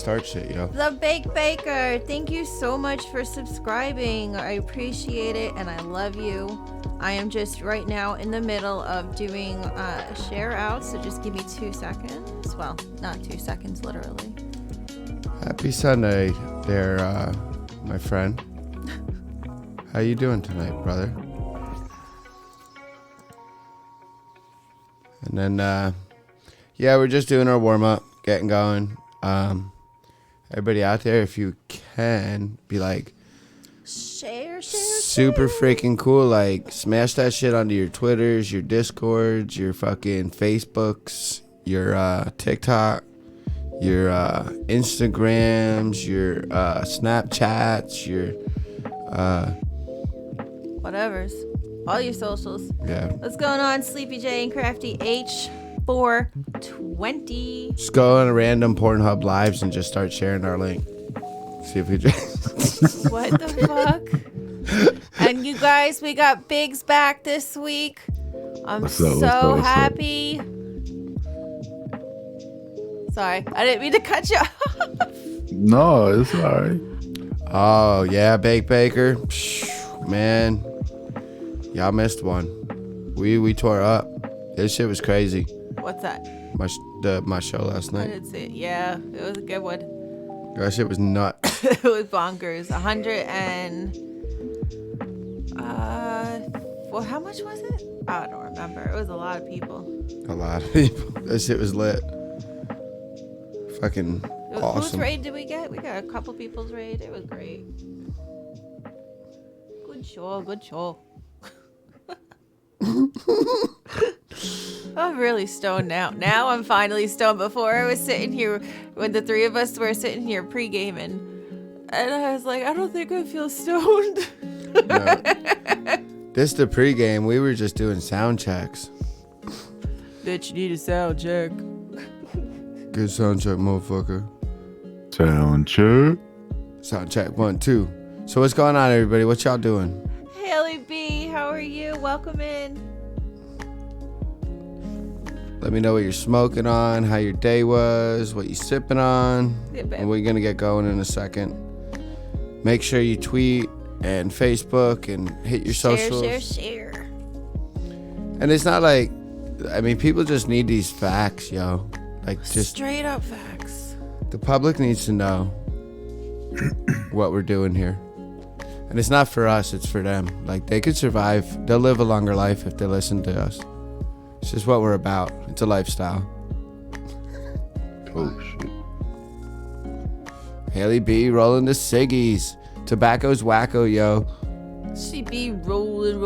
start shit, yo. The Baked Baker, thank you so much for subscribing. I appreciate it and I love you. I am just right now in the middle of doing share out, so just give me 2 seconds. Well, not 2 seconds, literally. Happy Sunday there, my friend. How you doing tonight, brother? And then, yeah, we're just doing our warm-up, getting going. Everybody out there, if you can, be like, share, super freaking cool. Like, smash that shit onto your Twitters, your Discords, your fucking Facebooks, your TikTok, your Instagrams, your Snapchats, your whatevers, all your socials. Yeah. What's going on, Sleepy J and Crafty H420? Just go on a random Pornhub lives and just start sharing our link. See if we just. What the fuck? And you guys, we got Biggs back this week. I'm so happy. Sorry, I didn't mean to cut you off. No, it's alright. Oh yeah, Baked Baker. Psh, man, y'all missed one. We tore up. This shit was crazy. What's that? My show last I night. didn't see it. Yeah, it was a good one. That shit was nuts. It was bonkers. 100 and well, how much was it? I don't remember. It was a lot of people. A lot of people. That shit was lit. Fucking awesome. Whose raid did we get? We got a couple people's raid. It was great. Good show. Good show. I'm really stoned now. Now I'm finally stoned. Before I was sitting here when the three of us were sitting here pre-gaming, and I was like, I don't think I feel stoned. No. This the pre-game. We were just doing sound checks. Bitch, you need a sound check. Good sound check, motherfucker. Sound check. Sound check 1, 2. So what's going on, everybody? What y'all doing? Haley B, how are you? Welcome in. Let me know what you're smoking on, how your day was, what you sipping on. Yeah, babe. And we're going to get going in a second. Make sure you tweet and Facebook and hit your socials. Share. And it's not like, I mean, people just need these facts, yo. Like, just Straight up facts. the public needs to know what we're doing here. And it's not for us, it's for them. Like, they could survive. They'll live a longer life if they listen to us. It's just what we're about. It's a lifestyle. Oh shit. Haley B rolling the ciggies. Tobacco's wacko, yo. She be rolling.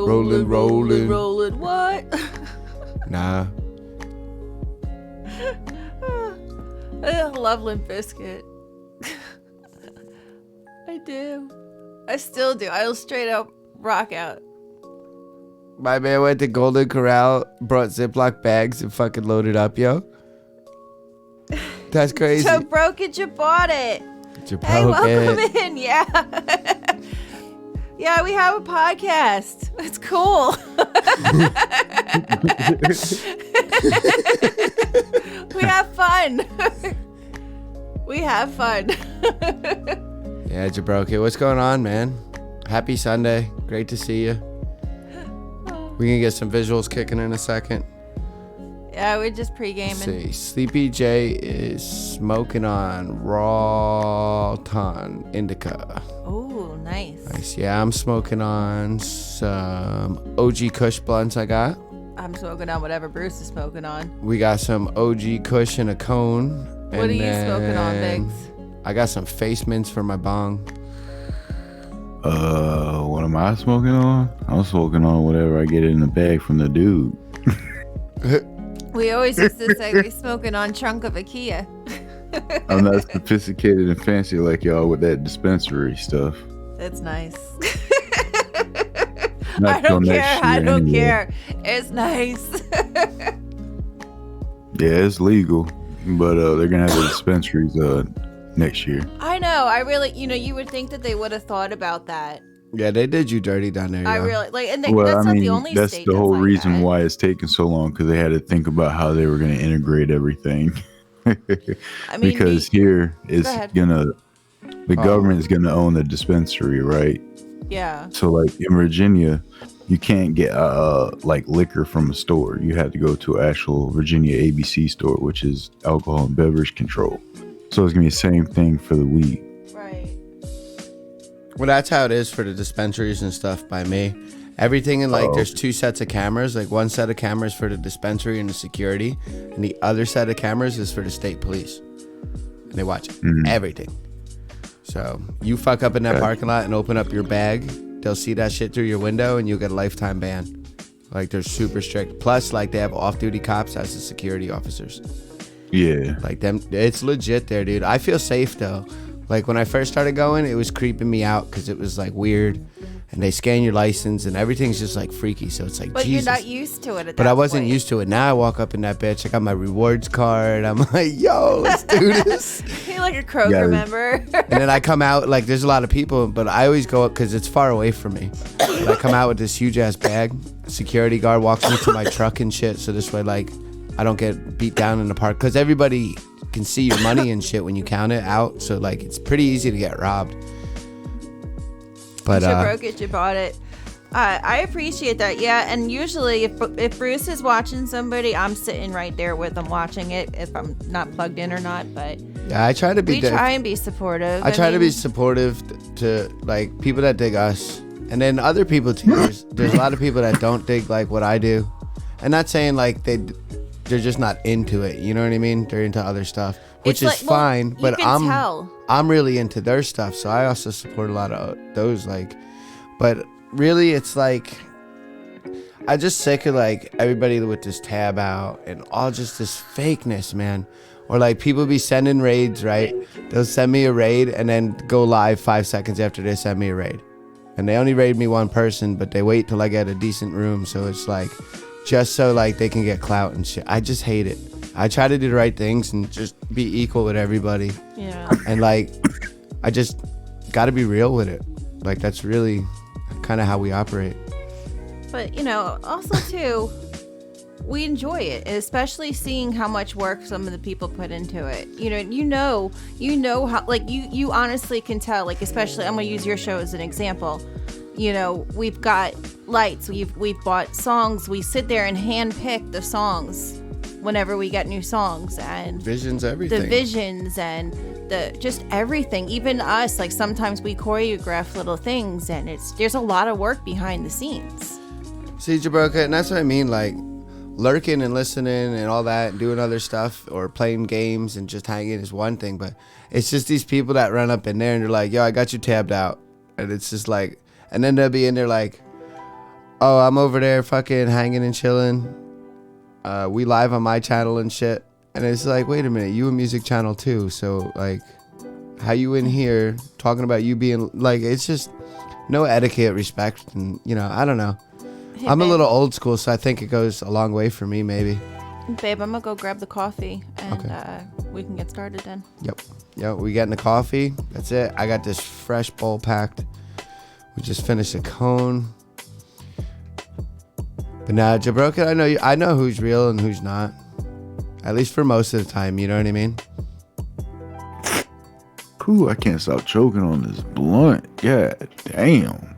What? Nah. I love Limp Bizkit. I do. I still do. I'll straight up rock out. My man went to Golden Corral, brought Ziploc bags and fucking loaded up, yo. That's crazy. So broke it, you bought it. You Hey, broke welcome it. in. Yeah. Yeah, we have a podcast. It's cool. We have fun. We have fun. Yeah, Jabroke. What's going on, man? Happy Sunday. Great to see you. We can get some visuals kicking in a second. Yeah, we're just Let's pre-gaming. see. Sleepy J is smoking on raw ton indica. Oh, nice. Nice. Yeah, I'm smoking on some OG Kush blunts I got. I'm smoking on whatever Bruce is smoking on. We got some OG Kush in a cone. What are you smoking on, Biggs? I got some face mints for my bong. What am I smoking on? I'm smoking on whatever I get in the bag from the dude. We always used to say we smoking on trunk of a Kia. I'm not sophisticated and fancy like y'all with that dispensary stuff. That's nice. Not I don't till care. next I year don't anyway. care. It's nice. Yeah, it's legal, but they're gonna have the dispensaries next year. I know. I really, you would think that they would have thought about that. Yeah, they did you dirty down there. I yo. really like, and Well, that's I mean, not the only that's state. the whole like reason that. why it's taking so long, because they had to think about how they were going to integrate everything. I mean, Because here is Go ahead. the government is gonna own the dispensary, right? yeah. So like in Virginia, you can't get like liquor from a store. You have to go to an actual Virginia ABC store, which is alcohol and beverage control. So it's gonna be the same thing for the weed. Right. Well, that's how it is for the dispensaries and stuff by me. Everything in like, there's two sets of cameras. Like one set of cameras for the dispensary and the security, and the other set of cameras is for the state police. And they watch everything. So you fuck up in that parking lot and open up your bag, they'll see that shit through your window and you'll get a lifetime ban. Like they're super strict. Plus, like they have off-duty cops as the security officers. Yeah. Like them, it's legit there, dude. I feel safe though. Like when I first started going, it was creeping me out because it was like weird, and they scan your license and everything's just like freaky. So it's like, But Jesus. you're not used to it at But that I wasn't point. used to it. Now I walk up in that bitch. I got my rewards card. I'm like, yo, let's do this. You're like a Kroger Yeah. member. And then I come out, like there's a lot of people, but I always go up because it's far away from me. But I come out with this huge ass bag. Security guard walks me to my truck and shit. So this way, like, I don't get beat down in the park. Because everybody can see your money and shit when you count it out. So like, it's pretty easy to get robbed. But you broke it, you bought it. I appreciate that, yeah. And usually, if Bruce is watching somebody, I'm sitting right there with them watching it, if I'm not plugged in or not. But yeah, I try to be. we try and be supportive. I try to be supportive to like people that dig us, and then other people too. There's a lot of people that don't dig like what I do, and not saying like they're just not into it. You know what I mean? They're into other stuff, which is fine. You But can tell. I'm really into their stuff, so I also support a lot of those. Like, but really, it's like I just sick of like everybody with this tab out and all just this fakeness, man. Or like people be sending raids, right? They'll send me a raid and then go live 5 seconds after they send me a raid. And they only raid me one person, but they wait till I get a decent room. So it's like, just so like they can get clout and shit. I just hate it. I try to do the right things and just be equal with everybody. Yeah. And like, I just got to be real with it. Like that's really kind of how we operate. But, you know, also, too, we enjoy it, especially seeing how much work some of the people put into it. You know how, like, you honestly can tell, like, especially, I'm going to use your show as an example. You know, we've got lights, we've bought songs, we sit there and hand pick the songs whenever we get new songs, and Visions, everything. the visions and the just everything. Even us, like sometimes we choreograph little things, and there's a lot of work behind the scenes. See, Jabroka, and that's what I mean, like lurking and listening and all that and doing other stuff or playing games and just hanging is one thing, but it's just these people that run up in there and they're like, yo, I got you tabbed out. And it's just like, and then they'll be in there like, oh, I'm over there fucking hanging and chilling. We live on my channel and shit. And it's like, wait a minute, you a music channel too. So like, how you in here talking about you being like, it's just no etiquette, respect. And you know, I don't know. Hey, I'm a babe. little old school, so I think it goes a long way for me, maybe. Babe, I'm gonna go grab the coffee, and Okay. we can get started then. Yep, we getting the coffee. That's it. I got this fresh bowl packed. We just finished a cone. But now, Jabroka, I know who's real and who's not. At least for most of the time, you know what I mean? Cool, I can't stop choking on this blunt. God damn.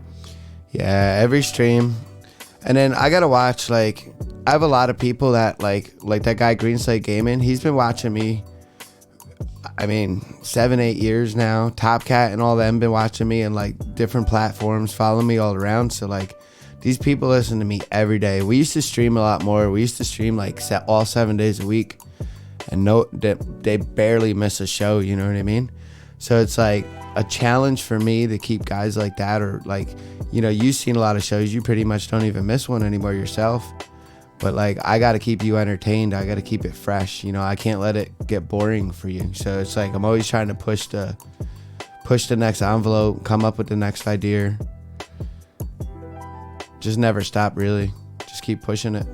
Yeah, every stream. And then I gotta watch, like, I have a lot of people that, like that guy Green Slate Gaming, he's been watching me, I mean, 7-8 years now. Top Cat and all them been watching me and, like, different platforms, following me all around. So, like, these people listen to me every day. We used to stream a lot more. We used to stream, like, all 7 days a week. And they barely miss a show, you know what I mean? So it's, like, a challenge for me to keep guys like that, or, like, you know, you've seen a lot of shows. You pretty much don't even miss one anymore yourself. But, like, I got to keep you entertained. I got to keep it fresh. You know, I can't let it get boring for you. So it's like I'm always trying to push the next envelope, come up with the next idea. Just never stop, really. Just keep pushing it.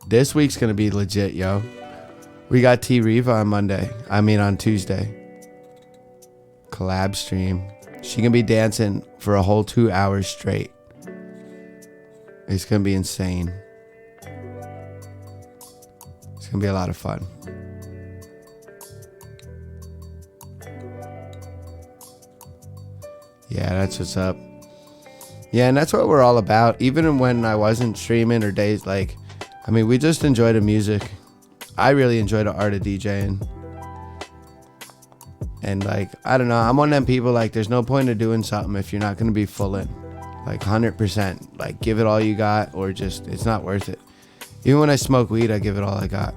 This week's going to be legit, yo. We got T Riva on Tuesday. Collab stream. She can be dancing for a whole 2 hours straight. It's gonna be insane. It's gonna be a lot of fun. Yeah, that's what's up. Yeah, and that's what we're all about. Even when I wasn't streaming or days, like, I mean, we just enjoy the music. I really enjoy the art of DJing. And, like, I don't know. I'm one of them people, like, there's no point of doing something if you're not going to be full in. Like, 100%. Like, give it all you got or just, it's not worth it. Even when I smoke weed, I give it all I got.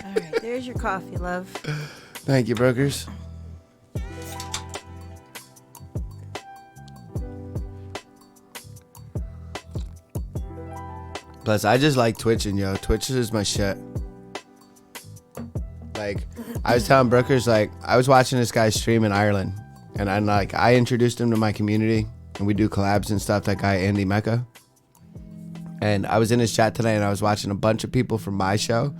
All right, there's your coffee, love. Thank you, brokers. Plus, I just like twitching, yo. Twitch is my shit. Like, I was telling brokers, like, I was watching this guy stream in Ireland, and I introduced him to my community, and we do collabs and stuff. That guy Andy Mecca, and I was in his chat today, and I was watching a bunch of people from my show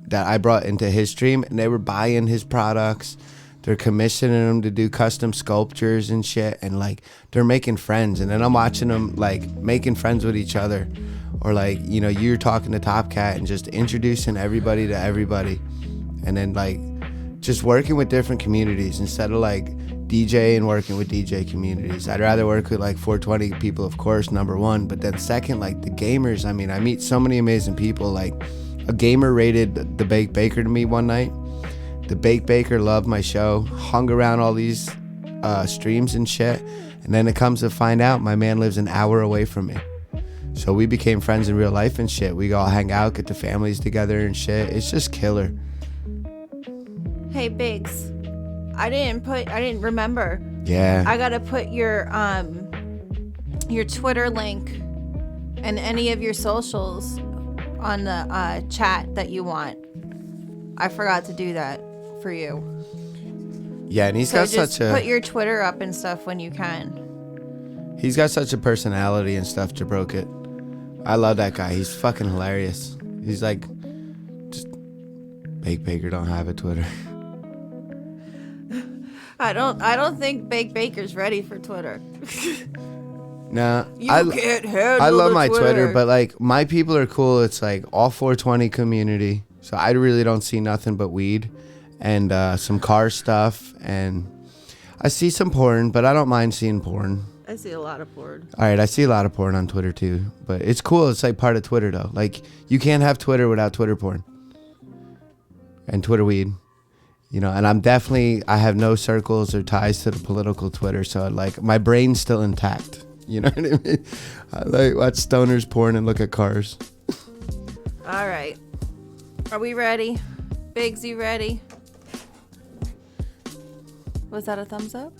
that I brought into his stream, and they were buying his products. They're commissioning him to do custom sculptures and shit, and like they're making friends. And then I'm watching them like making friends with each other, or like, you know, you're talking to Top Cat and just introducing everybody to everybody, and then like just working with different communities instead of like DJ and working with DJ communities. I'd rather work with like 420 people, of course, number one, but then second, like the gamers. I mean, I meet so many amazing people. Like a gamer rated the Baked Baker to me one night. The Baked Baker loved my show, hung around all these streams and shit, and then it comes to find out my man lives an hour away from me. So we became friends in real life and shit. We all hang out, get the families together and shit. It's just killer. Hey, Biggs. I didn't remember. Yeah. I gotta put your Twitter link and any of your socials on the chat that you want. I forgot to do that for you. Yeah, and he's So got just such a put your Twitter up and stuff when you can. he's got such a personality and stuff, Jabrokit. I love that guy. He's fucking hilarious. He's like, just Baked Baker don't have a Twitter. I don't think Baked Baker's ready for Twitter. Nah, Can't handle I love the my Twitter, but like my people are cool. It's like all 420 community. So I really don't see nothing but weed and some car stuff, and I see some porn, but I don't mind seeing porn. I see a lot of porn. All right, I see a lot of porn on Twitter too, but it's cool. It's like part of Twitter though. Like you can't have Twitter without Twitter porn and Twitter weed. You know, and I have no circles or ties to the political Twitter, so like my brain's still intact. You know what I mean? I like watch stoners porn and look at cars. All right. Are we ready? Biggs, you ready? Was that a thumbs up?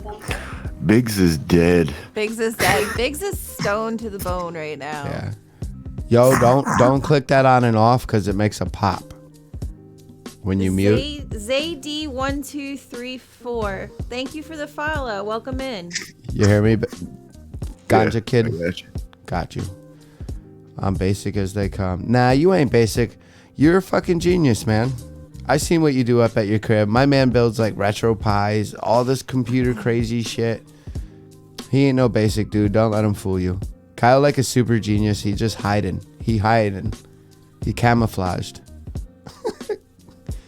Biggs is dead. Biggs is dead. Biggs is stoned to the bone right now. Yeah. Yo, don't click that on and off because it makes a pop when you mute. Zayd1234. Thank you for the follow. Welcome in. You hear me? Ganja Kid. I got you. Got you. I'm basic as they come. Nah, you ain't basic. You're a fucking genius, man. I seen what you do up at your crib. My man builds like retro pies, all this computer crazy shit. He ain't no basic dude. Don't let him fool you. Kyle like a super genius. He just hiding. He camouflaged.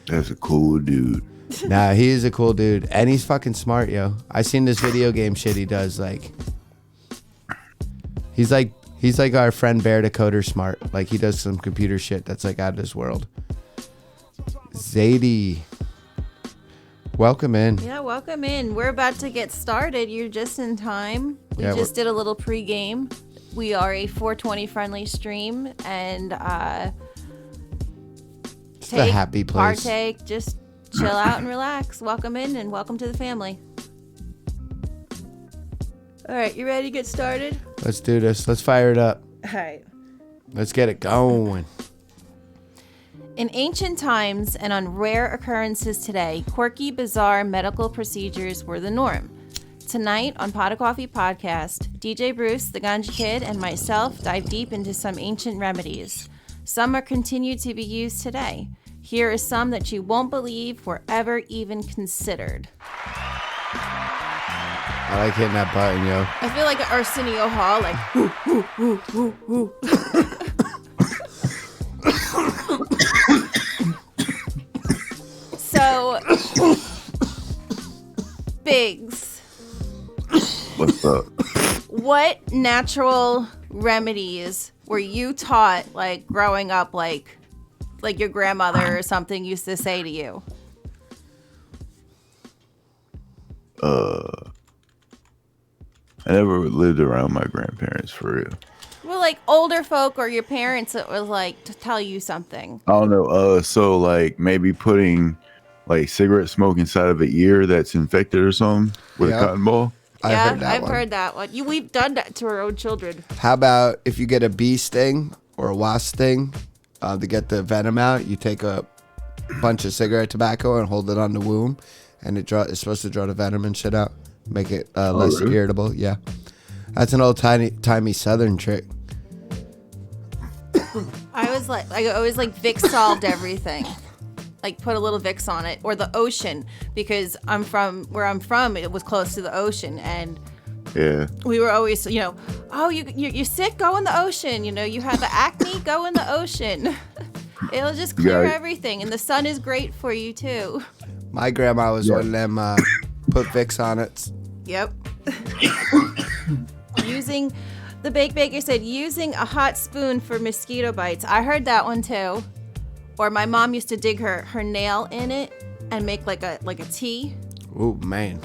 That's a cool dude. Nah, he is a cool dude. And he's fucking smart, yo. I seen this video game shit he does. Like, he's like our friend Bear Decoder smart. Like, he does some computer shit that's like out of this world. Zadie. Welcome in. Yeah, welcome in. We're about to get started. You're just in time. We just did a little pregame. We are a 420 friendly stream, and It's a happy place. Partake, just chill out and relax. Welcome in and welcome to the family. All right, you ready to get started? Let's do this. Let's fire it up. All right. Let's get it going. In ancient times and on rare occurrences today, quirky, bizarre medical procedures were the norm. Tonight on Pot of Coffee Podcast, DJ Bruce, the Ganja Kid, and myself dive deep into some ancient remedies. Some are continued to be used today. Here are some that you won't believe were ever even considered. I like hitting that button, yo. I feel like Arsenio Hall, like, whoo, whoo, whoo, whoo, whoo. So, Biggs, What's up? What natural remedies were you taught, like growing up, like your grandmother or something used to say to you? I never lived around my grandparents for real. Well, like older folk or your parents, it was like to tell you something. I don't know. So like maybe putting like cigarette smoke inside of an ear that's infected or something with Yeah. a cotton ball. I've heard that one. We've done that to our own children. How about if you get a bee sting or a wasp sting, to get the venom out, you take a bunch of cigarette tobacco and hold it on the womb, and it's supposed to draw the venom and shit out, make it less really? irritable. Yeah, that's an old timey Southern trick. I always like Vicks solved everything. Like put a little Vicks on it, or the ocean, because where I'm from, it was close to the ocean, and Yeah. we were always, oh, you're sick, go in the ocean. You have the acne, go in the ocean. It'll just clear everything, and the sun is great for you too. My grandma was one of them put Vicks on it. Yep. The baker said using a hot spoon for mosquito bites. I heard that one too. Or my mom used to dig her nail in it and make like a tea. Ooh, man.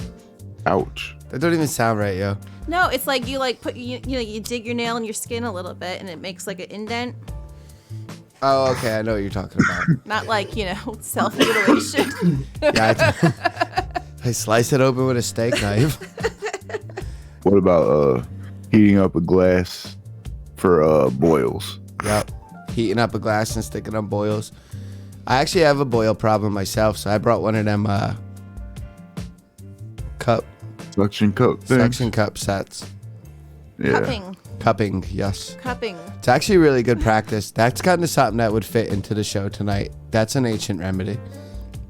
Ouch. That don't even sound right, yo. No, it's like you like put you dig your nail in your skin a little bit and it makes like an indent. Oh, okay, I know what you're talking about. Not like, self-mutilation. Yeah, I slice it open with a steak knife. What about heating up a glass for boils? Yep. Heating up a glass and sticking on boils. I actually have a boil problem myself, so I brought one of them Suction cup things. suction cup sets. Yeah. Cupping, yes. Cupping. It's actually really good practice. That's kind of something that would fit into the show tonight. That's an ancient remedy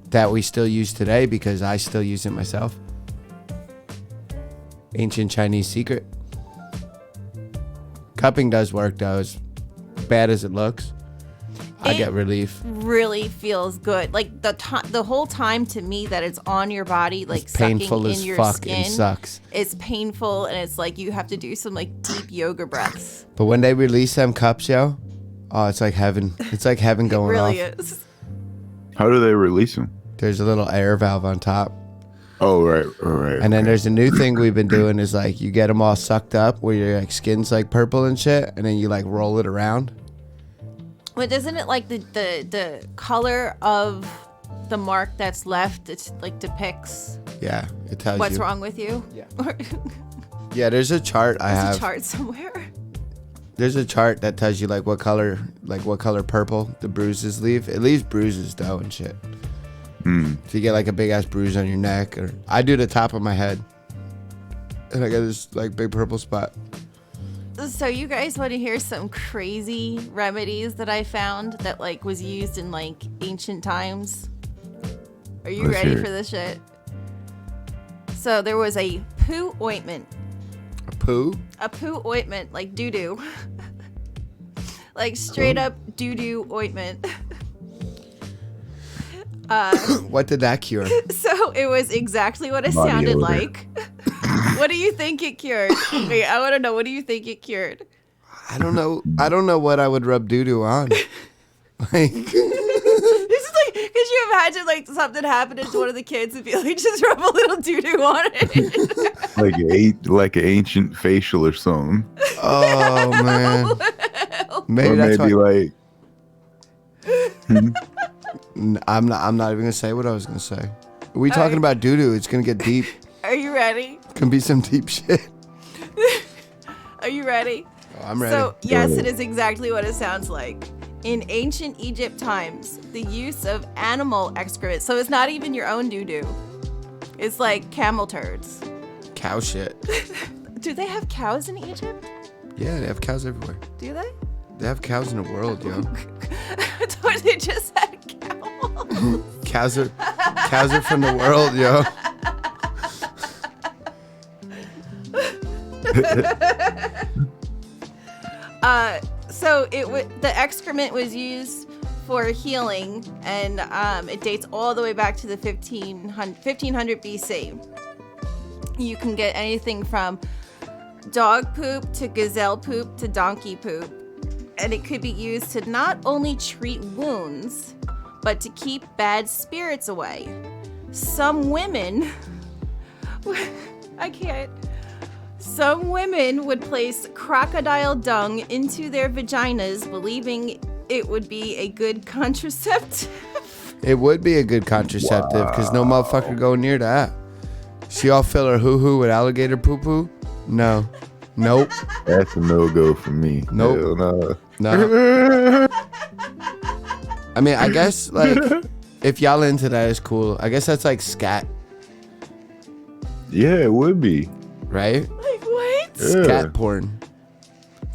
that we still use today because I still use it myself. Ancient Chinese secret. Cupping does work though, as bad as it looks. I get relief. Really feels good. Like the whole time to me that it's on your body, like It's painful sucking as in your fuck skin. and sucks. It's painful, and it's like you have to do some like deep yoga breaths. But when they release them cups, yo, oh, it's like heaven. It's like heaven It going really off. is. How do they release them? There's a little air valve on top. Oh, right. All right. And then there's a new thing we've been doing is like you get them all sucked up where your like skin's like purple and shit, and then you like roll it around. But doesn't it like the color of the mark that's left? It's like depicts Yeah, it tells what's you. wrong with you. Yeah. Yeah, there's a chart I There's have. a chart somewhere. There's a chart that tells you like what color purple the bruises leave. It leaves bruises though and shit. If you get like a big ass bruise on your neck, or I do the top of my head, and I get this like big purple spot. So you guys want to hear some crazy remedies that I found that like was used in like ancient times? Are you Let's ready hear it. for this shit? So there was a poo ointment. A poo? A poo ointment, like doo-doo. Like straight up doo-doo ointment. What did that cure? So it was exactly what it Body sounded odor. like. What do you think it cured? Wait, I want to know. What do you think it cured? I don't know. I don't know what I would rub doo doo on. Like, This is like, could you imagine like something happening to one of the kids and be like, just rub a little doo-doo on it? like an ancient facial or something. oh man. Maybe Or that's maybe why. like I'm not even gonna say what I was gonna say. Are we talking about doo doo? It's gonna get deep. Are you ready? It's gonna be some deep shit. Are you ready? Oh, I'm ready. So, yes, it is exactly what it sounds like. In ancient Egypt times, the use of animal excrement, so it's not even your own doo-doo. It's like camel turds. Cow shit. Do they have cows in Egypt? Yeah, they have cows everywhere. Do they? They have cows in the world, yo. I thought they just had camels. Cows are from the world, yo. So the excrement was used for healing, and it dates all the way back to the 1500 BC. You can get anything from dog poop to gazelle poop to donkey poop. And it could be used to not only treat wounds, but to keep bad spirits away. Some women, some women would place crocodile dung into their vaginas, believing it would be a good contraceptive. It would be a good contraceptive because no motherfucker go near that. She all fill her hoo-hoo with alligator poo-poo? No. Nope. That's a no-go for me. Nope. Hell no. No. I mean, I guess, like, if y'all into that, it's cool. I guess that's like scat, Yeah, it would be. right? Like, what? Yeah. Scat porn.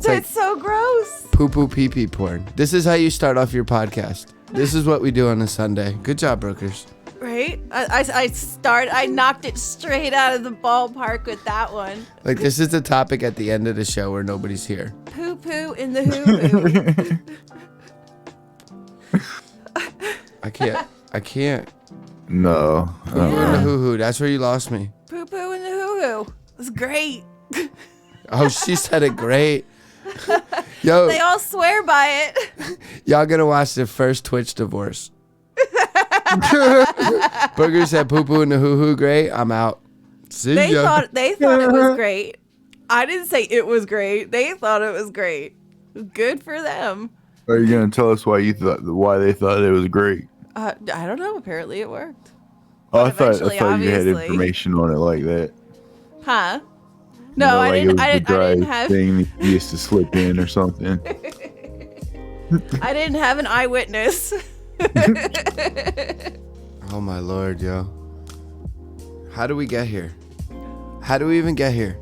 That's so gross. Poo-poo pee-pee porn. This is how you start off your podcast. This is what we do on a Sunday. Good job, Brokers. Right? I knocked it straight out of the ballpark with that one. Like, this is the topic at the end of the show where nobody's here. Poo poo in the hoo hoo. I can't. No. Poo-poo in the hoo-hoo. That's where you lost me. Poo poo in the hoo hoo. It was great. Oh, she said it great. Yo, They all swear by it. y'all gonna watch the first Twitch divorce. Booger said poo-poo in the hoo-hoo great. I'm out. See They ya. thought it was great. I didn't say it was great. They thought it was great. Good for them. Are you gonna tell us why they thought it was great? I don't know. Apparently it worked. Oh, I eventually, thought you had obviously. information on it like that. Huh? You No, know, I like didn't. It was I the dry didn't have. thing that you used to slip in or something. I didn't have an eyewitness. Oh my lord, yo. How do we get here? How do we even get here?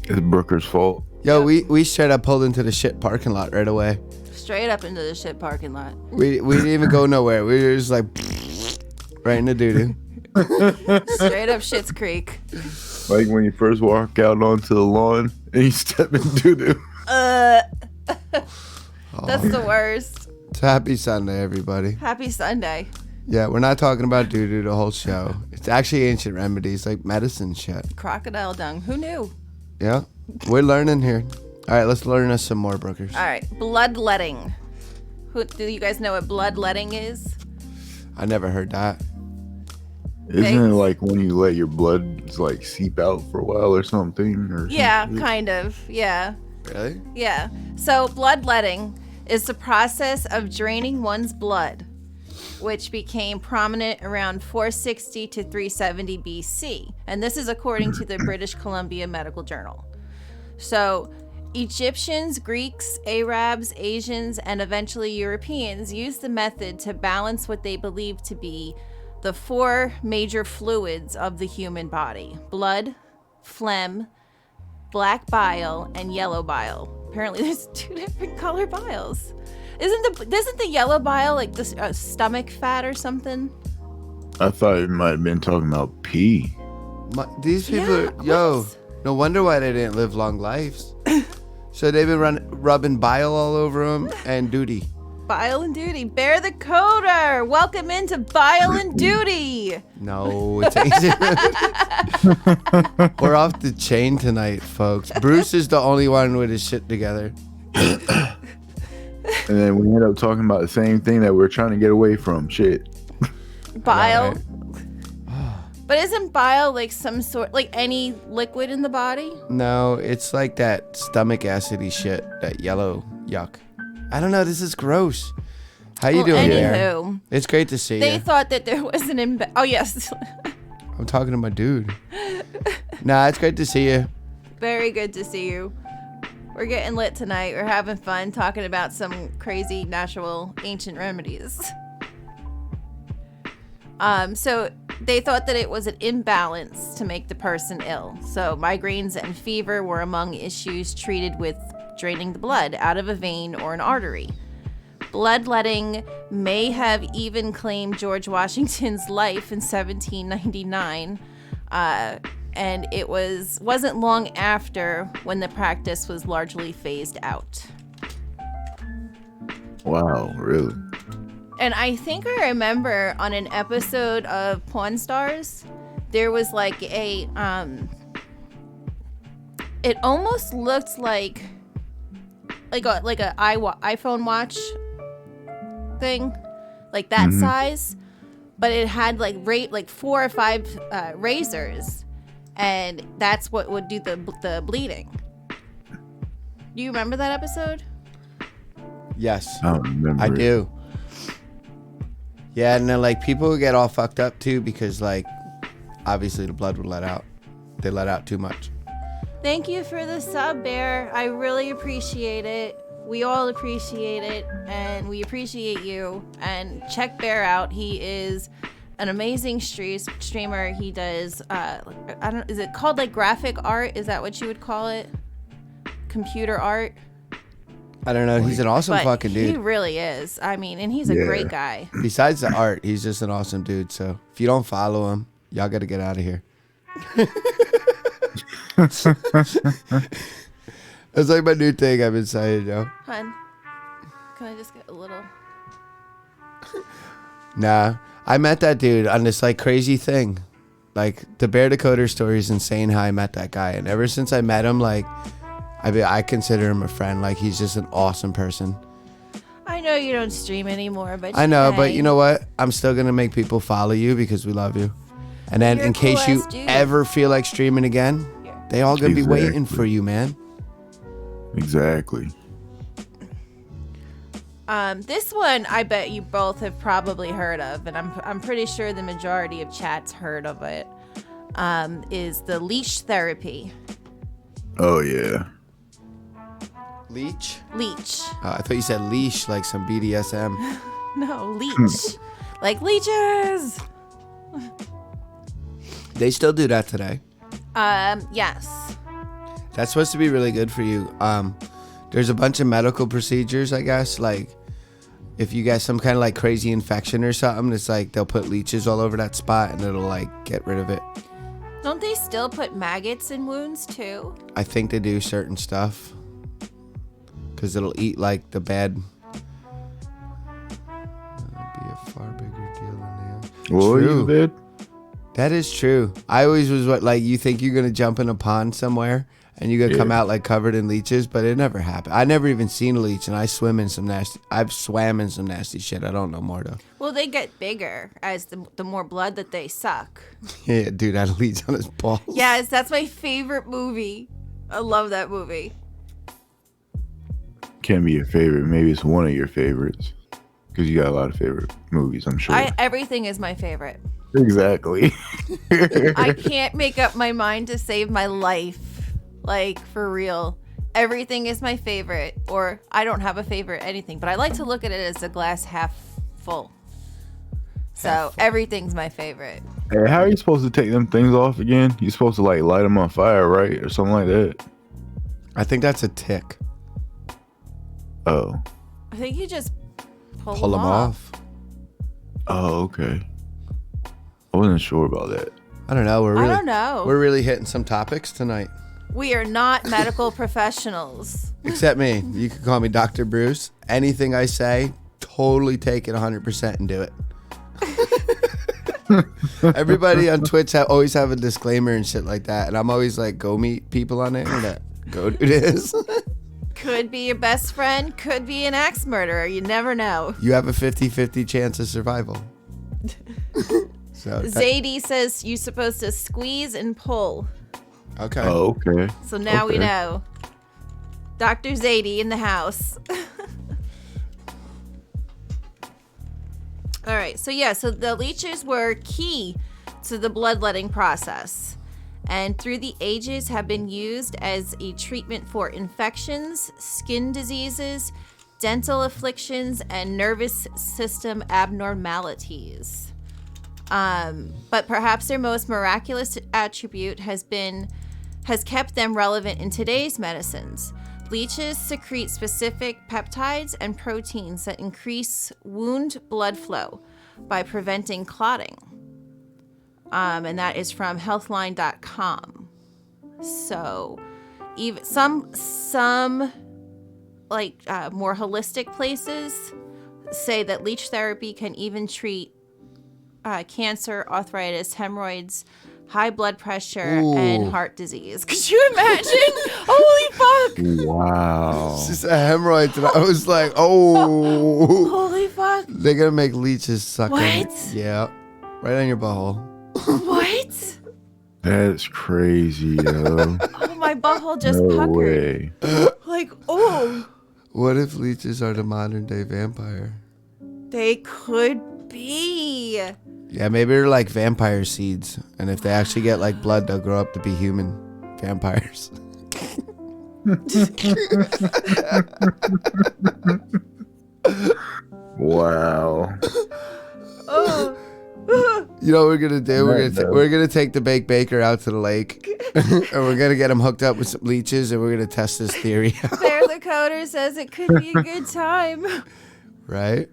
It's Brooker's fault. Yo, we straight up pulled into the shit parking lot right away. Straight up into the shit parking lot. We didn't even go nowhere. We were just like right in the doo-doo. Straight up Schitt's Creek. Like when you first walk out onto the lawn and you step in doo-doo. That's the worst. It's happy Sunday, everybody. Happy Sunday. Yeah, we're not talking about doo-doo the whole show. It's actually ancient remedies, like medicine shit. Crocodile dung. Who knew? Yeah, we're learning here. All right, let's learn us some more, Brookers. All right. Bloodletting. Do you guys know what bloodletting is? I never heard that. Isn't it like when you let your blood like seep out for a while or something? Yeah, kind of. Yeah. Really? Yeah. So bloodletting is the process of draining one's blood, which became prominent around 460 to 370 BC. And this is according to the British Columbia Medical Journal. So Egyptians, Greeks, Arabs, Asians, and eventually Europeans used the method to balance what they believed to be the four major fluids of the human body: blood, phlegm, black bile, and yellow bile. Apparently there's two different color biles. Isn't the yellow bile like the stomach fat or something? I thought it might have been talking about pee. These people are, yo, no wonder why they didn't live long lives. So they've been rubbing bile all over them and duty. Bile and duty. Bear the coder. Welcome into Bile and Duty. No, it's ancient. We're off the chain tonight, folks. Bruce is the only one with his shit together. And then we end up talking about the same thing that we're trying to get away from. Shit. Bile. Right. But isn't bile like some sort, like any liquid in the body? No, it's like that stomach acidy shit, that yellow yuck. I don't know. This is gross. How you doing there? Anywho, It's great to see they you. thought that there was an oh yes. I'm talking to my dude. Nah, it's great to see you. Very good to see you. We're getting lit tonight. We're having fun talking about some crazy natural ancient remedies. So they thought that it was an imbalance to make the person ill. So migraines and fever were among issues treated with draining the blood out of a vein or an artery. Bloodletting may have even claimed George Washington's life in 1799, and it wasn't long after when the practice was largely phased out. Wow, really? And I think I remember on an episode of Pawn Stars, there was like a it almost looked like a iPhone watch thing, like that size, but it had like 4 or 5 razors, and that's what would do the bleeding. Do you remember that episode? Yes, I don't remember. I do. Yeah, and then like people would get all fucked up too because like obviously the blood would let out. They let out too much. Thank you for the sub, Bear. I really appreciate it. We all appreciate it, and we appreciate you. And check Bear out. He is an amazing streamer. He does is it called like graphic art? Is that what you would call it? Computer art? I don't know. He's an awesome But fucking dude. he really is. I mean, and he's a great guy. Besides the art, he's just an awesome dude. So if you don't follow him, y'all got to get out of here. It's like my new thing I've been saying, yo. Hun, can I just get a little? Nah, I met that dude on this like crazy thing. Like the Bear Decoder story is insane how I met that guy. And ever since I met him, like I consider him a friend. Like he's just an awesome person. I know you don't stream anymore, but I know, hey. but you know what? I'm still going to make people follow you because we love you. And then You're in a cool case you ass dude. ever feel like streaming again, they all going to be waiting for you, man. Exactly. This one I bet you both have probably heard of, and I'm pretty sure the majority of chat's heard of it. Is the leash therapy. Oh yeah. Leech? Leech. I thought you said leash, like some BDSM. No, leech. Like leeches. They still do that today. Yes. That's supposed to be really good for you. There's a bunch of medical procedures, I guess. Like, if you get some kind of like crazy infection or something, it's like they'll put leeches all over that spot and it'll like get rid of it. Don't they still put maggots in wounds too? I think they do certain stuff because it'll eat like the bad. That'd be a far bigger deal than they are. Well, True. you bed? That is true. I always was like, you think you're gonna jump in a pond somewhere and you're gonna come out like covered in leeches, but it never happened. I never even seen a leech, and I've swam in some nasty shit. I don't know more though. Well, they get bigger as the more blood that they suck. Yeah, dude, had a leech on his balls. Yes, that's my favorite movie. I love that movie. Can't be your favorite. Maybe it's one of your favorites because you got a lot of favorite movies, I'm sure. Everything is my favorite. Exactly. I can't make up my mind to save my life. Like, for real. Everything is my favorite. Or I don't have a favorite anything, but I like to look at it as a glass half full. So everything's my favorite. Hey, how are you supposed to take them things off again? You're supposed to like light them on fire, right? Or something like that. I think that's a tick. Oh. I think you just pull Pull them off. Oh, okay. I wasn't sure about that. I don't know. I don't know. We're really hitting some topics tonight. We are not medical professionals. Except me. You can call me Dr. Bruce. Anything I say, totally take it 100% and do it. Everybody on Twitch always have a disclaimer and shit like that. And I'm always like, go meet people on the internet. Go do this. Could be your best friend, could be an axe murderer. You never know. You have a 50-50 chance of survival. So Zadie says you're supposed to squeeze and pull. Okay. Oh, okay. So now we Okay. know. Dr. Zadie in the house. All right. So the leeches were key to the bloodletting process, and through the ages have been used as a treatment for infections, skin diseases, dental afflictions, and nervous system abnormalities. But perhaps their most miraculous attribute has kept them relevant in today's medicines. Leeches secrete specific peptides and proteins that increase wound blood flow by preventing clotting. And that is from healthline.com. So even some more holistic places say that leech therapy can even treat cancer, arthritis, hemorrhoids, high blood pressure, Ooh. and heart disease. Could you imagine? Holy fuck. Wow. It's just a hemorrhoid. And I was like, oh. Holy fuck. They're going to make leeches suck on you. What? Yeah. Right on your butthole. What? That's crazy, yo. Oh, my butthole just No puckered. way. Like, oh. What if leeches are the modern day vampire? They could be. Yeah, maybe they're like vampire seeds. And if they actually get like blood, they'll grow up to be human vampires. Wow. Oh. You know what we're gonna do? We're gonna take the baked baker out to the lake, and we're gonna get him hooked up with some leeches, and we're gonna test this theory out. Bear the Coder says it could be a good time. Right?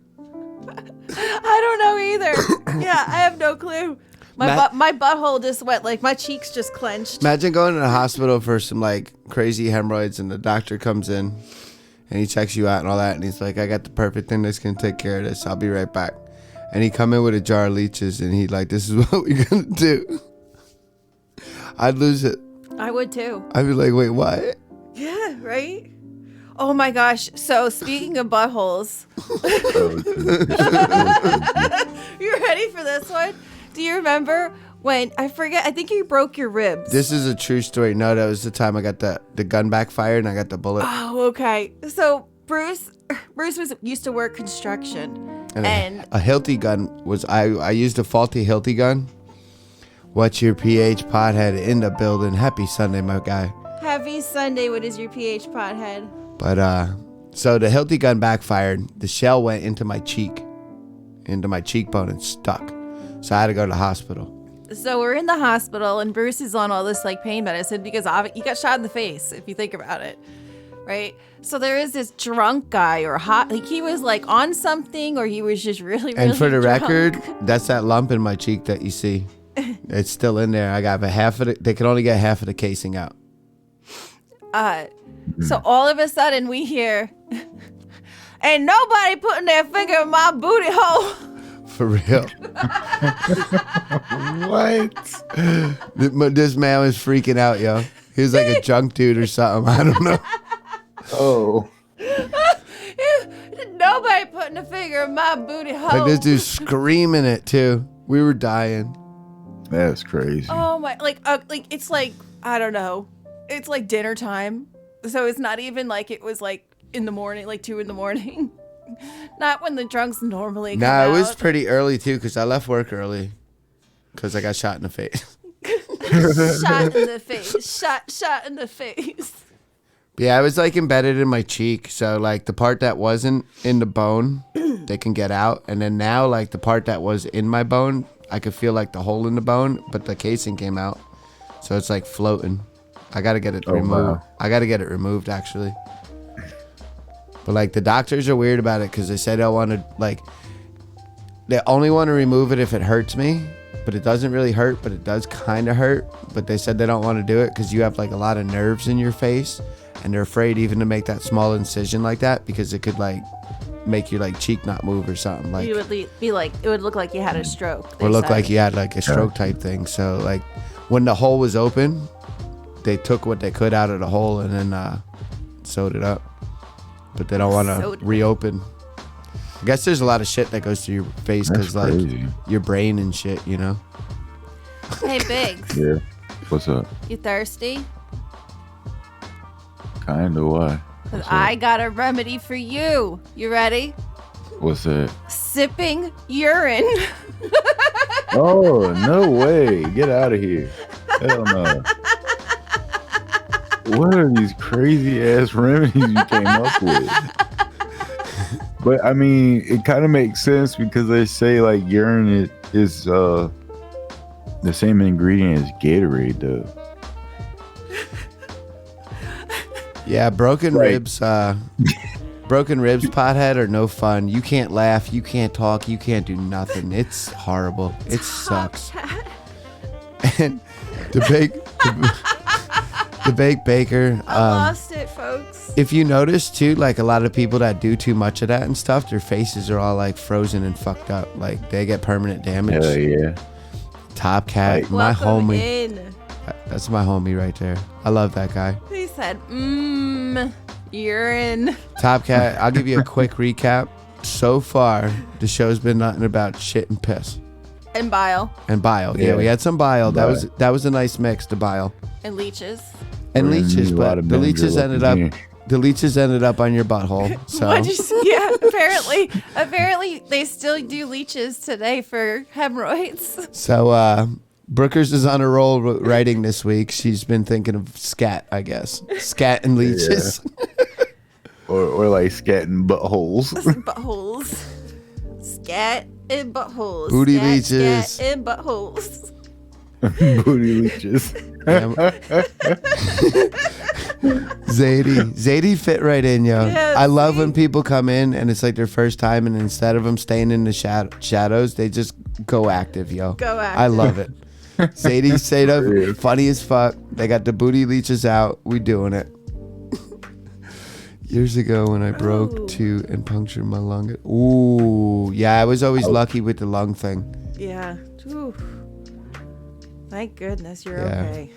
I don't know either. Yeah, I have no clue. My butthole just went, like, my cheeks just clenched. Imagine going to the hospital for some like crazy hemorrhoids, and the doctor comes in, and he checks you out and all that, and he's like, "I got the perfect thing that's gonna take care of this. I'll be right back." And he come in with a jar of leeches, and he like, "This is what we're gonna do." I'd lose it. I would too. I'd be like, "Wait, what?" Yeah, right? Oh my gosh. So speaking of buttholes, you ready for this one? Do you remember when, I think you broke your ribs. This is a true story. No, that was the time I got the gun backfired and I got the bullet. Oh, okay. So Bruce used to work construction. And a Hilti gun was, I used a faulty Hilti gun. What's your pH, pothead, in the building? Happy Sunday, my guy. Happy Sunday. What is your pH, pothead? But so the Hilti gun backfired. The shell went into my cheek, into my cheekbone, and stuck. So I had to go to the hospital. So we're in the hospital, and Bruce is on all this like pain medicine because he got shot in the face. If you think about it, right? So there is this drunk guy or like he was like on something, or he was just really. And for the drunk. record, that's that lump in my cheek that you see. It's still in there. I got half of it. They can only get half of the casing out. So all of a sudden we hear, "Ain't nobody putting their finger in my booty hole." For real. What? This man was freaking out, yo. He was like a drunk dude or something. I don't know. Oh. Nobody putting a finger in my booty hole. Like this dude screaming it too. We were dying. That's crazy. Oh my! Like it's like, I don't know. It's like dinner time, so it's not even like it was like in the morning, like 2 a.m. Not when the drunks normally come out. It was pretty early too, because I left work early because I got shot in the face. Shot in the face. Shot in the face. Yeah, I was like embedded in my cheek, so like the part that wasn't in the bone, they can get out, and then now like the part that was in my bone, I could feel like the hole in the bone, but the casing came out, so it's like floating. I gotta get it removed. Wow. I gotta get it removed actually. But like the doctors are weird about it because they say they want to they only want to remove it if it hurts me, but it doesn't really hurt, but it does kind of hurt. But they said they don't want to do it because you have like a lot of nerves in your face, and they're afraid even to make that small incision like that because it could like make your like cheek not move or something. Like You would be like, it would look like you had a stroke. or look like you had like a stroke type thing. So like when the hole was open, they took what they could out of the hole and then sewed it up. But they don't want to reopen. I guess there's a lot of shit that goes through your face because like your brain and shit, you know. Hey, Biggs. Yeah. What's up? You thirsty? Kinda. Why? Because I got a remedy for you. You ready? What's that? Sipping urine. Oh, no way. Get out of here. Hell no. What are these crazy ass remedies you came up with? But I mean, it kind of makes sense because they say like urine is the same ingredient as Gatorade, though. Yeah, broken ribs, pothead, are no fun. You can't laugh, you can't talk, you can't do nothing. It's horrible. It sucks. And the baked baker. I lost it, folks. If you notice too, like a lot of people that do too much of that and stuff, their faces are all like frozen and fucked up. Like they get permanent damage. Hell yeah. Top Cat, Like, my Welcome homie. in. That's my homie right there. I love that guy. He said, urine. Top Cat, I'll give you a quick recap. So far, the show's been nothing about shit and piss. And bile. And bile. Yeah, Yeah. we had some bile. That Bile. was a nice mix, the bile. And leeches. And We're gonna leeches, need a lot but of the vinegar leeches up ended in up here. the leeches ended up on your butthole. So What'd you say? Yeah, apparently they still do leeches today for hemorrhoids. So Brookers is on a roll writing this week. She's been thinking of scat, I guess. Scat and leeches. or like scatting buttholes. Buttholes. Scat and buttholes. Booty Scat, leeches. Scat and buttholes. Booty leeches. Zadie fit right in, yo. Yeah, I love see? when people come in and it's like their first time, and instead of them staying in the shadows, they just go active, yo. Go active. I love it. Zadie stayed up, Yeah. funny as fuck. They got the booty leeches out. We doing it. Years ago when I broke Ooh. two and punctured my lung. Ooh, yeah, I was always lucky with the lung thing. Yeah. Ooh. Thank goodness you're Yeah. okay.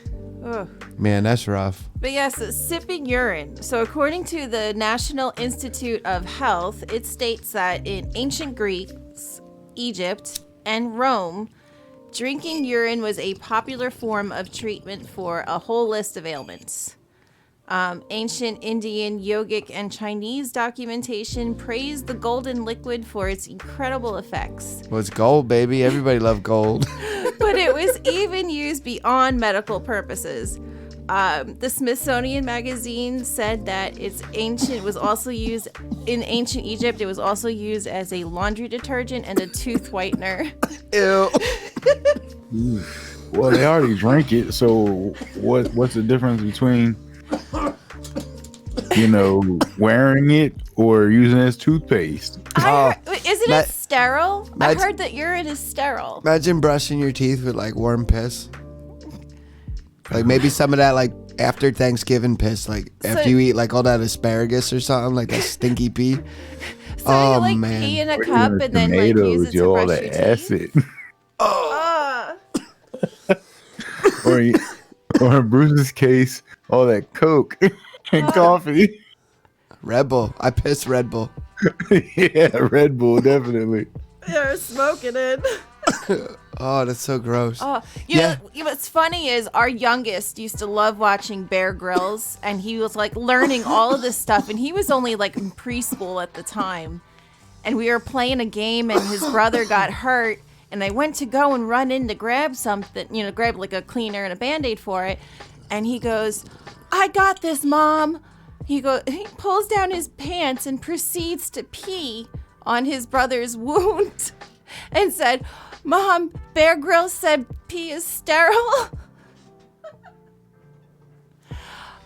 Ugh. Man, that's rough. But yes, sipping urine. So according to the National Institute of Health, it states that in ancient Greece, Egypt, and Rome, drinking urine was a popular form of treatment for a whole list of ailments. Ancient Indian, yogic, and Chinese documentation praised the golden liquid for its incredible effects. Well, it's gold, baby. Everybody loved gold. But it was even used beyond medical purposes. The Smithsonian magazine said that it was also used in ancient Egypt. It was also used as a laundry detergent and a tooth whitener. Ew. Well, they already drank it, so what's the difference between, wearing it or using it as toothpaste? Isn't that- it sterile? I've that's- heard that urine is sterile. Imagine brushing your teeth with like warm piss. Like maybe some of that like after Thanksgiving piss, like after you eat like all that asparagus or something, like that stinky pee. So Oh, you like man. pee in a Or cup even and then like use it to all brush your that teeth. acid. Or in Bruce's case, all that Coke and coffee. Red Bull. I piss Red Bull. Yeah, Red Bull, definitely. You're smoking it. Oh, that's so gross. You Yeah. know, what's funny is our youngest used to love watching Bear Grylls, and he was like learning all of this stuff, and he was only like in preschool at the time. And we were playing a game, and his brother got hurt, and I went to go and run in to grab something, grab like a cleaner and a Band-Aid for it. And he goes, "I got this, Mom." He pulls down his pants and proceeds to pee on his brother's wound and said, "Mom, Bear Grylls said pee is sterile."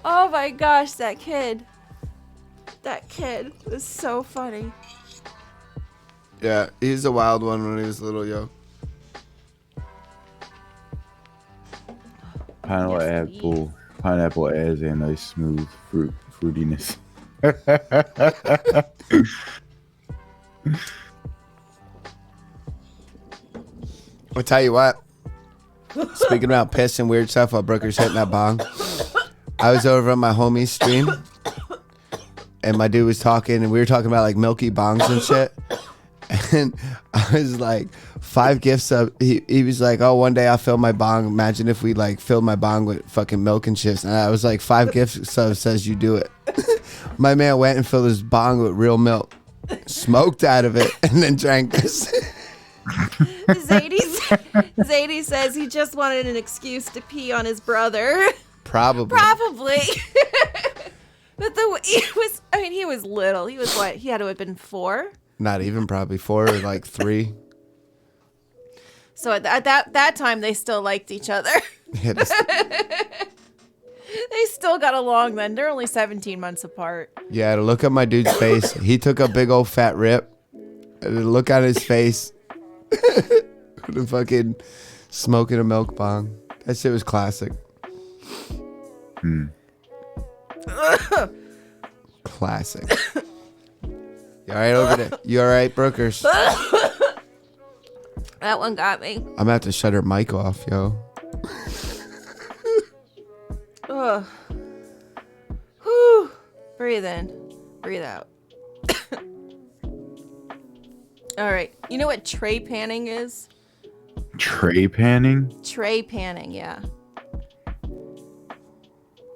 Oh my gosh, that kid was so funny. Yeah, he's a wild one when he was little, yo. Pineapple adds a nice smooth fruitiness. I'll tell you what. Speaking about piss and weird stuff while Brooker's hitting that bong, I was over on my homie's stream, and my dude was talking, and we were talking about like milky bongs and shit. And I was like, 5 gifts of. He was like, "Oh, one day I'll fill my bong. Imagine if we like filled my bong with fucking milk and shit." And I was like, 5 gifts of says you do it. My man went and filled his bong with real milk, smoked out of it, and then drank this. Zadie says he just wanted an excuse to pee on his brother. Probably. But he was little. He was what? He had to have been 4. Not even probably 4 or like 3. So at that time, they still liked each other. Yeah, They still got along then. They're only 17 months apart. yeah, to look at my dude's face, he took a big old fat rip. And to look on his face, the fucking smoking a milk bong. That shit was classic. Classic. You all right over there? You all right, Brookers? That one got me. I'm gonna have to shut her mic off, yo. Ugh. Whew. Breathe in. Breathe out. All right. You know what tray panning is? Tray panning? Tray panning, yeah.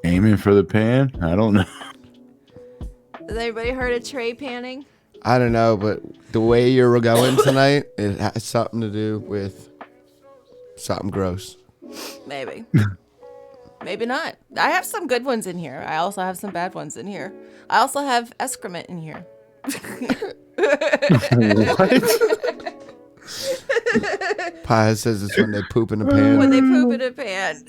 Aiming for the pan? I don't know. Has anybody heard of tray panning? I don't know, but the way you're going tonight, it has something to do with something gross. Maybe. Maybe not. I have some good ones in here. I also have some bad ones in here. I also have excrement in here. What? Pie says it's when they poop in a pan. When they poop in a pan.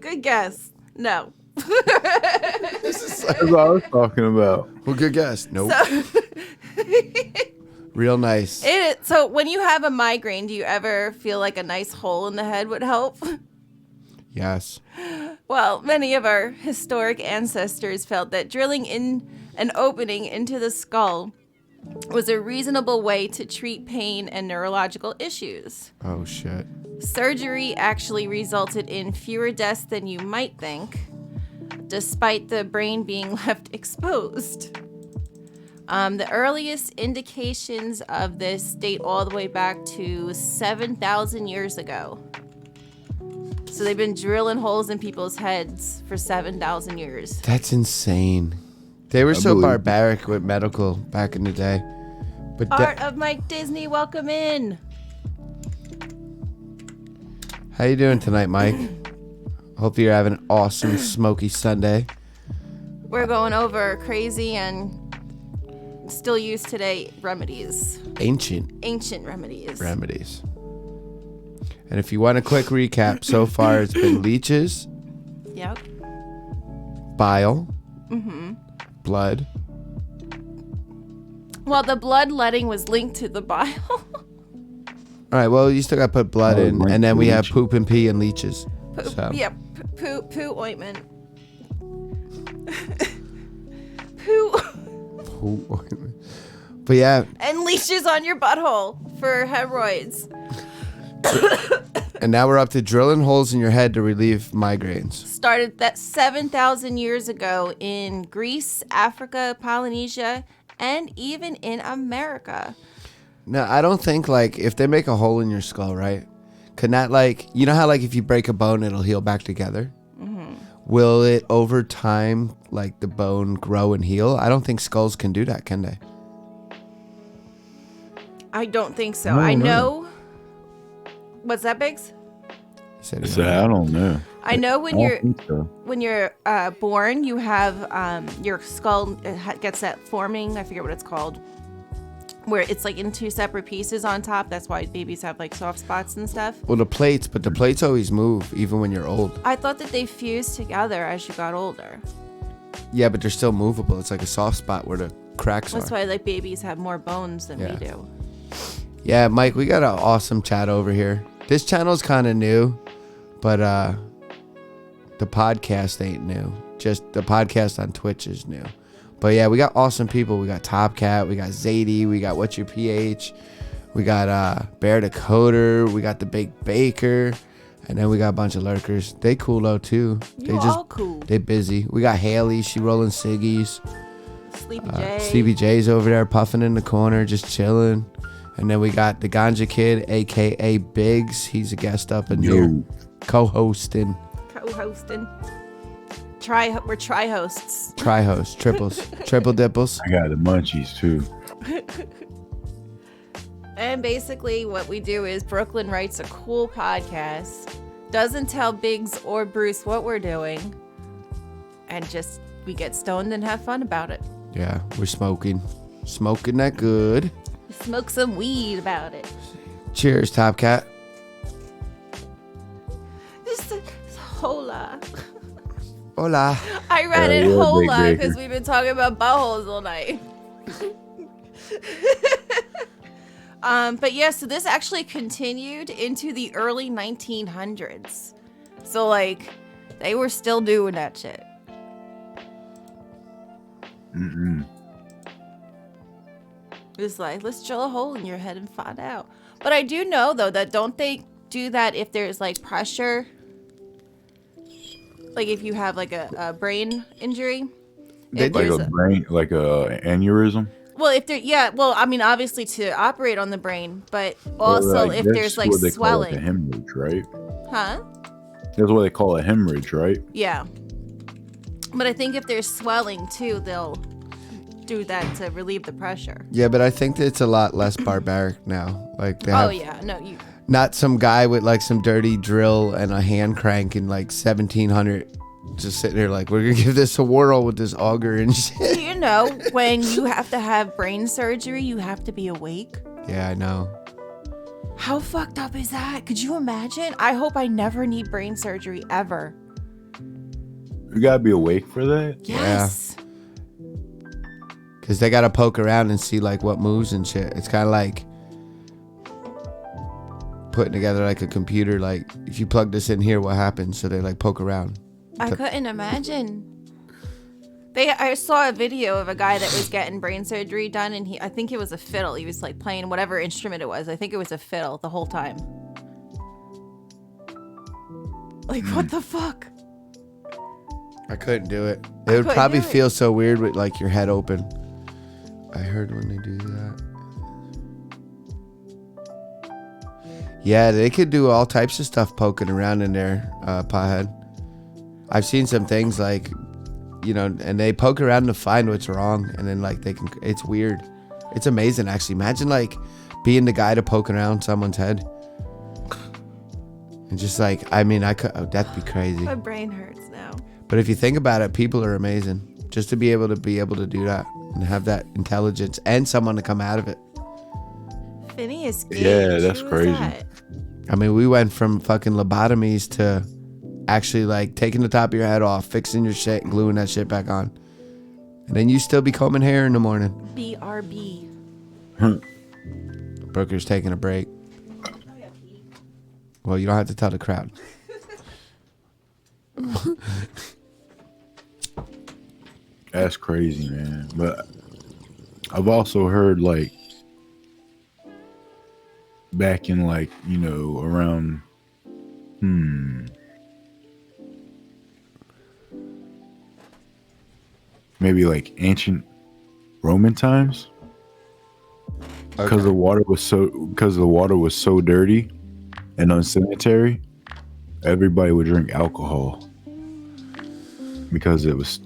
Good guess. No. That's what I was talking about. Well, good guess. Nope. So, Real nice. so when you have a migraine, do you ever feel like a nice hole in the head would help? Yes. Well, many of our historic ancestors felt that drilling in an opening into the skull was a reasonable way to treat pain and neurological issues. Oh, shit. Surgery actually resulted in fewer deaths than you might think, despite the brain being left exposed. The earliest indications of this date all the way back to 7,000 years ago. So they've been drilling holes in people's heads for 7,000 years. That's insane. They were so barbaric with medical back in the day. But Art of Mike Disney, welcome in. how you doing tonight, Mike? Hope you're having an awesome smoky Sunday. We're going over crazy and still used today remedies. Ancient remedies. And if you want a quick recap, so far it's been leeches, Yep. bile, blood. Well, the bloodletting was linked to the bile. All right, well, you still got to put blood in, and then we have poop and pee and leeches. So. Yeah, poo ointment. Poo. Poo ointment. But yeah. And leeches on your butthole for hemorrhoids. And now we're up to drilling holes in your head to relieve migraines. Started that 7,000 years ago in Greece, Africa, Polynesia, and even in America. No, I don't think, like, if they make a hole in your skull, right? Can that, like, you know how, like, if you break a bone, it'll heal back together? Mm-hmm. Will it, over time, like, the bone grow and heal? I don't think skulls can do that, can they? I don't think so. No, I no. know. What's that, Biggs? I don't know. I know when I don't think so. you're born, you have your skull gets that forming. I forget what it's called, where it's like in two separate pieces on top. That's why babies have like soft spots and stuff. Well, the plates always move, even when you're old. I thought that they fused together as you got older. Yeah, but they're still movable. It's like a soft spot where the cracks That's are. why like babies have more bones than Yeah. we do. Yeah, Mike, we got an awesome chat over here. This channel's kind of new, but the podcast ain't new. Just the podcast on Twitch is new. But yeah, we got awesome people. We got Top Cat, we got Zadie, we got What's Your PH, we got Bear the Coder, we got the Big Baker, and then we got a bunch of lurkers. They cool though too. You all cool. They busy. We got Haley, she rolling ciggies. Sleepy J. Sleepy J's over there puffing in the corner, just chilling. And then we got the Ganja Kid, aka Biggs. He's a guest up in here, co-hosting. We're tri-hosts. Tri-host, triples, triple dipples. I got the munchies too. And basically what we do is Brooklyn writes a cool podcast, doesn't tell Biggs or Bruce what we're doing, and just we get stoned and have fun about it. Yeah, we're smoking that good. Smoke some weed about it. Cheers, Top Cat. Just hola. Hola. I read it you're a big hola baker. because we've been talking about buttholes all night. But yeah, so this actually continued into the early 1900s. So like, they were still doing that shit. Mm-mm. It's like, let's drill a hole in your head and find out. But I do know though that don't they do that if there's like pressure? Like if you have like a brain injury? If Like there's a brain, like a aneurysm. well, if there, yeah, well, I mean, obviously to operate on the brain, but Or, also like, if that's there's like what they call, like, a swelling, hemorrhage, right? huh? That's what they call a hemorrhage, right? Yeah. But I think if there's swelling too, they'll do that to relieve the pressure. Yeah, but I think that it's a lot less barbaric now. Like they have Oh yeah, no, you. not some guy with like some dirty drill and a hand crank in like 1700 just sitting there like, we're gonna give this a whirl with this auger and shit. You know, when you have to have brain surgery, you have to be awake. Yeah, I know. How fucked up is that? Could you imagine? I hope I never need brain surgery ever. You gotta be awake for that. Yes. Because they gotta poke around and see like what moves and shit. It's kind of like putting together like a computer. Like if you plug this in here, what happens? So they like poke around. I couldn't imagine. I saw a video of a guy that was getting brain surgery done, and I think it was a fiddle. He was like playing whatever instrument it was. I think it was a fiddle the whole time. Like, what the fuck? I couldn't do it. It would probably feel so weird with like your head open. I heard when they do that. Yeah, they could do all types of stuff poking around in there, pothead. I've seen some things like, you know, and they poke around to find what's wrong, and then like they can. It's weird. It's amazing, actually. Imagine like being the guy to poke around someone's head, and just like, I mean, I could. Oh, that'd be crazy. My brain hurts now. But if you think about it, people are amazing. Just to be able to do that and have that intelligence and someone to come out of it. Phineas Gage. Yeah, that's Who was crazy. that? I mean, we went from fucking lobotomies to actually like taking the top of your head off, fixing your shit, and gluing that shit back on. And then you still be combing hair in the morning. BRB. Brooker's taking a break. Well, you don't have to tell the crowd. That's crazy, man. But I've also heard like back in like, you know, around maybe like ancient Roman times, because the water was so dirty and unsanitary, everybody would drink alcohol because it was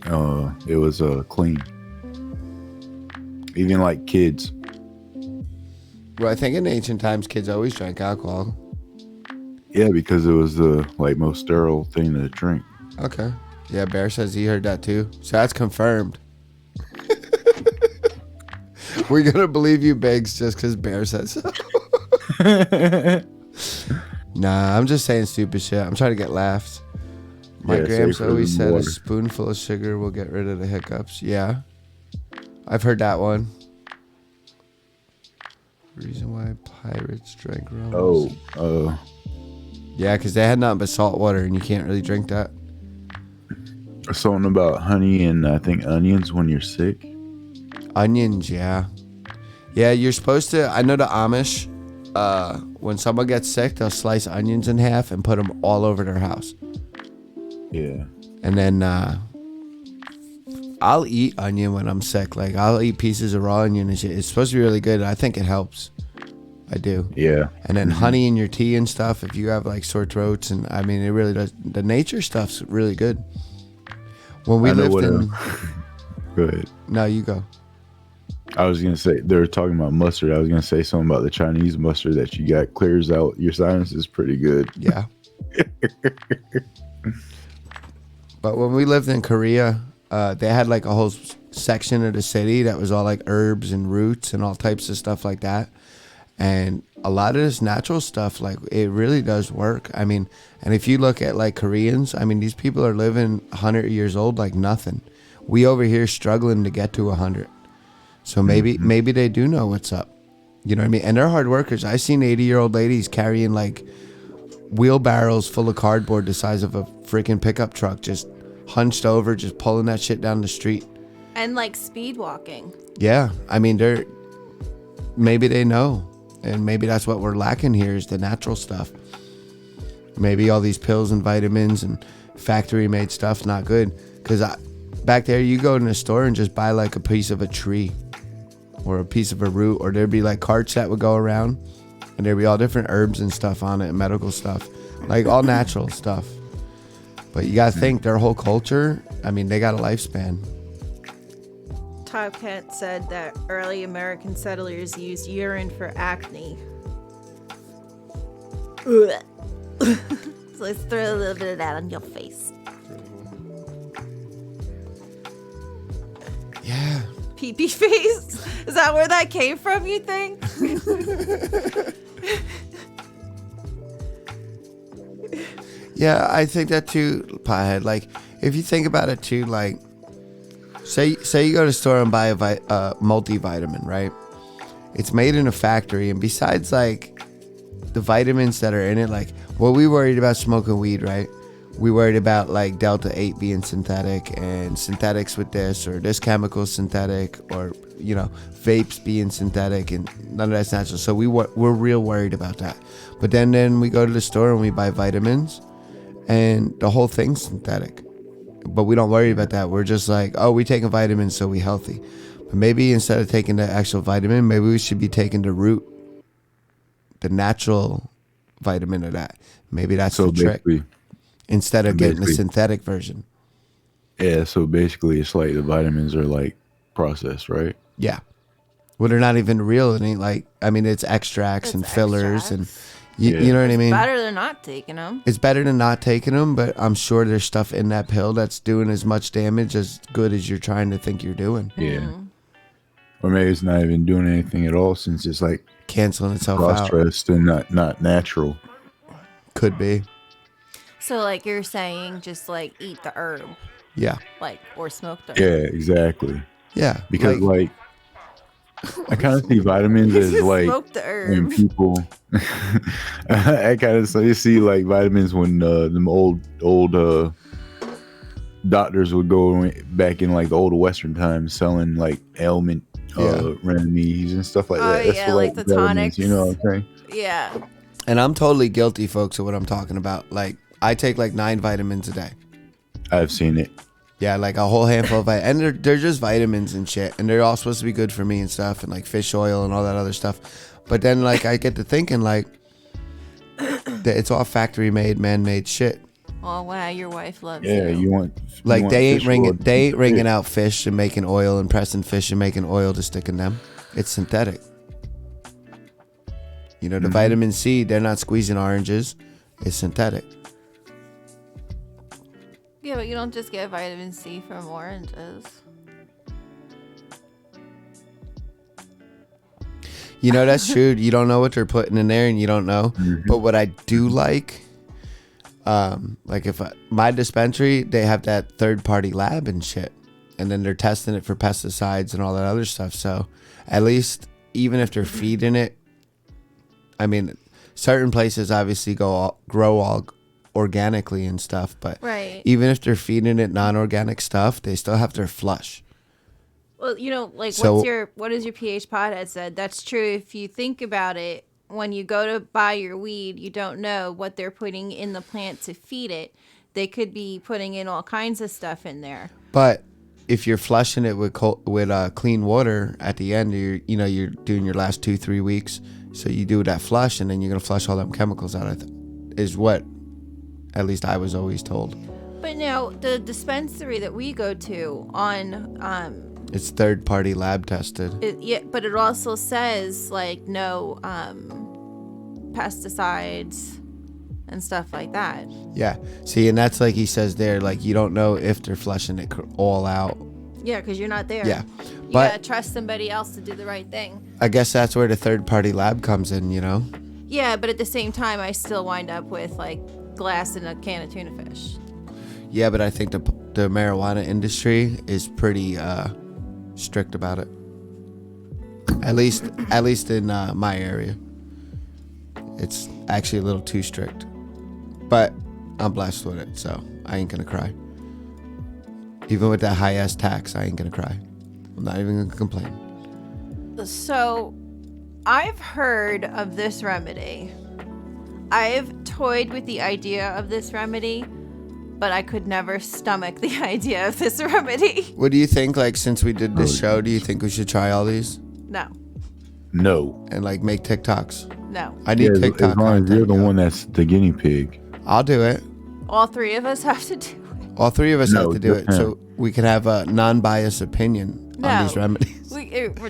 clean. Even like kids. Well, I think in ancient times, kids always drank alcohol. Yeah, because it was the like most sterile thing to drink. Okay. Yeah, Bear says he heard that too. So that's confirmed. We're gonna believe you, Biggs, just because Bear says so. Nah, I'm just saying stupid shit. I'm trying to get laughs. My Gramps always said a spoonful of sugar will get rid of the hiccups. Yeah. I've heard that one. Reason why pirates drank rum. Yeah, because they had nothing but salt water, and you can't really drink that. Something about honey and I think onions when you're sick. Onions, yeah. Yeah, you're supposed to. I know the Amish, when someone gets sick, they'll slice onions in half and put them all over their house. Yeah. And then I'll eat onion when I'm sick. Like, I'll eat pieces of raw onion and shit. It's supposed to be really good. I think it helps. I do. Yeah. And then honey in your tea and stuff if you have like sore throats. And I mean, it really does. The nature stuff's really good. When we lived in... Go ahead. No, you go. I was going to say, they were talking about mustard. I was going to say something about the Chinese mustard that you got clears out your sinuses pretty good. Yeah. But when we lived in Korea, they had like a whole section of the city that was all like herbs and roots and all types of stuff like that. And a lot of this natural stuff, like, it really does work. I mean, and if you look at like Koreans, I mean, these people are living 100 years old like nothing. We over here struggling to get to 100. So maybe they do know what's up. You know what I mean? And they're hard workers. I seen 80-year-old ladies carrying like wheelbarrows full of cardboard the size of a freaking pickup truck, just hunched over, just pulling that shit down the street. And like speed walking. Yeah. I mean, maybe they know. And maybe that's what we're lacking here is the natural stuff. Maybe all these pills and vitamins and factory made stuff's not good. Because back there, you go in a store and just buy like a piece of a tree or a piece of a root, or there'd be like carts that would go around and there'd be all different herbs and stuff on it and medical stuff, like all natural stuff. But you gotta think their whole culture, I mean, they got a lifespan. Todd Kent said that early American settlers used urine for acne. So let's throw a little bit of that on your face. Yeah. Pee-pee face? Is that where that came from, you think? Yeah, I think that too, Pothead. Like, if you think about it too, like, say you go to the store and buy a multivitamin, right? It's made in a factory, and besides, like, the vitamins that are in it, like, what we worried about smoking weed, right? We worried about, like, Delta-8 being synthetic and synthetics with this, or this chemical synthetic, or, you know, vapes being synthetic, and none of that's natural. So we're real worried about that. But then we go to the store and we buy vitamins, and the whole thing's synthetic. But we don't worry about that. We're just like, oh, we taking vitamins so we healthy. But maybe instead of taking the actual vitamin, maybe we should be taking the root, the natural vitamin of that. Maybe that's the trick. Instead of getting the synthetic version. Yeah, so basically it's like the vitamins are like processed, right? Yeah. Well, they're not even real. It ain't like, I mean, it's extracts and fillers and you know what I mean? It's better than not taking them. It's better than not taking them, but I'm sure there's stuff in that pill that's doing as much damage as good as you're trying to think you're doing. Yeah. Or maybe it's not even doing anything at all since it's like canceling itself out. Processed and not natural. Could be. So, like you're saying, just like eat the herb. Yeah. Like, or smoke the herb. Yeah, exactly. Yeah. Because like I kind of see vitamins as like smoke the herb. When people I kind of see like vitamins when them old doctors would go back in like the old Western times selling like ailment remedies and stuff like that. That's like the tonics. You know what I'm saying? Yeah. And I'm totally guilty, folks, of what I'm talking about. Like, I take like 9 vitamins a day. I've seen it. Yeah, like a whole handful of vitamins. And they're just vitamins and shit. And they're all supposed to be good for me and stuff. And like fish oil and all that other stuff. But then like I get to thinking like that it's all factory made, man-made shit. Oh wow, your wife loves you. you want like they ain't wringing out fish and making oil and pressing fish and making oil to stick in them. It's synthetic. You know, the vitamin C, they're not squeezing oranges. It's synthetic. Yeah, but you don't just get vitamin C from oranges. You know, that's true. You don't know what they're putting in there and you don't know. But what I do like if my dispensary, they have that third-party lab and shit. And then they're testing it for pesticides and all that other stuff. So at least, even if they're feeding it, I mean, certain places obviously grow all organically and stuff, but even if they're feeding it non-organic stuff, they still have their flush. Well, you know, like what is your pH Pothead said? That's true. If you think about it, when you go to buy your weed, you don't know what they're putting in the plant to feed it. They could be putting in all kinds of stuff in there. But if you're flushing it with clean water at the end, you're doing your last 2-3 weeks. So you do that flush, and then you're gonna flush all them chemicals out. Is what, at least I was always told. But now the dispensary that we go to on it's third-party lab tested. But it also says like no pesticides and stuff like that. Yeah. See, and that's like he says there, like you don't know if they're flushing it all out. Yeah, because you're not there. Yeah. You gotta trust somebody else to do the right thing. I guess that's where the third-party lab comes in, you know? Yeah, but at the same time, I still wind up with like glass and a can of tuna fish. Yeah, but I think the marijuana industry is pretty strict about it. At least in my area. It's actually a little too strict. But I'm blessed with it, so I ain't gonna cry. Even with that high-ass tax, I ain't gonna cry. I'm not even gonna complain. So, I've heard of this remedy. I've toyed with the idea of this remedy, but I could never stomach the idea of this remedy. What do you think? Like, since we did this show, do you think we should try all these No. No. and like make TikToks? No. I need Yeah, TikTok. as long as you're content, the yo. one that's the guinea pig. I'll do it. All three of us have to do it. All three of us No, have to do it, just so we can have a non-biased opinion on No. these remedies.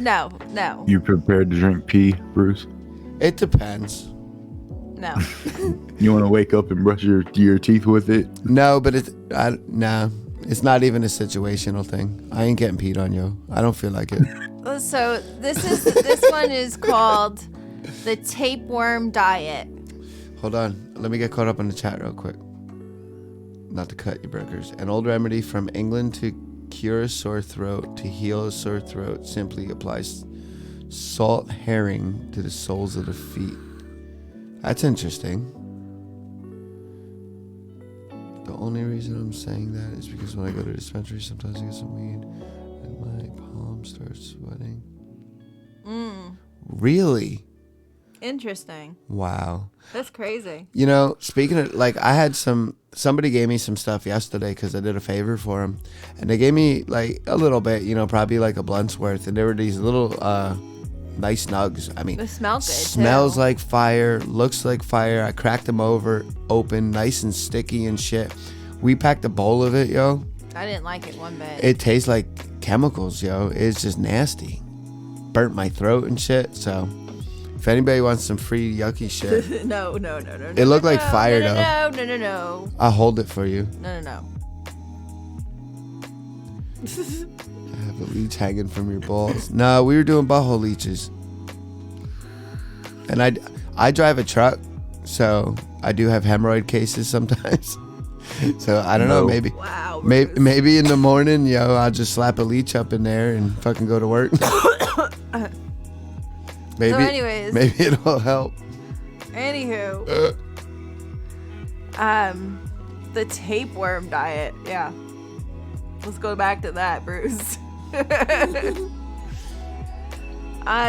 No. You prepared to drink pee, Bruce? It depends. No. You want to wake up and brush your teeth with it? No, but it's not even a situational thing. I ain't getting peed on, yo. I don't feel like it. So this one is called the tapeworm diet. Hold on. Let me get caught up on the chat real quick. Not to cut you, brokers. An old remedy from England to cure a sore throat. To heal a sore throat, simply applies salt herring to the soles of the feet. That's interesting. The only reason I'm saying that is because when I go to the dispensary, sometimes I get some weed and my palm starts sweating. Really? Interesting. Wow. That's crazy. You know, speaking of, like, I had somebody gave me some stuff yesterday because I did a favor for him. And they gave me, like, a little bit, you know, probably like a blunt's worth. And there were these little, nice nugs. I mean, They smell good, smells too. like fire, looks like fire. I cracked them open, nice and sticky and shit. We packed a bowl of it, yo. I didn't like it one bit. It tastes like chemicals, yo. It's just nasty. Burnt my throat and shit, so... If anybody wants some free yucky shit, No. It looked like fire, though. No. I'll hold it for you. No. I have a leech hanging from your balls. No, we were doing butthole leeches. And I drive a truck, so I do have hemorrhoid cases sometimes. So I don't know, No. maybe Wow. maybe in the morning, yo, I'll just slap a leech up in there and fucking go to work. Maybe, So anyways. maybe it'll help. Anywho. The tapeworm diet. Yeah. Let's go back to that, Bruce.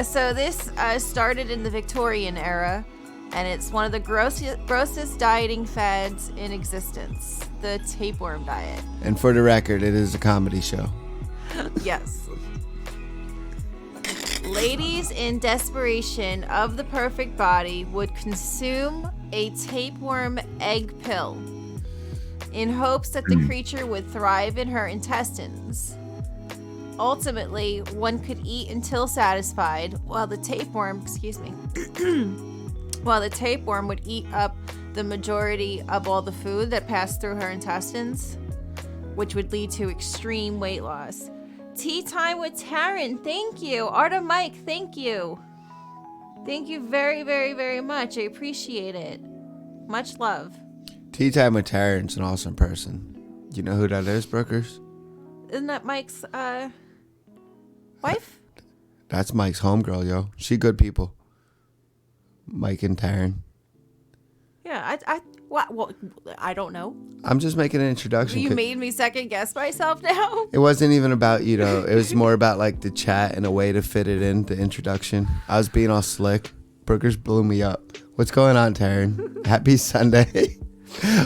So this started in the Victorian era, and it's one of the grossest dieting fads in existence. The tapeworm diet. And for the record, it is a comedy show. Yes. Ladies in desperation of the perfect body would consume a tapeworm egg pill in hopes that the creature would thrive in her intestines. Ultimately, one could eat until satisfied while the tapeworm would eat up the majority of all the food that passed through her intestines, which would lead to extreme weight loss. Tea time with Taryn, thank you. Art of Mike, thank you. Thank you very, very, very much. I appreciate it. Much love. Tea Time with Taryn's an awesome person. You know who that is, Brookers? Isn't that Mike's wife? That's Mike's homegirl, yo. She good people. Mike and Taryn. Yeah, well, I don't know. I'm just making an introduction. You made me second guess myself now. It wasn't even about, you know, it was more about like the chat and a way to fit it in, the introduction. I was being all slick. Brookers blew me up. What's going on, Taryn? Happy Sunday.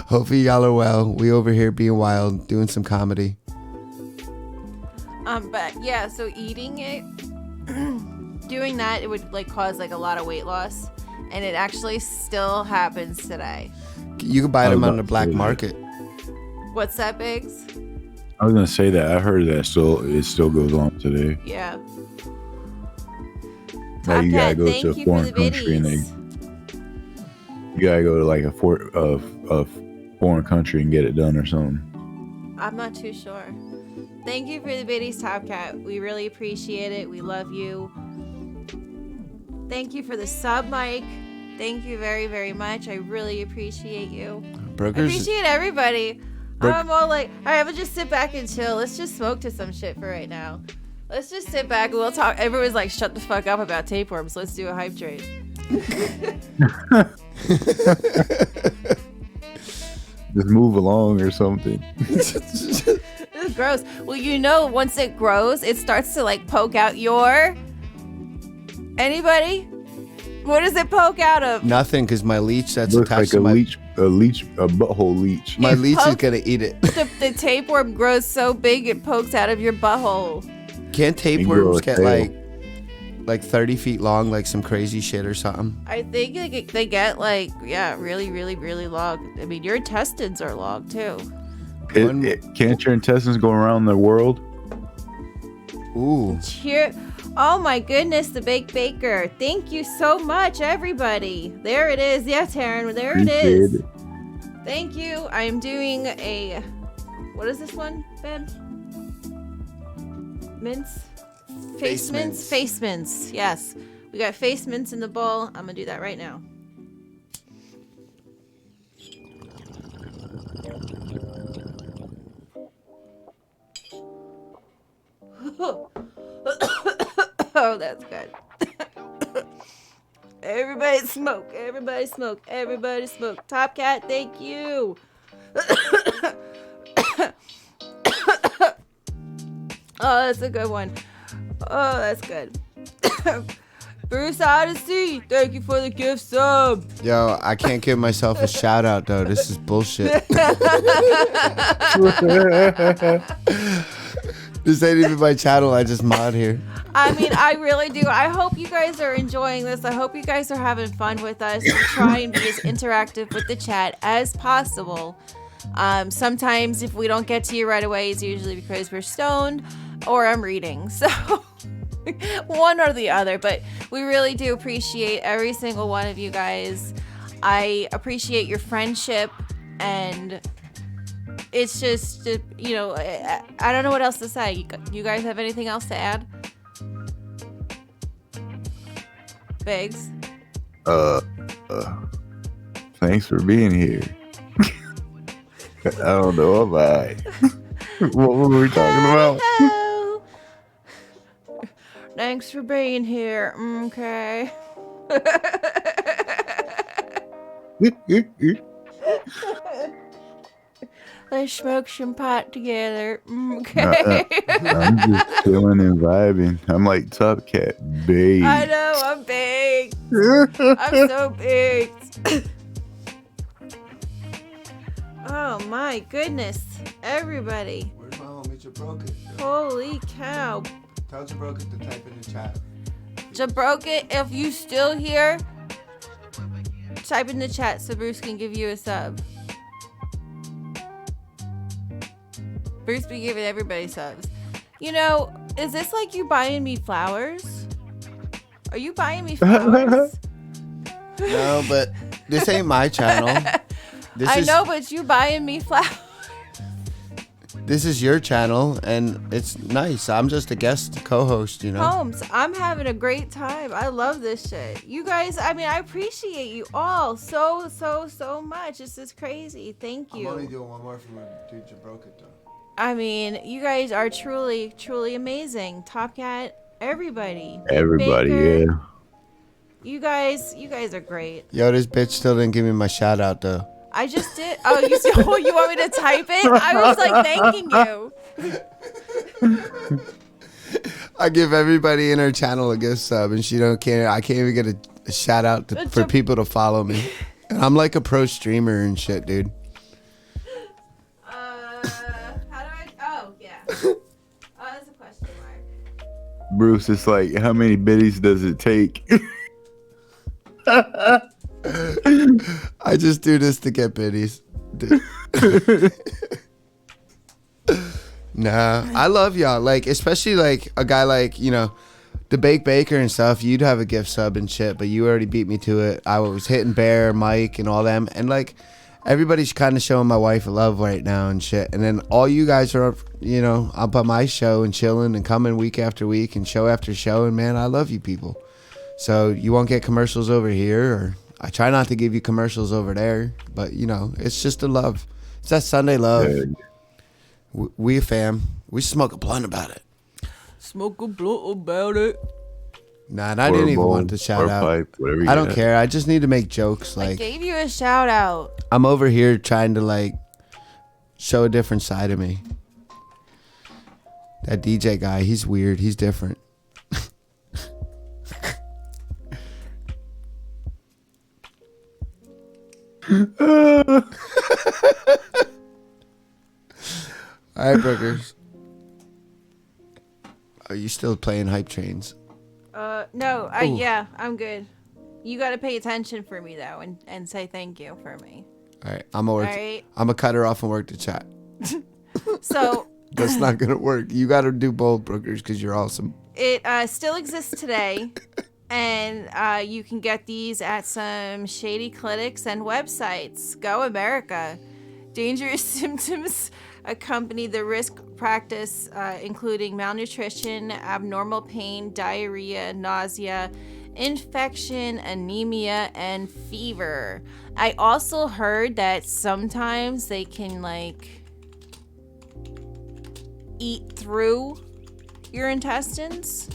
Hopefully y'all are well. We over here being wild, doing some comedy. But yeah, so eating it, doing that, it would like cause like a lot of weight loss, and it actually still happens today. You can buy them on the black market. What's that, Biggs? I was gonna say that. I heard that it still goes on today. Yeah. Now you gotta Top Cat, go thank to a you foreign for the country and biddies. you gotta go to like a foreign country and get it done or something. I'm not too sure. Thank you for the biddies, Top Cat. We really appreciate it. We love you. Thank you for the sub, Mike. Thank you very, very much. I really appreciate you. I Brokers. appreciate everybody. I'm all like, all right, I'm gonna just sit back and chill. Let's just smoke to some shit for right now. Let's just sit back and we'll talk. Everyone's like, shut the fuck up about tapeworms. Let's do a hype train. Just move along or something. This is gross. Well, you know, once it grows, it starts to like poke out your... Anybody? What does it poke out of? Nothing, because my leech that's Looks attached like to a butthole leech. my leech is poke- gonna eat it. The tapeworm grows so big it pokes out of your butthole. Can't grow tapeworms a get tail. like 30 feet long, like some crazy shit or something? I think they get like, yeah, really, really, really long. I mean, your intestines are long too. Can't your intestines go around the world? Ooh. Here, oh my goodness, the Baked Baker. Thank you so much, everybody. There it is. Yeah, Taryn, there it is. Appreciate it. Thank you. I am doing a, what is this one, Ben? Mince? Face mince? Face mince, yes. We got face mince in the bowl. I'm gonna do that right now. Oh, that's good. Everybody smoke. Everybody smoke. Everybody smoke. Top Cat, thank you. Oh, that's a good one. Oh, that's good. Bruce Odyssey, thank you for the gift sub. Yo, I can't give myself a shout out though. This is bullshit. This ain't even my channel. I just mod here. I mean, I really do. I hope you guys are enjoying this. I hope you guys are having fun with us. We try and be as interactive with the chat as possible. Sometimes if we don't get to you right away, it's usually because we're stoned or I'm reading. So one or the other. But we really do appreciate every single one of you guys. I appreciate your friendship, and it's just, you know, I don't know what else to say. You guys have anything else to add? Biggs? Thanks for being here. I don't know about what were we talking about? Hello. Thanks for being here. Okay. Let's smoke some pot together. Okay. I'm just chilling and vibing. I'm like Top Cat, babe. I know, I'm big. I'm so big. Oh my goodness. Everybody. Where's my homie Jabroken? Holy cow. Tell Jabroken to type in the chat. Jabroken, if you still here, type in the chat so Bruce can give you a sub. Bruce be giving everybody subs. You know, is this like you buying me flowers? Are you buying me flowers? No, but this ain't my channel. I know, but you buying me flowers. This is your channel, and it's nice. I'm just a guest co-host, you know. Holmes, I'm having a great time. I love this shit. You guys, I mean, I appreciate you all so much. This is crazy. Thank you. I'm only doing one more from dude Jabroken though. I mean, you guys are truly amazing. Top Cat, everybody. Everybody, Baker, yeah. You guys are great. Yo, this bitch still didn't give me my shout out though. I just did. Oh, you want me to type it? I was like thanking you. I give everybody in her channel a gift sub, and she don't care. I can't even get a shout out for people to follow me. And I'm like a pro streamer and shit, dude. How do I? Oh yeah. Oh, that's a question mark. Bruce, it's like, how many biddies does it take? I just do this to get biddies. Nah, I love y'all. Like, especially like a guy like, you know, the Baked Baker and stuff. You'd have a gift sub and shit, but you already beat me to it. I was hitting Bear, Mike, and all them, and like everybody's kind of showing my wife love right now and shit. And then all you guys are, you know, up on my show and chilling and coming week after week and show after show. And man, I love you people. So you won't get commercials over here, or I try not to give you commercials over there, but you know, it's just a love. It's that Sunday love. Yeah. We a fam. We smoke a blunt about it. Smoke a blunt about it. Nah, and I didn't even want to shout out. Pipe, whatever you I don't got. care. I just need to make jokes. I Like, gave you a shout out. I'm over here trying to like show a different side of me. That DJ guy, he's weird. He's different. Brookers. Are you still playing hype trains? No, Ooh. yeah, I'm good. You gotta pay attention for me though, and say thank you for me. All right, I'm gonna work. All right. I'm gonna cut her off and work the chat. So That's not gonna work. You gotta do both, Brookers, because you're awesome. it still exists today, and you can get these at some shady clinics and websites. Go America! Dangerous symptoms accompany the risk practice, including malnutrition, abnormal pain, diarrhea, nausea, infection, anemia, and fever. I also heard that sometimes they can like eat through your intestines,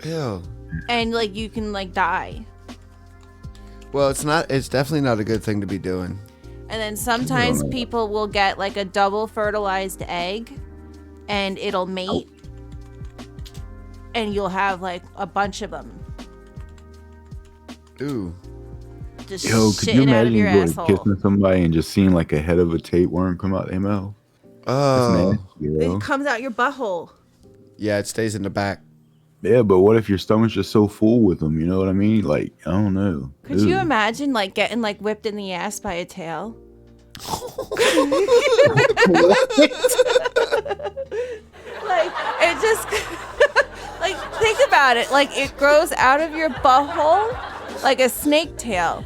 Ew. and like you can like die. Well, it's not. It's definitely not a good thing to be doing. And then sometimes people will get like a double fertilized egg and it'll mate and you'll have like a bunch of them. Ooh. Just Yo, could you shitting out of imagine your going asshole. kissing somebody and just seeing like a head of a tapeworm come out their mouth? Oh. That's nasty, yo. It comes out your butthole. Yeah, it stays in the back. Yeah, but what if your stomach's just so full with them? You know what I mean? Like, I don't know. Could you imagine like getting like whipped in the ass by a tail? Like it just like think about it. Like it grows out of your butthole like a snake tail,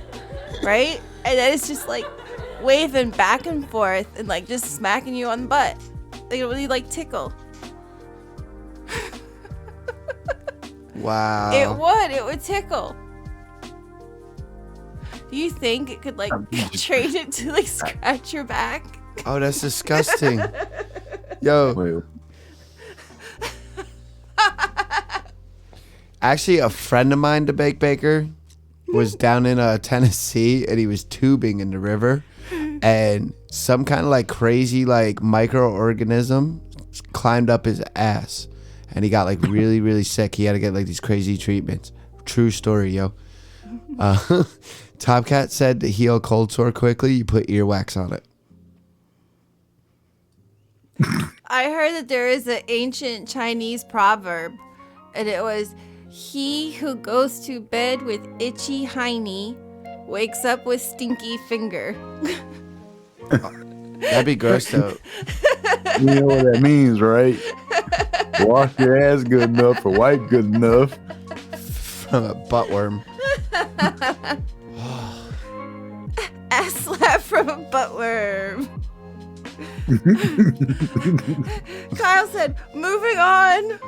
right? And then it's just like waving back and forth and like just smacking you on the butt. Like it really like tickle. Wow. It would tickle. Do you think it could like train it to like scratch your back? Oh, that's disgusting. Yo. Wait, Actually, a friend of mine, the Bake Baker, was down in Tennessee, and he was tubing in the river, and some kind of like crazy like microorganism climbed up his ass, and he got like really, really sick. He had to get like these crazy treatments. True story, yo. Top Cat said to heal cold sore quickly, you put earwax on it. I heard that there is an ancient Chinese proverb, and it was, "He who goes to bed with itchy hiney wakes up with stinky finger." That'd be gross though. you know what that means, right? Wash your ass good enough or wipe good enough. From a butt worm. Ass slap from a buttworm. Kyle said, "Moving on."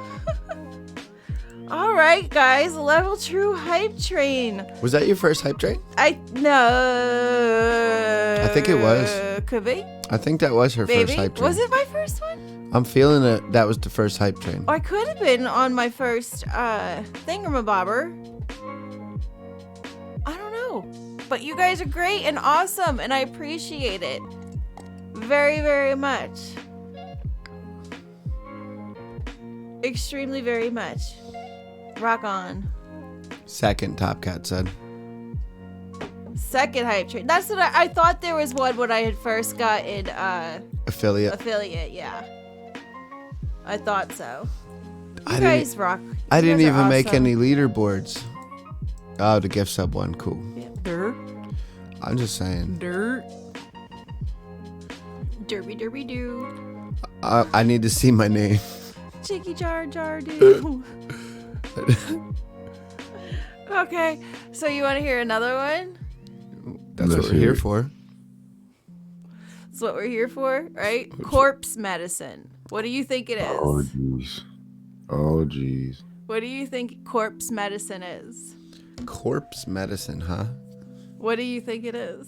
All right, guys, Level True Hype Train. Was that your first hype train? No. I think it was. Could be. I think that was her Maybe. first hype train. Was it my first one? I'm feeling it. That was the first hype train. Or I could have been on my first thingamabobber. I don't know. But you guys are great and awesome, and I appreciate it very, very much. Extremely very much. Rock on. Second, Top Cat said. Second hype train. That's what I thought there was one when I had first gotten Affiliate. yeah. I thought so. I You didn't- guys rock. I You didn't guys are even make awesome. any leaderboards. Oh, the gift sub one. Cool. Yeah. Dirt. I'm just saying. Dirt. Derby derby doo. I need to see my name. Chicky jar jar doo. Okay, so you want to hear another one? That's Let's what we're hear here it. for. That's what we're here for, right? Corpse medicine. What do you think it is? Oh, jeez. Oh, jeez. What do you think corpse medicine is? Corpse medicine, huh? What do you think it is?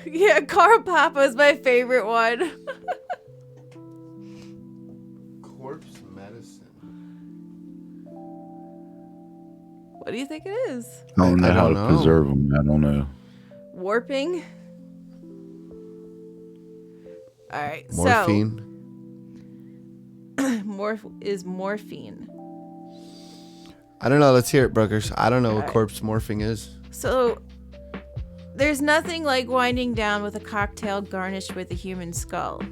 Yeah, Carl Papa is my favorite one. Corpse medicine. What do you think it is? I don't know I how don't to know. preserve them. I don't know. Warping. All right, Morphine. so morphine. I don't know. Let's hear it, Brookers. I don't know what Alright. corpse morphing is. So there's nothing like winding down with a cocktail garnished with a human skull.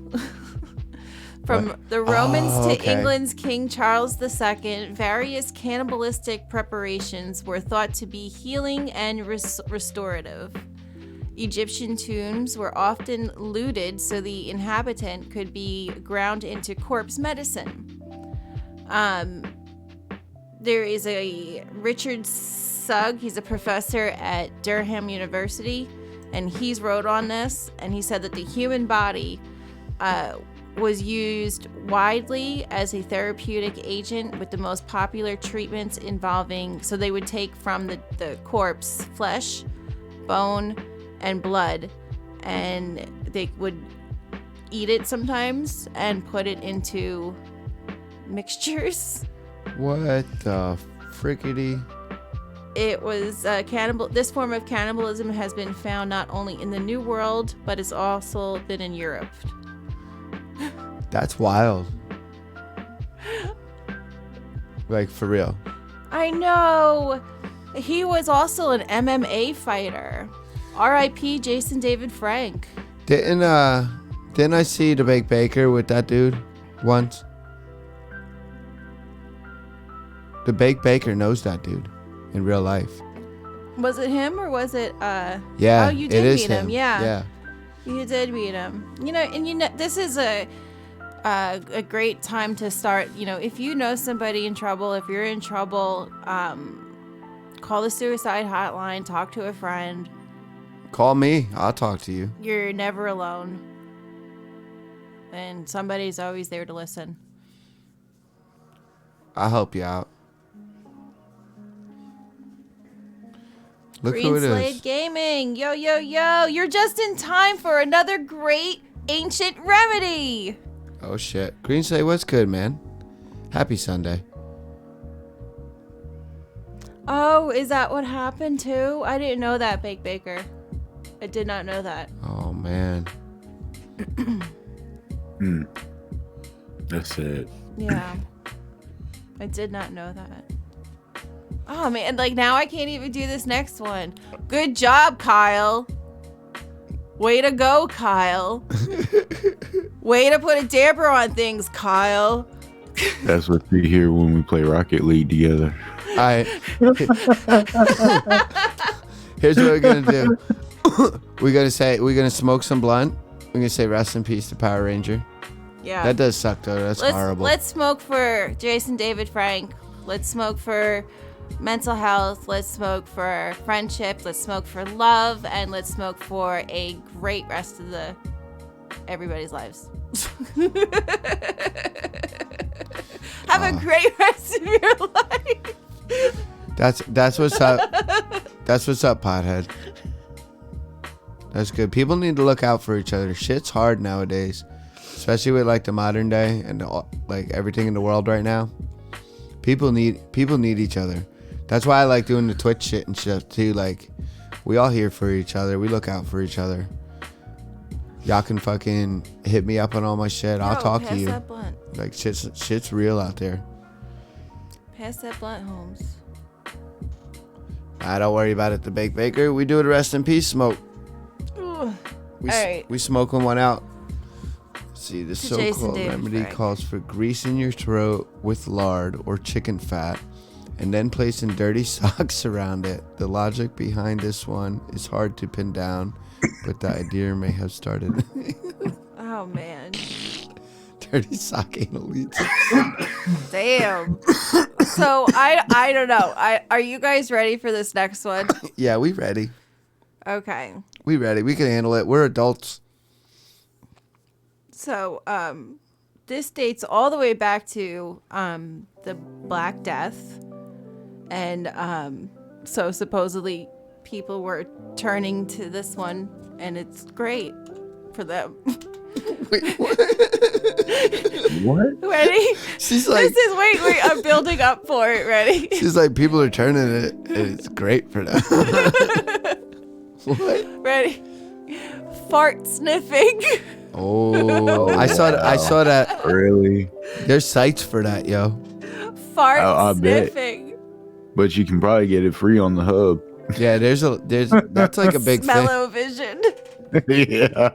From the Romans to okay. England's King Charles II, various cannibalistic preparations were thought to be healing and restorative. Egyptian tombs were often looted so the inhabitant could be ground into corpse medicine. There is a Richard Sugg, he's a professor at Durham University, and he's wrote on this, and he said that the human body was used widely as a therapeutic agent, with the most popular treatments involving, so they would take from the corpse flesh, bone, and blood, and they would eat it sometimes and put it into mixtures. What the frickety? It was cannibal. This form of cannibalism has been found not only in the New World, but it's also been in Europe. That's wild. Like, for real. I know. He was also an MMA fighter. R.I.P. Jason David Frank. Didn't I see the Baked Baker with that dude once? The Baked Baker knows that dude in real life. Was it him or was it Yeah. Oh, you did it is meet him. Yeah. Yeah. You did meet him. This is a great time to start, if you know somebody in trouble, if you're in trouble, call the suicide hotline, talk to a friend. Call me. I'll talk to you. You're never alone. And somebody's always there to listen. I'll help you out. Look Green who it Slade is. Gaming. Yo, yo, yo. You're just in time for another great ancient remedy. Oh, shit. Green Slade, what's good, man? Happy Sunday. Oh, is that what happened too? I didn't know that, Baked Baker. I did not know that. Oh, man. That's it. Yeah. I did not know that. Oh, man. Like, now I can't even do this next one. Good job, Kyle. Way to go, Kyle. Way to put a damper on things, Kyle. That's what we hear when we play Rocket League together. All right. Here's what we're going to do. We're going to smoke some blunt. We're going to say rest in peace to Power Ranger. Yeah. That does suck, though. That's horrible. Let's smoke for Jason David Frank. Let's smoke for mental health. Let's smoke for friendship. Let's smoke for love. And let's smoke for a great rest of everybody's lives. Have a great rest of your life. That's what's up. That's what's up, pothead. That's good. People need to look out for each other. Shit's hard nowadays, especially with like the modern day and like everything in the world right now. People need each other. That's why I like doing the Twitch shit and stuff too. Like, we all here for each other. We look out for each other. Y'all can fucking hit me up on all my shit. I'll talk to you. Pass that blunt. Like, shit's real out there. Pass that blunt, Holmes. Don't worry about it. The Baked Baker. We do it. Rest in peace. Smoke. All right. We smoking one out. See, the To Jason so-called David remedy Frank. calls for greasing your throat with lard or chicken fat and then placing dirty socks around it. The logic behind this one is hard to pin down, but the idea may have started. Oh, man. Dirty sock anal leads. Damn. So, I don't know. Are you guys ready for this next one? Yeah, we ready. Okay. We ready. We can handle it. We're adults. So, this dates all the way back to the Black Death. And so supposedly people were turning to this one, and it's great for them. Wait, what? What? Ready? She's like, This is, wait, I'm building up for it. Ready? she's like, people are turning it, and it's great for them. What? Ready? Fart sniffing. Oh, I saw that. Really? There's sites for that, yo. Fart I bet. sniffing. But you can probably get it free on the hub. Yeah, that's like a big thing. Smell-o-vision. Yeah.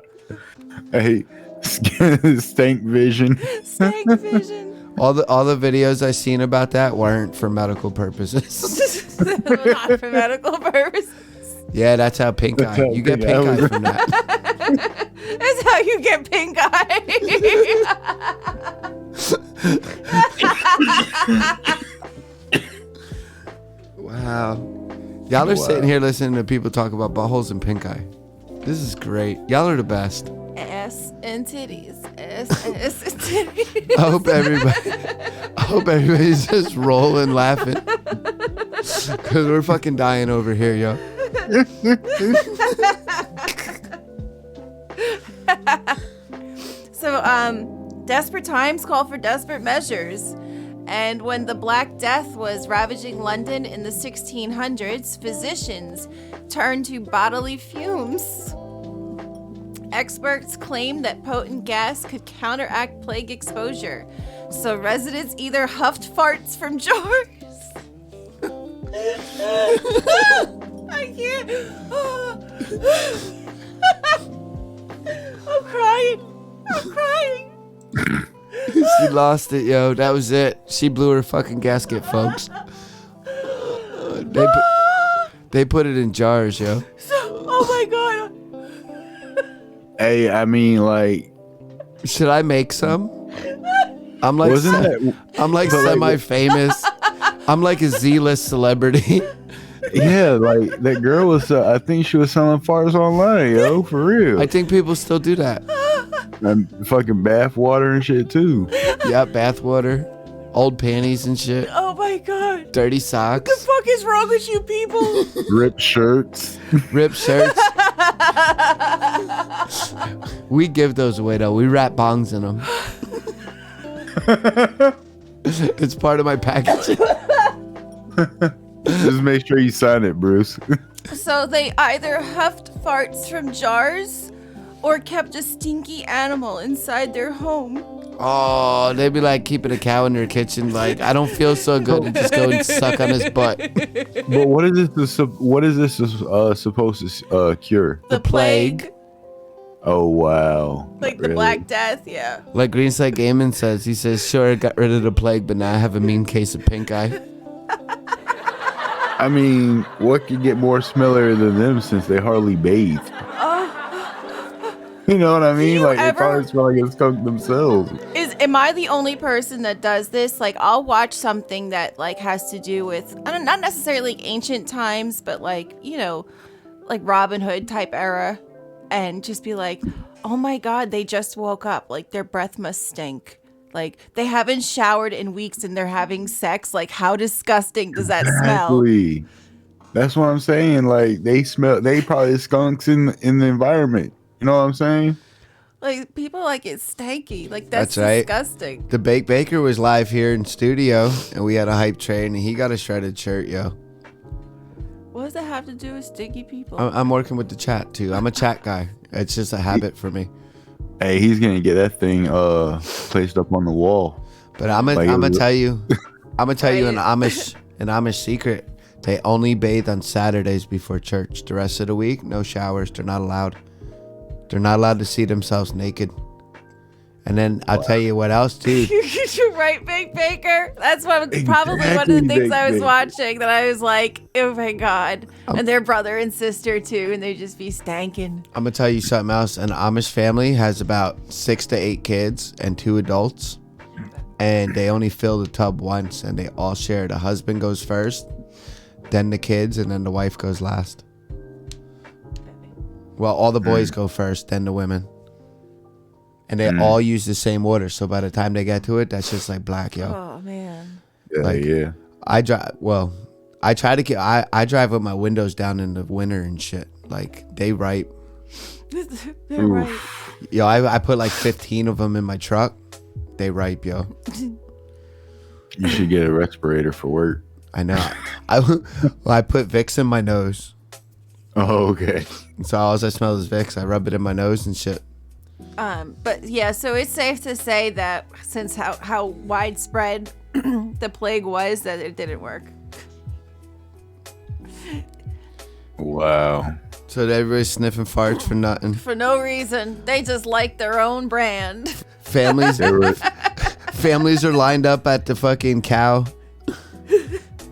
Hey, Stank vision. Stank vision. All the videos I seen about that weren't for medical purposes. Not for medical purposes. Yeah, that's how pink eye. You get pink eye from that. That's how you get pink eye. Wow. Y'all are sitting here listening to people talk about buttholes and pink eye. This is great. Y'all are the best. Ass and titties. Ass and titties. I hope everybody's just rolling laughing. Cause we're fucking dying over here, yo. So, desperate times call for desperate measures. And when the Black Death was ravaging London in the 1600s, physicians turned to bodily fumes. Experts claimed that potent gas could counteract plague exposure, so residents either huffed farts from jars. I can't. I'm crying. She lost it, yo. That was it. She blew her fucking gasket, folks. They put it in jars, yo. Oh my god. Hey, I mean, like, should I make some? I'm like, I'm like semi-famous. I'm like a Z-list celebrity. Yeah, like that girl was. I think she was selling farts online, yo, for real. I think people still do that. And fucking bath water and shit too. Yeah, bath water, old panties and shit. Oh my god. Dirty socks. What the fuck is wrong with you people? Ripped shirts. Ripped shirts. We give those away though. We wrap bongs in them. It's part of my package. Just make sure you sign it, Bruce. So they either huffed farts from jars or kept a stinky animal inside their home. Oh, they'd be like keeping a cow in their kitchen. Like, I don't feel so good to just go and suck on his butt. But what is this? What is this supposed to cure? The plague. Oh wow! Like the Really? Black Death, yeah. Like Greenside Gaiman says, he says, sure, I got rid of the plague, but now I have a mean case of pink eye. I mean, what could get more smellier than them since they hardly bathe? You know what I mean? Like they probably smell like a skunk themselves. Am I the only person that does this? Like, I'll watch something that like has to do with not necessarily ancient times, but like, you know, like Robin Hood type era, and just be like, oh my god, they just woke up. Like their breath must stink. Like they haven't showered in weeks and they're having sex. Like how disgusting does that smell? That's what I'm saying. Like they probably skunks in the environment. You know what I'm saying? Like people like it's stanky. Like that's right. disgusting. The Bake Baker was live here in studio, and we had a hype train, and he got a shredded shirt, yo. What does that have to do with stinky people? I'm working with the chat too. I'm a chat guy. It's just a habit for me. Hey, he's gonna get that thing placed up on the wall. But I'm gonna tell you, an Amish secret. They only bathe on Saturdays before church. The rest of the week, no showers. They're not allowed. They're not allowed to see themselves naked. And then I'll tell you what else too. You're right, Big Baker. That's probably one of the things I was watching that I was like, oh my god. And their brother and sister too, and they just be stanking. I'm gonna tell you something else. An Amish family has about 6 to 8 kids and 2 adults, and they only fill the tub once, and they all share. The husband goes first, then the kids, and then the wife goes last. Well, all the boys go first, then the women. And they all use the same order. So by the time they get to it, that's just like black, yo. Oh, man. Yeah, like, yeah. I drive with my windows down in the winter and shit. Like, they ripe. They're right. Yo, I put like 15 of them in my truck. They ripe, yo. You should get a respirator for work. I know. I put Vicks in my nose. Oh, okay. So all I smell is Vicks. I rub it in my nose and shit. But yeah, so it's safe to say that since how widespread the plague was, that it didn't work. Wow. So everybody's sniffing farts for nothing. For no reason. They just like their own brand. Families, families are lined up at the fucking cow.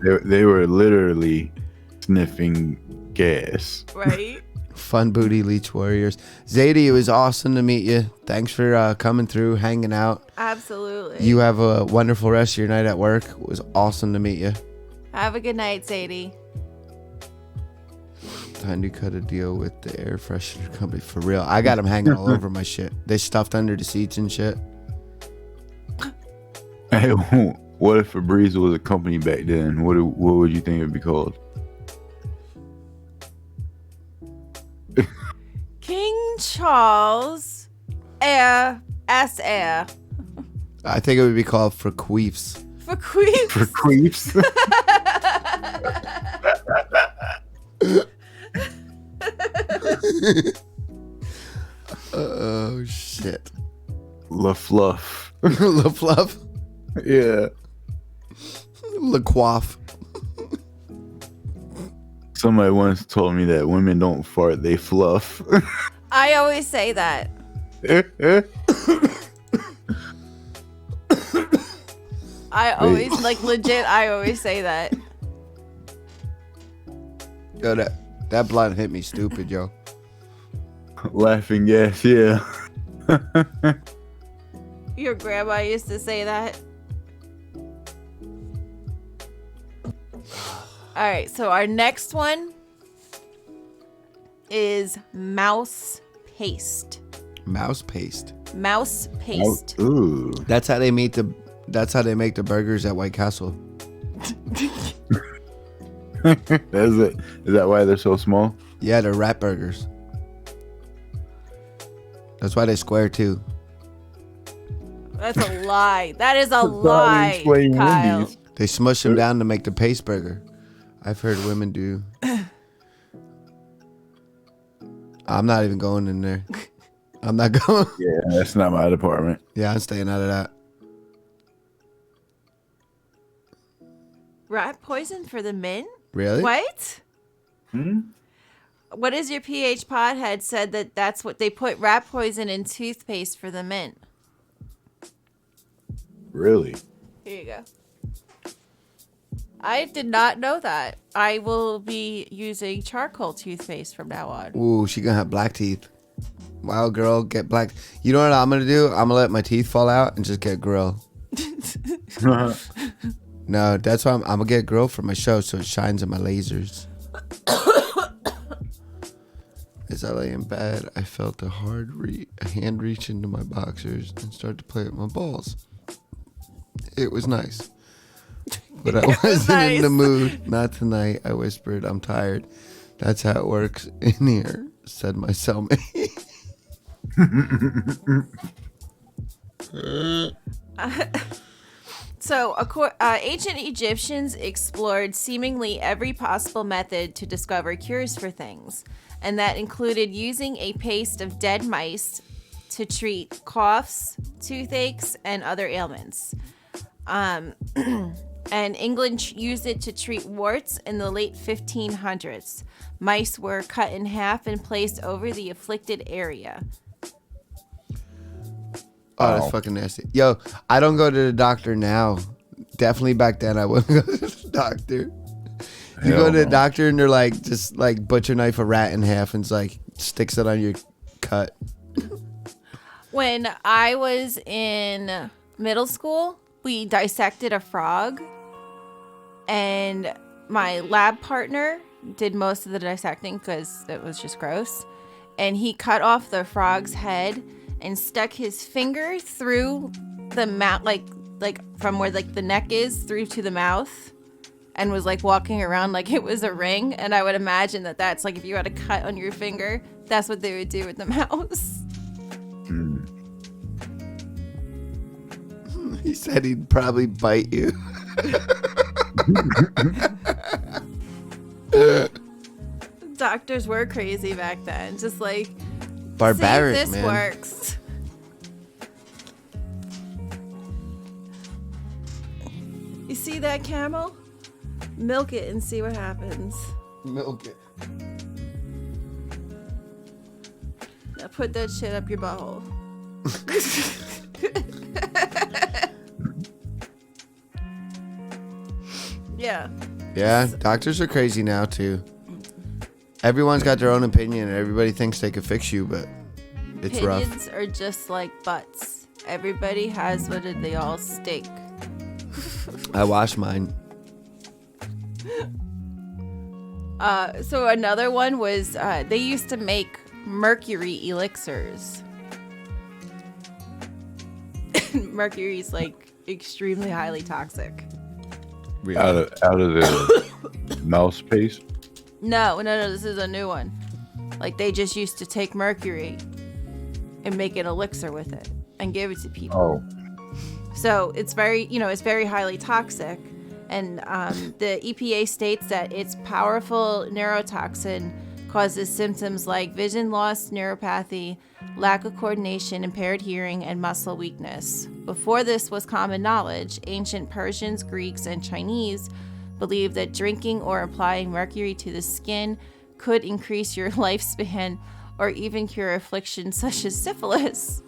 They were literally sniffing gas. Right? Fun booty leech warriors. Zadie, it was awesome to meet you. Thanks for coming through, hanging out. Absolutely. You have a wonderful rest of your night at work. It was awesome to meet you. Have a good night, Sadie. Time to cut a deal with the air freshener company. For real. I got them hanging all over my shit. They stuffed under the seats and shit. Hey, what if Febreze was a company back then? What would you think it would be called? King Charles Air S Air. I think it would be called for queefs. For queefs. For queefs? Oh shit. La Fluff. La Fluff. Yeah. La Coif. Somebody once told me that women don't fart, they fluff. I always say that. I always, like, legit, I always say that. Yo, that blunt hit me stupid, yo. Laughing gas, yeah. Your grandma used to say that. All right, so our next one is mouse paste. Mouse paste. Mouse paste. Oh, ooh. That's how they make the burgers at White Castle. Is that why they're so small? Yeah, they're rat burgers. That's why they square too. That's a lie. That is a lie, Kyle. Wendy's. They smush them down to make the paste burger. I've heard women do. I'm not even going in there. I'm not going. Yeah, that's not my department. Yeah, I'm staying out of that. Rat poison for the mint? Really? What? Hmm? What is your PH pothead said that's what they put rat poison in toothpaste for the mint? Really? Here you go. I did not know that. I will be using charcoal toothpaste from now on. Ooh, she gonna have black teeth. Wow, girl, get black. You know what I'm gonna do? I'm gonna let my teeth fall out and just get grill. No, that's why I'm gonna get grill for my show so it shines in my lasers. As I lay in bed, I felt a hand reach into my boxers and start to play with my balls. It was nice. But I wasn't in the mood. Not tonight. I whispered, I'm tired. That's how it works in here, said my cellmate. So, ancient Egyptians explored seemingly every possible method to discover cures for things, and that included using a paste of dead mice to treat coughs, toothaches, and other ailments. And England used it to treat warts in the late 1500s. Mice were cut in half and placed over the afflicted area. Oh, that's fucking nasty. Yo, I don't go to the doctor now. Definitely back then I wouldn't go to the doctor. You go to the doctor and they're like, just like butcher knife a rat in half and it's like sticks it on your cut. When I was in middle school, we dissected a frog, and my lab partner did most of the dissecting because it was just gross. And he cut off the frog's head and stuck his finger through the mouth, like from where like the neck is through to the mouth, and was like walking around like it was a ring. And I would imagine that that's like if you had a cut on your finger, that's what they would do with the mouse. He said he'd probably bite you. Doctors were crazy back then. Just like, Barbaric, see if this man. works. You see that camel? Milk it and see what happens. Milk it. put that shit up your butthole. Yeah. Yeah, doctors are crazy now too. Everyone's got their own opinion and everybody thinks they could fix you, but it's rough. Opinions are just like butts. Everybody has what they all stink. I wash mine. So another one was they used to make mercury elixirs. Mercury's like extremely highly toxic. Out of the mouse paste. No, this is a new one. Like they just used to take mercury and make an elixir with it and give it to people. Oh. So it's very, it's very highly toxic. And the EPA states that its powerful neurotoxin causes symptoms like vision loss, neuropathy, lack of coordination, impaired hearing, and muscle weakness. Before this was common knowledge, ancient Persians, Greeks, and Chinese believed that drinking or applying mercury to the skin could increase your lifespan or even cure afflictions such as syphilis.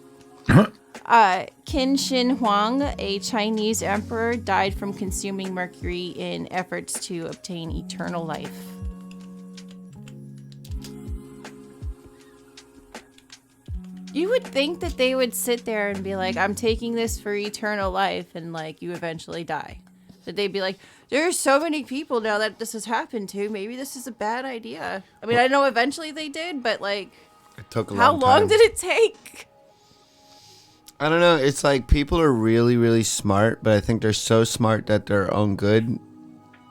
Qin Shi Huang, a Chinese emperor, died from consuming mercury in efforts to obtain eternal life. You would think that they would sit there and be like, I'm taking this for eternal life, and like you eventually die. That they'd be like, there's so many people now that this has happened to. Maybe this is a bad idea. I mean, I know eventually they did, but like, It took a how long long time. did it take? I don't know. It's like people are really, really smart, but I think they're so smart that their own good.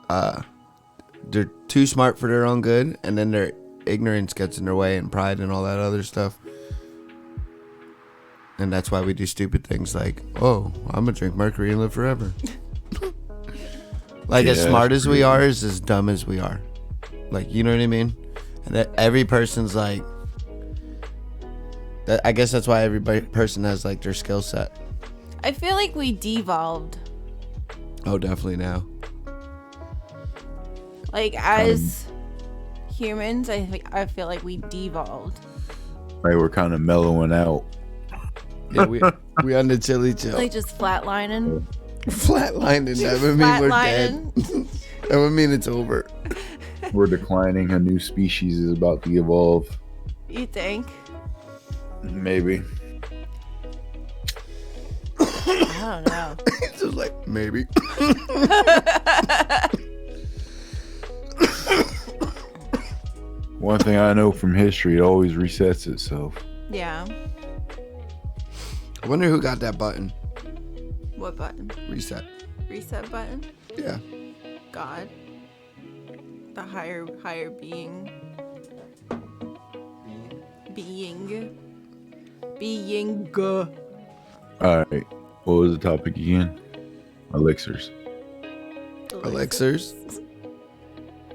They're too smart for their own good, and then their ignorance gets in their way, and pride and all that other stuff. And that's why we do stupid things like, oh, I'm gonna drink mercury and live forever. Like, as smart as we are is as dumb as we are. Like, you know what I mean? And that every person's like, I guess that's why every person has like their skill set. I feel like we devolved. Oh, definitely now. Like, as humans, I feel like we devolved. Right, we're kind of mellowing out. Yeah, we on the chili chill. Like, just flatlining. Flatlining. That would mean we're dead. That would mean it's over. We're declining. A new species is about to evolve. You think? Maybe. I don't know. It's just like, maybe. One thing I know from history, it always resets itself. Yeah. I wonder who got that button. What button? Reset. Reset button? Yeah. God. The higher being. Being. Alright. What was the topic again? Elixirs. Elixirs?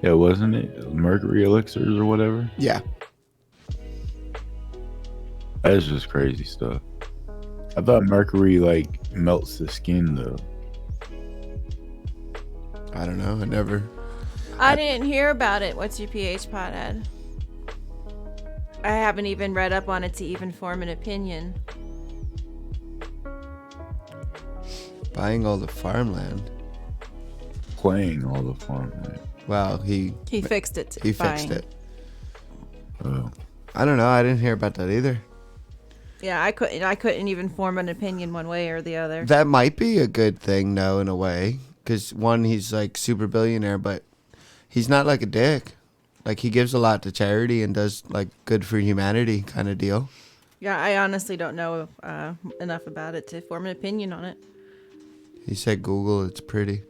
Yeah, wasn't it? Mercury elixirs or whatever? Yeah. That's just crazy stuff. I thought mercury like melts the skin though. I don't know. I didn't hear about it. What's your pH, pothead? I haven't even read up on it to even form an opinion. Buying all the farmland. Playing all the farmland. Wow, he fixed it. He fixed it. Oh. I don't know. I didn't hear about that either. Yeah, I couldn't even form an opinion one way or the other. That might be a good thing, though, in a way. Because, one, he's, like, super billionaire, but he's not, like, a dick. Like, he gives a lot to charity and does, like, good for humanity kind of deal. Yeah, I honestly don't know enough about it to form an opinion on it. He said Google, it's pretty.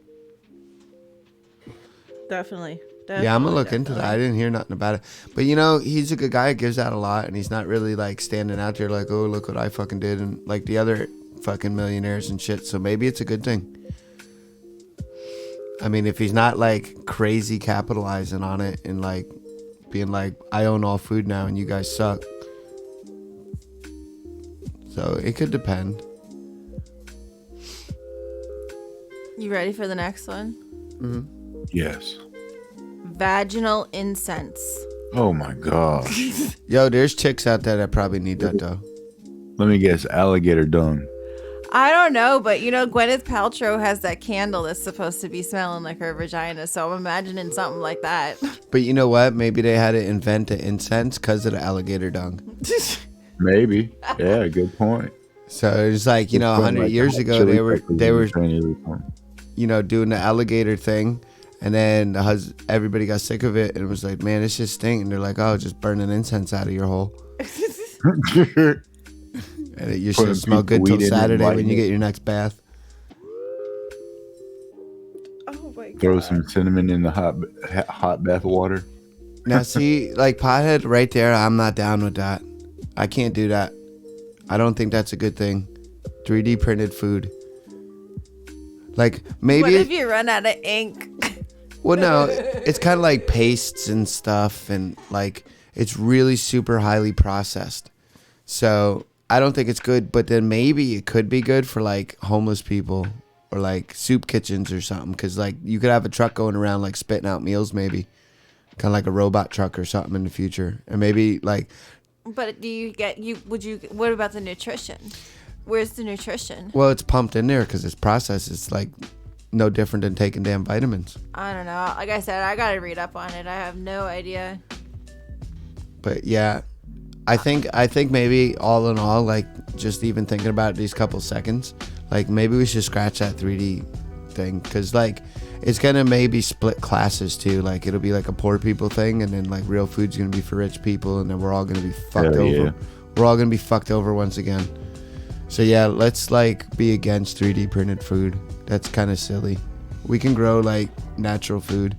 Definitely. Yeah, I'm going to look into that. I didn't hear nothing about it. But, you know, he's a good guy. Gives out a lot. And he's not really, like, standing out there like, oh, look what I fucking did. And, like, the other fucking millionaires and shit. So maybe it's a good thing. I mean, if he's not, like, crazy capitalizing on it and, like, being like, I own all food now and you guys suck. So it could depend. You ready for the next one? Mm-hmm. Yes. Vaginal incense. Oh my gosh. Yo, there's chicks out there that probably need that though. Let me guess, alligator dung. I don't know, but you know, Gwyneth Paltrow has that candle that's supposed to be smelling like her vagina, so I'm imagining something like that. But you know what? Maybe they had to invent the incense because of the alligator dung. Maybe. Yeah, good point. So it's like, you know, 100 years ago they were you know, doing the alligator thing, and then everybody got sick of it and it was like, man, it's just stink. And they're like, oh, just burn an incense out of your hole. And you should smell good till Saturday when you get your next bath. Oh my god. Throw some cinnamon in the hot bath water. Now see, like pothead right there, I'm not down with that. I can't do that. I don't think that's a good thing. 3D printed food. Like maybe. What if you run out of ink? Well, no, it's kind of like pastes and stuff, and like it's really super highly processed. So I don't think it's good, but then maybe it could be good for like homeless people or like soup kitchens or something, because like you could have a truck going around like spitting out meals, maybe kind of like a robot truck or something in the future, and maybe like. But what about the nutrition? Where's the nutrition? Well, it's pumped in there because it's processed. It's like no different than taking damn vitamins. I don't know. Like I said, I gotta read up on it. I have no idea. But yeah, I think maybe all in all, like just even thinking about it these couple seconds, like maybe we should scratch that 3D thing, because like it's gonna maybe split classes too. Like it'll be like a poor people thing, and then like real food's gonna be for rich people, and then we're all gonna be fucked over. Yeah. We're all gonna be fucked over once again. So yeah, let's like be against 3D printed food. That's kind of silly. We can grow like natural food.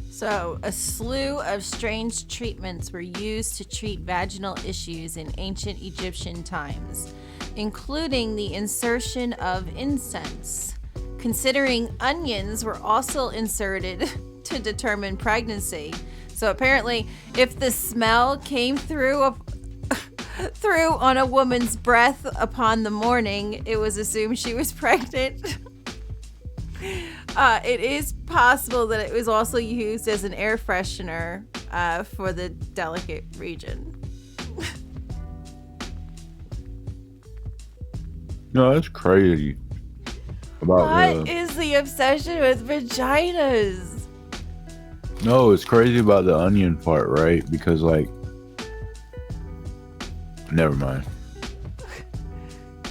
So, a slew of strange treatments were used to treat vaginal issues in ancient Egyptian times, including the insertion of incense. Considering onions were also inserted to determine pregnancy. So apparently, if the smell came through on a woman's breath upon the morning, it was assumed she was pregnant. It is possible that it was also used as an air freshener for the delicate region. No, that's crazy. What is the obsession with vaginas? No, it's crazy about the onion part, right? Because like, never mind.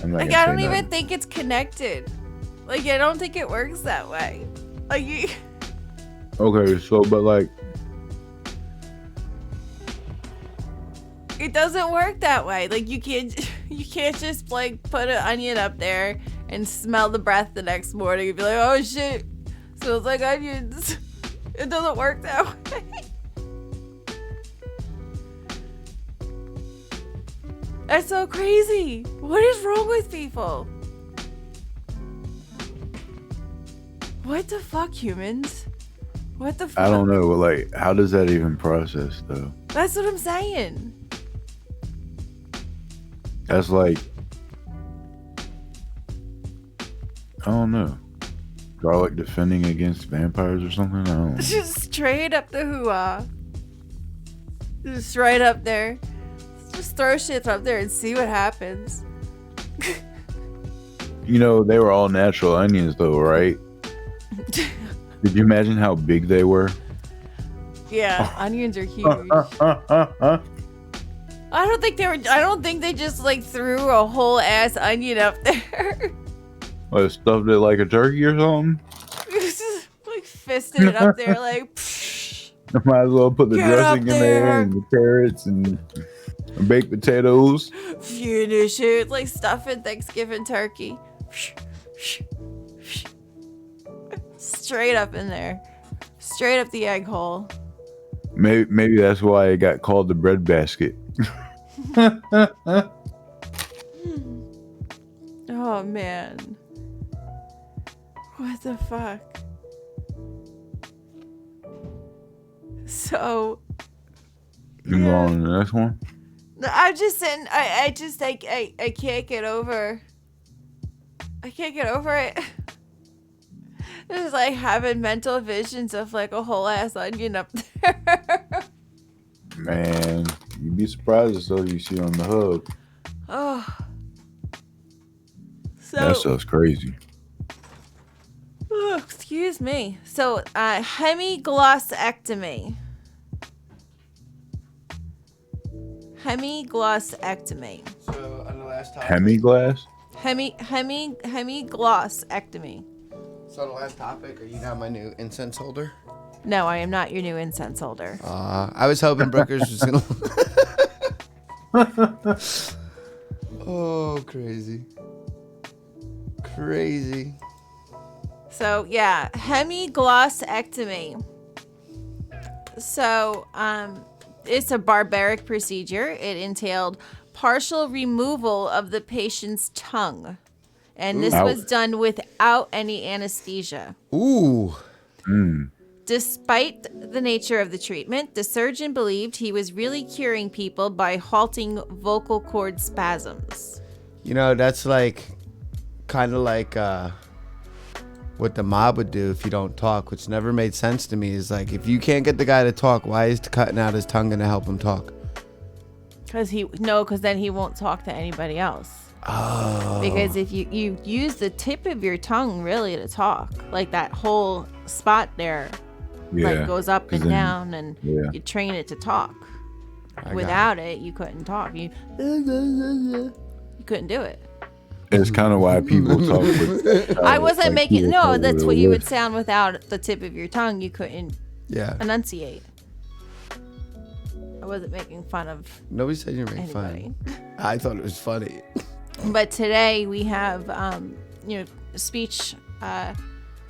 Like, I don't even think it's connected. Like, I don't think it works that way. Like, okay, so but like, it doesn't work that way. Like, you can't just like put an onion up there and smell the breath the next morning and be like, oh shit, smells like onions. It doesn't work that way. That's so crazy. What is wrong with people? What the fuck, humans? What the fuck? I don't know, but like, how does that even process though? That's what I'm saying. That's like, I don't know. Garlic defending against vampires or something? I don't know. Just straight up the hoo-ah. Just right up there. Just throw shit up there and see what happens. You know, they were all natural onions though, right? Did you imagine how big they were? Yeah, onions are huge. I don't think they just like threw a whole ass onion up there. Like stuffed it like a turkey or something? Like fisted it up there like psh, might as well put the dressing in there and the carrots and baked potatoes. Finish it. Like stuffing Thanksgiving turkey. Straight up in there. Straight up the egg hole. Maybe that's why it got called the bread basket. Oh man. What the fuck? So You go on to the next one? I'm just saying I can't get over it. Just like having mental visions of like a whole ass onion up there. Man, you'd be surprised as though you see on the hub. Oh. That So, stuff's crazy. oh, excuse me. So, hemiglossectomy. Hemiglossectomy. So on the last topic. Hemiglass? Hemiglossectomy. So on the last topic, are you not my new incense holder? No, I am not your new incense holder. I was hoping Brookers was gonna. Oh, crazy. Crazy. So, yeah, hemiglossectomy. So, it's a barbaric procedure. It entailed partial removal of the patient's tongue. And this was done without any anesthesia. Ooh. Despite the nature of the treatment, the surgeon believed he was really curing people by halting vocal cord spasms. You know, that's like kind of like what the mob would do if you don't talk, which never made sense to me. Is like, if you can't get the guy to talk, why is cutting out his tongue gonna help him talk? Because then he won't talk to anybody else. Oh. Because if you use the tip of your tongue really to talk, like that whole spot there, like goes up and down, and you train it to talk. Without it, you couldn't talk. You couldn't do it. It's kind of why people talk with... I wasn't making... No, that's what you would sound without the tip of your tongue. You couldn't enunciate. I wasn't making fun of Nobody said you were making fun. I thought it was funny. But today we have, speech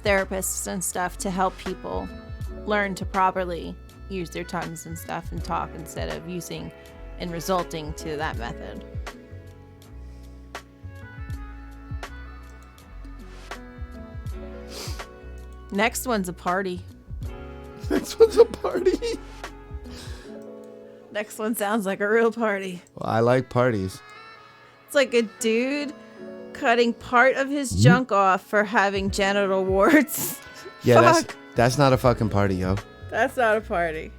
therapists and stuff to help people learn to properly use their tongues and stuff and talk instead of using and resorting to that method. Next one's a party. Next one's a party. Next one sounds like a real party. Well, I like parties. It's like a dude cutting part of his junk off for having genital warts. Yeah, that's not a fucking party, yo. That's not a party.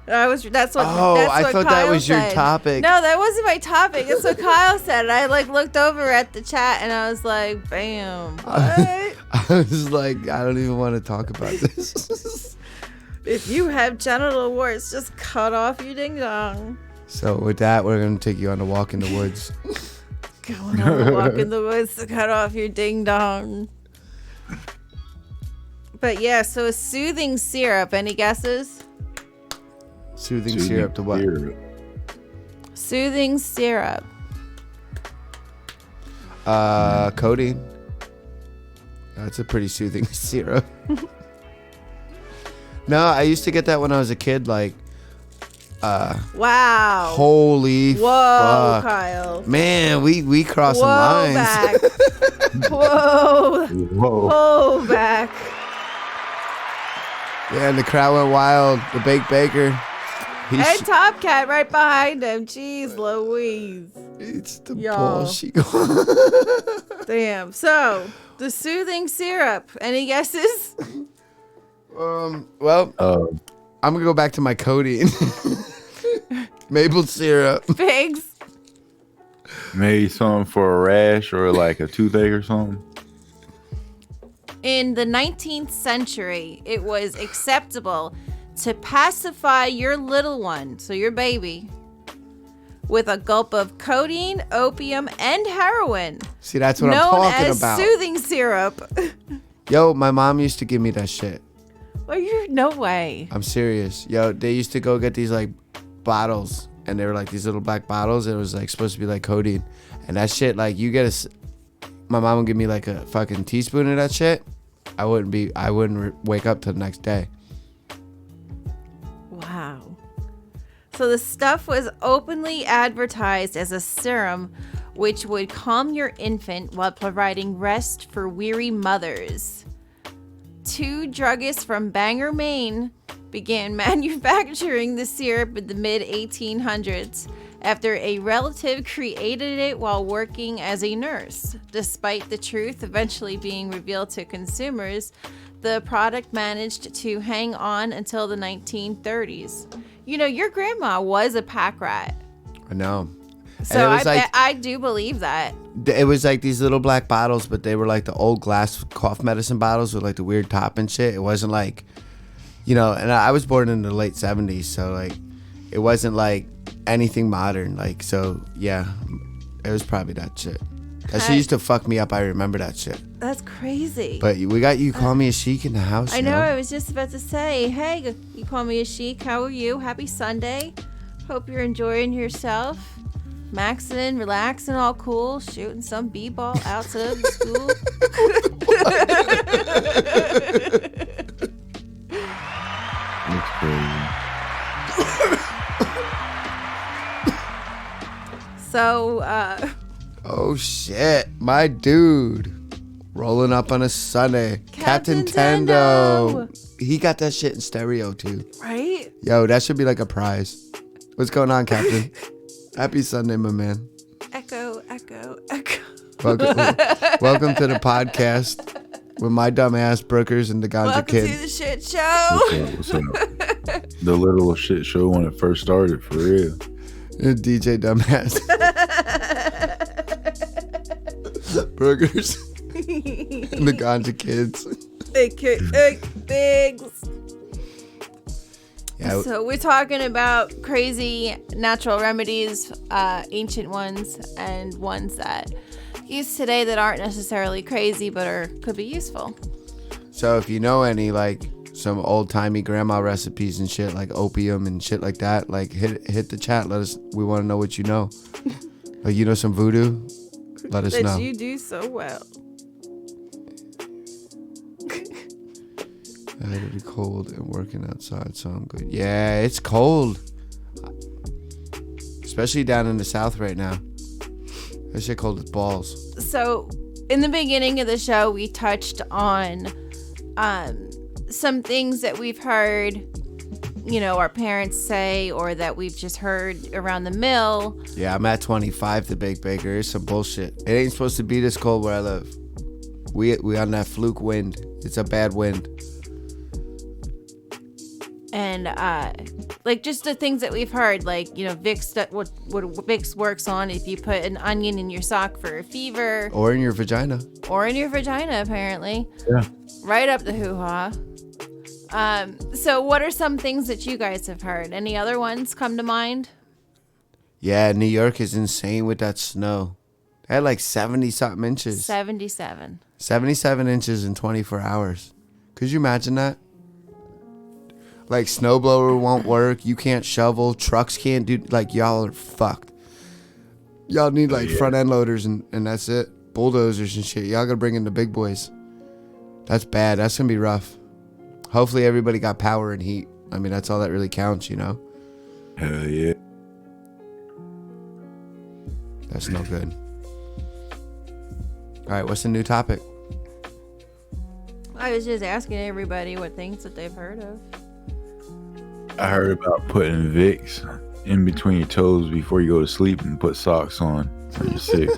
That's what I thought Kyle that was said. your topic. No, that wasn't my topic. That's what Kyle said. And I looked over at the chat and I was like, bam. What? I was like, I don't even want to talk about this. If you have genital warts, just cut off your ding dong. So with that, we're gonna take you on a walk in the woods. Going on a walk in the woods to cut off your ding dong. But yeah, so a soothing syrup. Any guesses? Soothing syrup to what? Soothing syrup. Codeine. That's a pretty soothing syrup. No, I used to get that when I was a kid. Like, wow. Holy Whoa, fuck. Kyle. Man, we crossing lines. Back. Whoa. Whoa, back. Yeah, and the crowd went wild. The baked baker. And Top Cat right behind him. Jeez Louise. It's the Y'all. bullshit. Damn. So, the soothing syrup. Any guesses? Well, I'm gonna go back to my codeine. Maple syrup. Pigs. Maybe something for a rash or like a toothache or something. In the 19th century, it was acceptable to pacify your little one, so your baby, with a gulp of codeine, opium, and heroin. See, that's what I'm talking about. Known as soothing syrup. Yo, my mom used to give me that shit. Well, no way. I'm serious. Yo, they used to go get these like bottles, and they were like these little black bottles. And it was like supposed to be like codeine, and that shit, like, you get my mom would give me like a fucking teaspoon of that shit. I wouldn't wake up till the next day. Wow. So the stuff was openly advertised as a serum which would calm your infant while providing rest for weary mothers. Two druggists from Bangor, Maine began manufacturing the syrup in the mid-1800s after a relative created it while working as a nurse. Despite the truth eventually being revealed to consumers, the product managed to hang on until the 1930s. You know, your grandma was a pack rat. I know. So I do believe that. It was like these little black bottles, but they were like the old glass cough medicine bottles with like the weird top and shit. It wasn't like, you know, and I was born in the late 70s, so like it wasn't like anything modern. Like, so yeah, it was probably that shit. That shit used to fuck me up. I remember that shit. That's crazy. But we got you call me a sheik in the house. I know. I was just about to say, hey, you call me a sheik. How are you? Happy Sunday. Hope you're enjoying yourself. Maxing, relaxing, all cool, shooting some b-ball outside of the school. That's crazy. So, oh shit, my dude, rolling up on a Sunday. Captain Tendo. He got that shit in stereo too. Right? Yo, that should be like a prize. What's going on, Captain? Happy Sunday, my man. Echo, echo, echo. Welcome to the podcast with my dumb ass Brookers and the Ganja Kid. Welcome to the shit show. What's up? The little shit show when it first started, for real. DJ Dumbass. Brookers and the Ganja Kids. Bigs. Yeah. So we're talking about crazy natural remedies, ancient ones, and ones that use today that aren't necessarily crazy but could be useful. So if you know any like some old timey grandma recipes and shit like opium and shit like that, like hit the chat. Let us. We want to know what you know. Like, you know some voodoo? Let us know. That you do so well. It's cold and working outside, so I'm good. Yeah, it's cold, especially down in the south right now. That shit cold as balls. So, in the beginning of the show, we touched on some things that we've heard, you know, our parents say, or that we've just heard around the mill. Yeah, I'm at 25, the Big Baker. It's some bullshit. It ain't supposed to be this cold where I live. We on that fluke wind. It's a bad wind. And like just the things that we've heard, like, you know, Vicks, that what Vicks works on if you put an onion in your sock for a fever, Or in your vagina. apparently. Yeah. Right up the hoo-ha. So what are some things that you guys have heard? Any other ones come to mind? Yeah, New York is insane with that snow. They had like 70-something inches. 77. 77 inches in 24 hours. Could you imagine that? Like, snowblower won't work. You can't shovel. Trucks can't do... Like, y'all are fucked. Y'all need, like, front end loaders and that's it. Bulldozers and shit. Y'all gotta bring in the big boys. That's bad. That's gonna be rough. Hopefully everybody got power and heat. I mean, that's all that really counts, you know? Hell yeah. That's no good. All right, what's the new topic? I was just asking everybody what things that they've heard of. I heard about putting Vicks in between your toes before you go to sleep and put socks on when you're sick.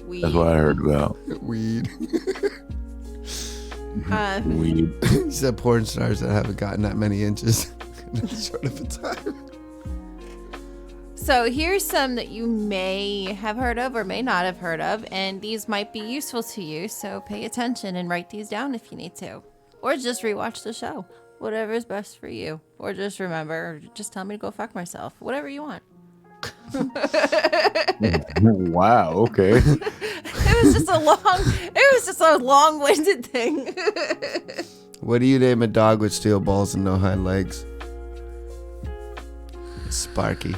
Weed. That's what I heard about. Weed. Weed. He said porn stars that haven't gotten that many inches in that short of a time. So here's some that you may have heard of or may not have heard of, and these might be useful to you, so pay attention and write these down if you need to. Or just rewatch the show. Whatever is best for you. Or just remember, or just tell me to go fuck myself. Whatever you want. Wow, okay. It was just a long-winded thing. What do you name a dog with steel balls and no hind legs? Sparky.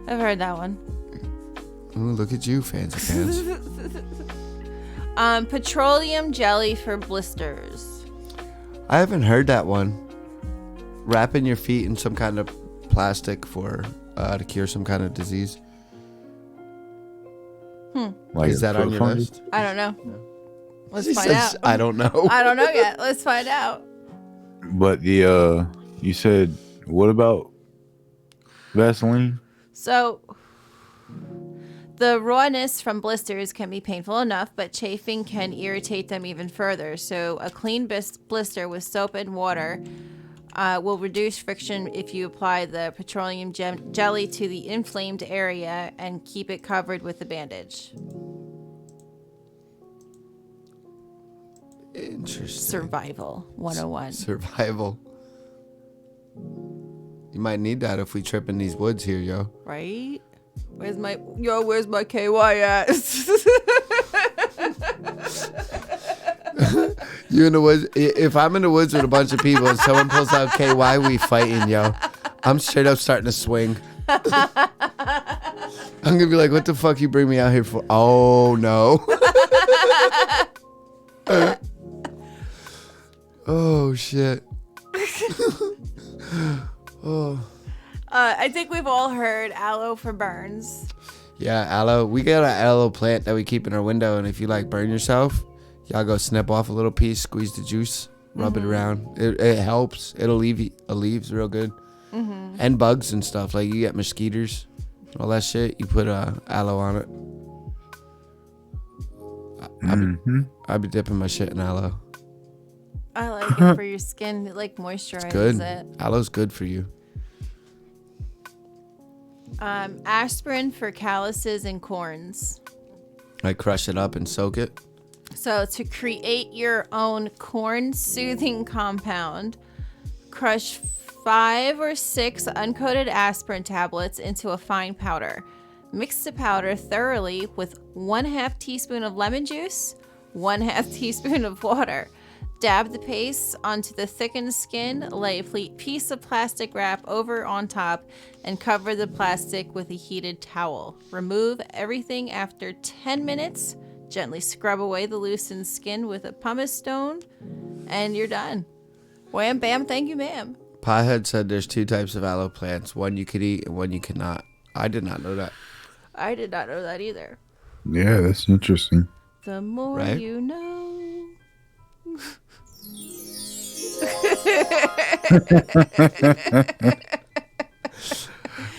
I've heard that one. Ooh, look at you, fancy pants. Petroleum jelly for blisters. I haven't heard that one. Wrapping your feet in some kind of plastic for to cure some kind of disease. Like Is that on your fungus? list? I don't know. Let's She find says, out. I don't know. I don't know yet. Let's find out. But the you said what about Vaseline. So, the rawness from blisters can be painful enough, but chafing can irritate them even further. So, a clean blister with soap and water will reduce friction if you apply the petroleum jelly to the inflamed area and keep it covered with a bandage. Interesting. Survival 101. Survival. You might need that if we trip in these woods here, yo. Right? Where's my KY at? You in the woods? If I'm in the woods with a bunch of people and someone pulls out KY, we fighting, yo. I'm straight up starting to swing. I'm gonna be like, what the fuck you bring me out here for? Oh no. Oh shit. Oh. I think we've all heard aloe for burns. Yeah, aloe. We got an aloe plant that we keep in our window, and if you like burn yourself, y'all go snip off a little piece, squeeze the juice, rub it around. It helps. It'll leaves real good. And bugs and stuff. Like you get mosquitoes, all that shit. You put aloe on it. I'd be dipping my shit in aloe. I like it for your skin. It like moisturizes Good. it. Aloe's good for you. Aspirin for calluses and corns. Like crush it up and soak it. So to create your own corn soothing compound, crush 5 or 6 uncoated aspirin tablets into a fine powder. Mix the powder thoroughly with 1/2 teaspoon of lemon juice, 1/2 teaspoon of water. Dab the paste onto the thickened skin, lay a piece of plastic wrap over on top, and cover the plastic with a heated towel. Remove everything after 10 minutes. Gently scrub away the loosened skin with a pumice stone, and you're done. Wham, bam, thank you, ma'am. Pothead said there's 2 types of aloe plants. One you could eat and one you cannot. I did not know that. I did not know that either. Yeah, that's interesting. The more Right? you know.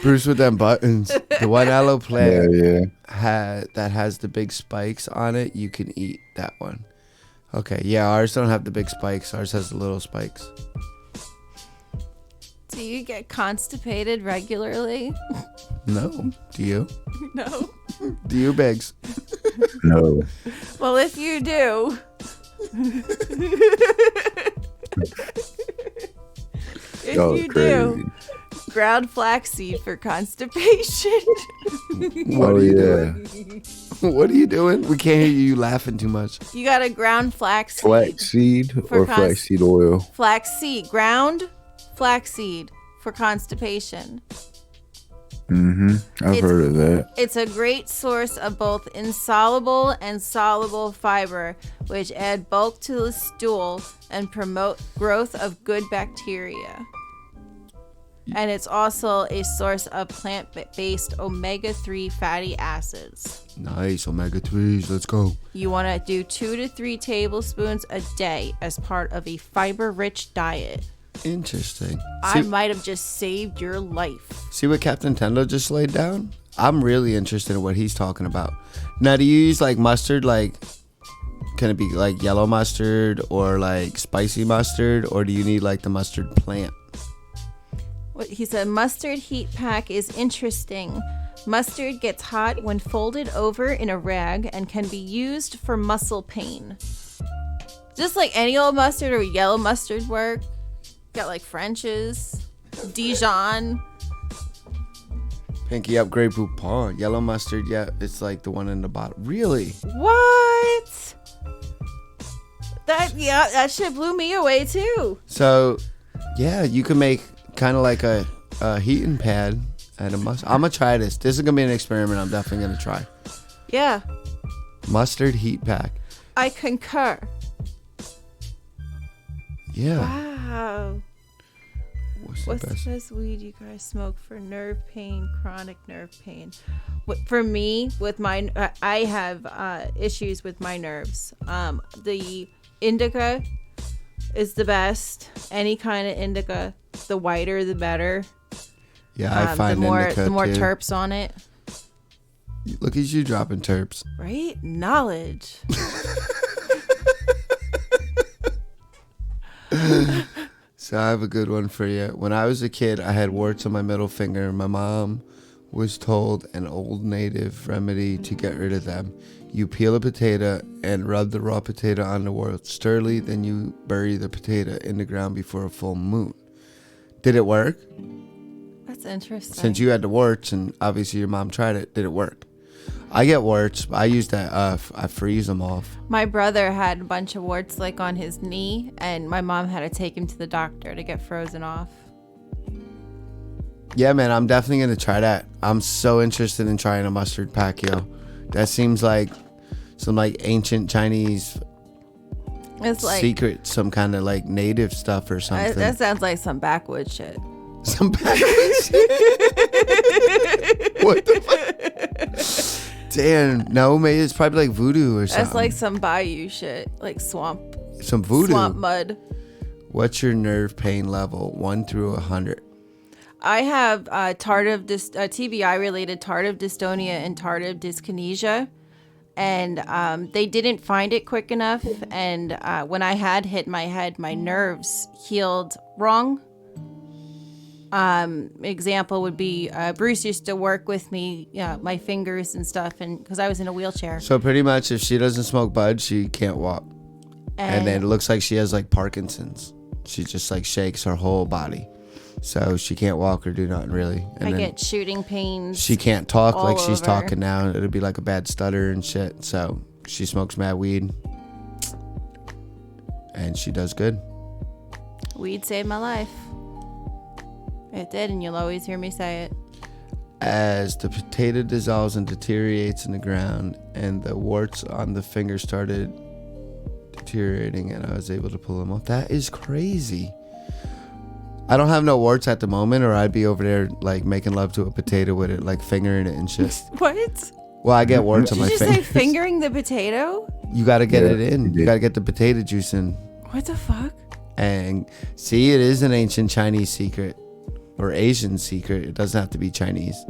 Bruce with them buttons. The one aloe plant Yeah. that has the big spikes on it, you can eat that one. Okay, yeah, ours don't have the big spikes. Ours has the little spikes. Do you get constipated regularly? No. Do you? No. Do you, Biggs? No. Well, if you do. If Y'all you crazy. do, ground flaxseed for constipation. What are you doing? What are you doing? We can't hear you laughing too much. You got to ground flaxseed. Flaxseed For or flaxseed oil? Flaxseed. Ground flaxseed for constipation. I've heard of that. It's a great source of both insoluble and soluble fiber, which add bulk to the stool and promote growth of good bacteria. And it's also a source of plant-based omega-3 fatty acids. Nice, omega-3s. Let's go. You want to do 2 to 3 tablespoons a day as part of a fiber-rich diet. Interesting. I might have just saved your life. See what Captain Tendo just laid down? I'm really interested in what he's talking about. Now, do you use like mustard? Like, can it be like yellow mustard or like spicy mustard? Or do you need like the mustard plant? What he said, mustard heat pack is interesting. Mustard gets hot when folded over in a rag and can be used for muscle pain. Just like any old mustard or yellow mustard work. Got like French's, Dijon. Pinky up Grey Poupon. Yellow mustard, yeah, it's like the one in the bottom. Really? What? That shit blew me away too. So, yeah, you can make kind of like a heating pad and a mustard. I'm going to try this. This is going to be an experiment I'm definitely going to try. Yeah. Mustard heat pack. I concur. Yeah. Wow. What's What's the the best? best weed you guys smoke for nerve pain, chronic nerve pain? For me, with my, I have issues with my nerves. The indica is the best. Any kind of indica, the whiter the better. Yeah, I find indica the more too. terps on it. Look at you dropping terps. Right? Knowledge. So I have a good one for you. When I was a kid, I had warts on my middle finger. My mom was told an old native remedy to get rid of them. You peel a potato and rub the raw potato on the warts thoroughly, then you bury the potato in the ground before a full moon. Did it work? That's interesting. Since you had the warts and obviously your mom tried it, did it work? I get warts. I use that. I freeze them off. My brother had a bunch of warts like on his knee, and my mom had to take him to the doctor to get frozen off. Yeah, man, I'm definitely gonna try that. I'm so interested in trying a mustard pack, yo. That seems like some like ancient Chinese It's like secret, some kind of like native stuff or something. that sounds like some backwoods shit. Some backwoods shit. What the fuck? Damn, no, maybe it's probably like voodoo or something. That's like some bayou shit, like swamp voodoo. swamp mud. What's your nerve pain level, 1 through 100? I have TBI related tardive dystonia and tardive dyskinesia, and they didn't find it quick enough. And when I had hit my head, my nerves healed wrong. Example would be Bruce used to work with me, my fingers and stuff, and because I was in a wheelchair. So pretty much, if she doesn't smoke bud, she can't walk, and then it looks like she has like Parkinson's. She just like shakes her whole body. So she can't walk or do nothing really. And I then get shooting pains. she can't talk like she's over. talking now. It'd be like a bad stutter and shit. So she smokes mad weed. And she does good. Weed saved my life. It did, and you'll always hear me say it. As the potato dissolves and deteriorates in the ground, and the warts on the finger started deteriorating, and I was able to pull them off. That is crazy. I don't have no warts at the moment, or I'd be over there like making love to a potato with it, like fingering it and shit. What? Well, I get warts on my Did you fingers. say fingering the potato? You got to get it in. you You did. got to get the potato juice in. What the fuck? And see, it is an ancient Chinese secret or Asian secret. It doesn't have to be Chinese.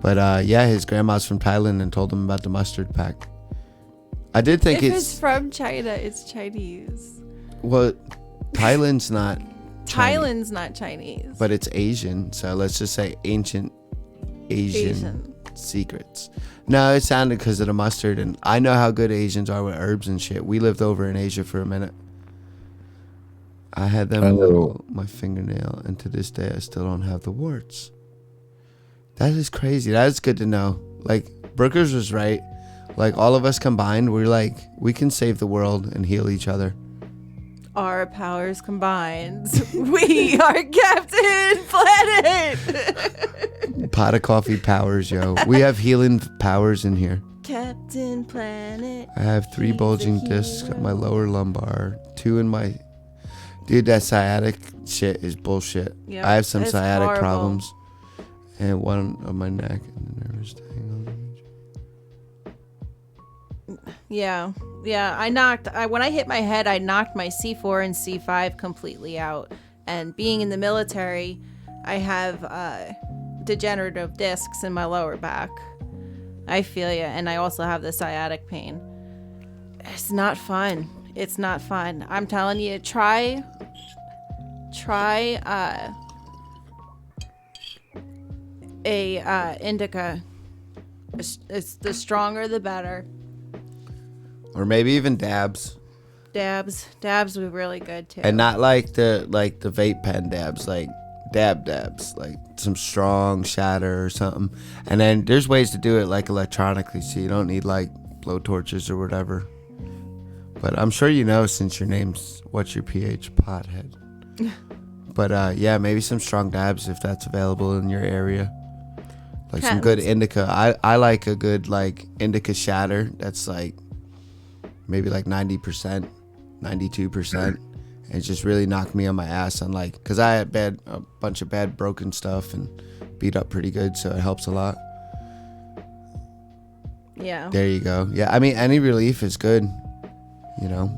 But yeah, his grandma's from Thailand and told him about the mustard pack. I did think If it's from China, it's Chinese. well, Thailand's not Chinese, Thailand's not Chinese. but it's Asian. So let's just say ancient Asian secrets. No, it sounded because of the mustard, and I know how good Asians are with herbs and shit. We lived over in Asia for a minute. I had them on my fingernail, and to this day, I still don't have the warts. That is crazy. That is good to know. Like, Brookers was right. Like, all of us combined, we're like, we can save the world and heal each other. Our powers combined. We are Captain Planet. Pot of coffee powers, yo. We have healing powers in here. Captain Planet. I have 3 bulging discs on my lower lumbar, 2 in my... Dude, that sciatic shit is bullshit. Yep, I have some it's sciatic horrible. problems. And one on my neck and the nervous tangle. Yeah. When I hit my head, I knocked my C4 and C5 completely out. And being in the military, I have degenerative discs in my lower back. I feel ya. And I also have the sciatic pain. It's not fun. It's not fun. I'm telling you, try a indica. It's the stronger the better. Or maybe even dabs. Dabs would be really good too. And not like the vape pen dabs, like dabs, like some strong shatter or something. And then there's ways to do it like electronically, so you don't need like blow torches or whatever. But I'm sure you know, since your name's What's Your PH Pothead. But yeah, maybe some strong dabs if that's available in your area. Like some good indica. I like a good like indica shatter that's like maybe like 90%, 92%. And just really knocked me on my ass on like, because I had a bunch of bad broken stuff and beat up pretty good, so it helps a lot. Yeah. There you go. Yeah, I mean, any relief is good, you know.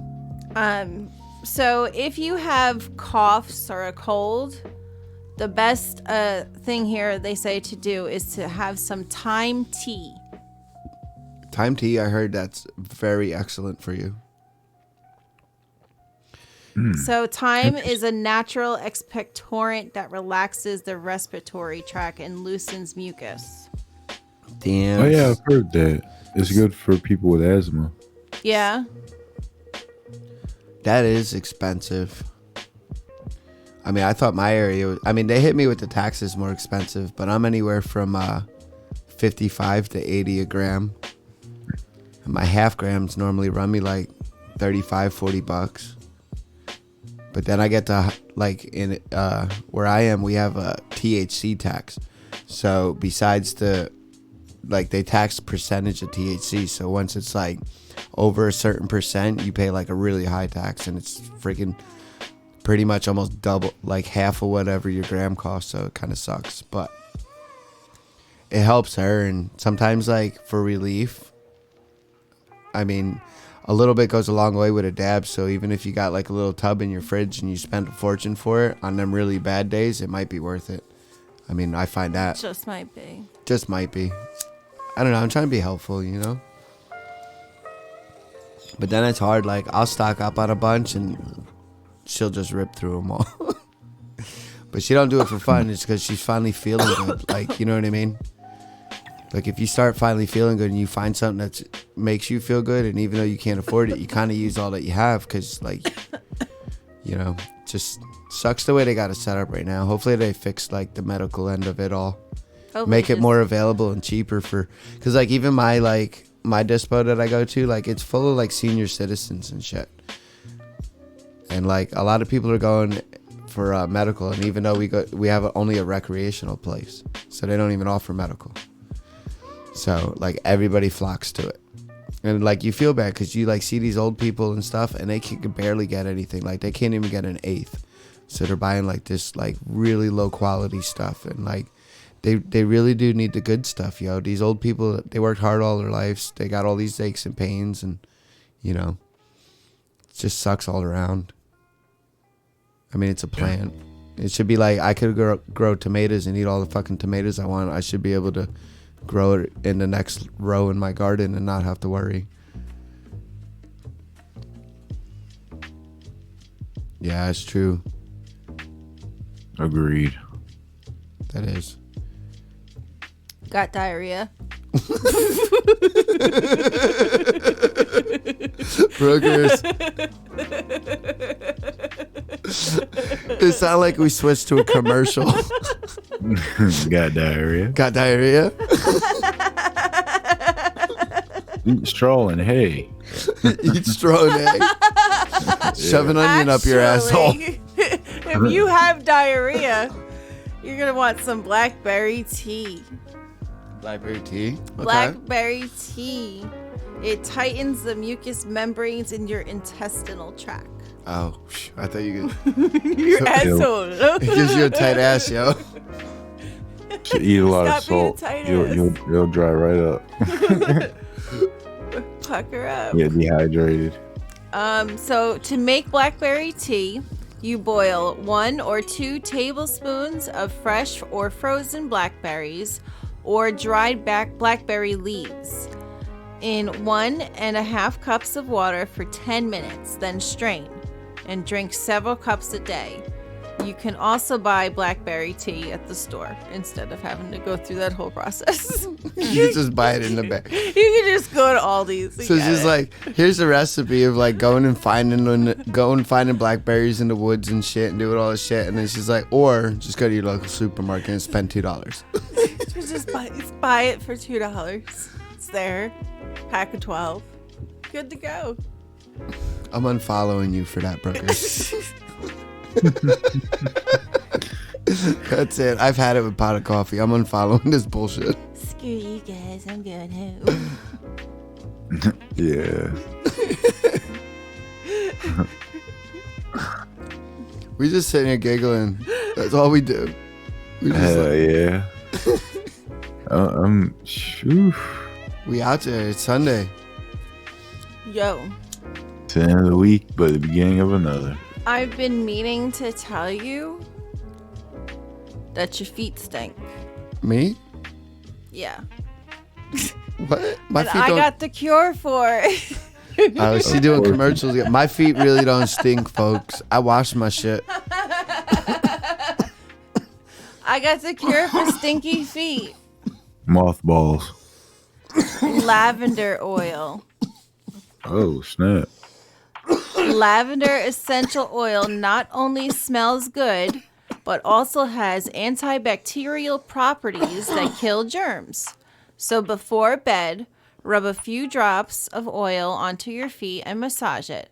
So if you have coughs or a cold, The best thing here they say to do is to have some thyme tea. Thyme tea, I heard that's very excellent for you. So thyme is a natural expectorant that relaxes the respiratory tract and loosens mucus. Damn. Oh yeah, I've heard that. It's good for people with asthma. Yeah. That is expensive. I mean, I thought my area was, I mean, they hit me with the taxes more expensive, but I'm anywhere from 55 to 80 a gram. And my half grams normally run me like 35, 40 bucks. But then I get to, like, in where I am, we have a THC tax. So besides the, like, they tax percentage of THC. So once it's like over a certain percent, you pay like a really high tax, and it's freaking pretty much almost double, like half of whatever your gram costs. So it kind of sucks, but it helps her. And sometimes, like, for relief, I mean, a little bit goes a long way with a dab. So even if you got like a little tub in your fridge and you spent a fortune for it on them really bad days, it might be worth it. I mean, I find that Just might be. just might be. I don't know. I'm trying to be helpful, you know? But then it's hard. Like, I'll stock up on a bunch and she'll just rip through them all. But she don't do it for fun. It's because she's finally feeling good. Like, you know what I mean? Like, if you start finally feeling good and you find something that makes you feel good, and even though you can't afford it, you kind of use all that you have because, like, you know, just sucks the way they got it set up right now. Hopefully they fix, like, the medical end of it all. Hopefully Make it just- more available and cheaper for, because, like, even my dispo that I go to, like, it's full of, like, senior citizens and shit. And, like, a lot of people are going for medical, and even though we have only a recreational place, so they don't even offer medical. So, like, everybody flocks to it. And, like, you feel bad because you, like, see these old people and stuff, and they can barely get anything. Like, they can't even get an eighth. So they're buying, like, this, like, really low quality stuff. And, like, they really do need the good stuff, yo. These old people, they worked hard all their lives. They got all these aches and pains, and, you know, it just sucks all around. I mean, it's a plant. It should be like I could grow tomatoes and eat all the fucking tomatoes I want. I should be able to grow it in the next row in my garden and not have to worry. Yeah, it's true. Agreed. That is. Got diarrhea. Brokers. It sounded like we switched to a commercial. Got diarrhea. Got diarrhea? Eat straw and hay. Eat straw and egg. Shove an onion up your asshole. If you have diarrhea, you're going to want some blackberry tea. Blackberry tea? Okay. Blackberry tea. It tightens the mucous membranes in your intestinal tract. Oh, I thought you could. Your asshole. It gives you a tight ass, yo. Should eat a lot of Stop being a salt. tight You'll dry right up. Pucker up. Get dehydrated. So to make blackberry tea, you boil 1 or 2 tablespoons of fresh or frozen blackberries or dried blackberry leaves in 1.5 cups of water for 10 minutes, then strain and drink several cups a day. You can also buy blackberry tea at the store instead of having to go through that whole process. You just buy it in the bag. You can just go to Aldi's. So it's just like, here's the recipe of like going and finding blackberries in the woods and shit and doing all this shit. And then she's like, or just go to your local supermarket and spend $2. just buy it for $2. It's there. Pack of 12. Good to go. I'm unfollowing you for that, Brooker. That's it. I've had it with pot of coffee. I'm unfollowing this bullshit. Screw you guys. I'm going home. Yeah. We just sitting here giggling. That's all we do. We just Hell yeah. we out there. It's Sunday. Yo, It's the end of the week, but the beginning of another. I've been meaning to tell you that your feet stink. Me? Yeah. What? My And feet I don't. got the cure for it. Oh, she doing commercials. My feet really don't stink, folks. I wash my shit. I got the cure for stinky feet. Mothballs. Lavender oil. Oh, snap. Lavender essential oil not only smells good, but also has antibacterial properties that kill germs. So before bed, rub a few drops of oil onto your feet and massage it.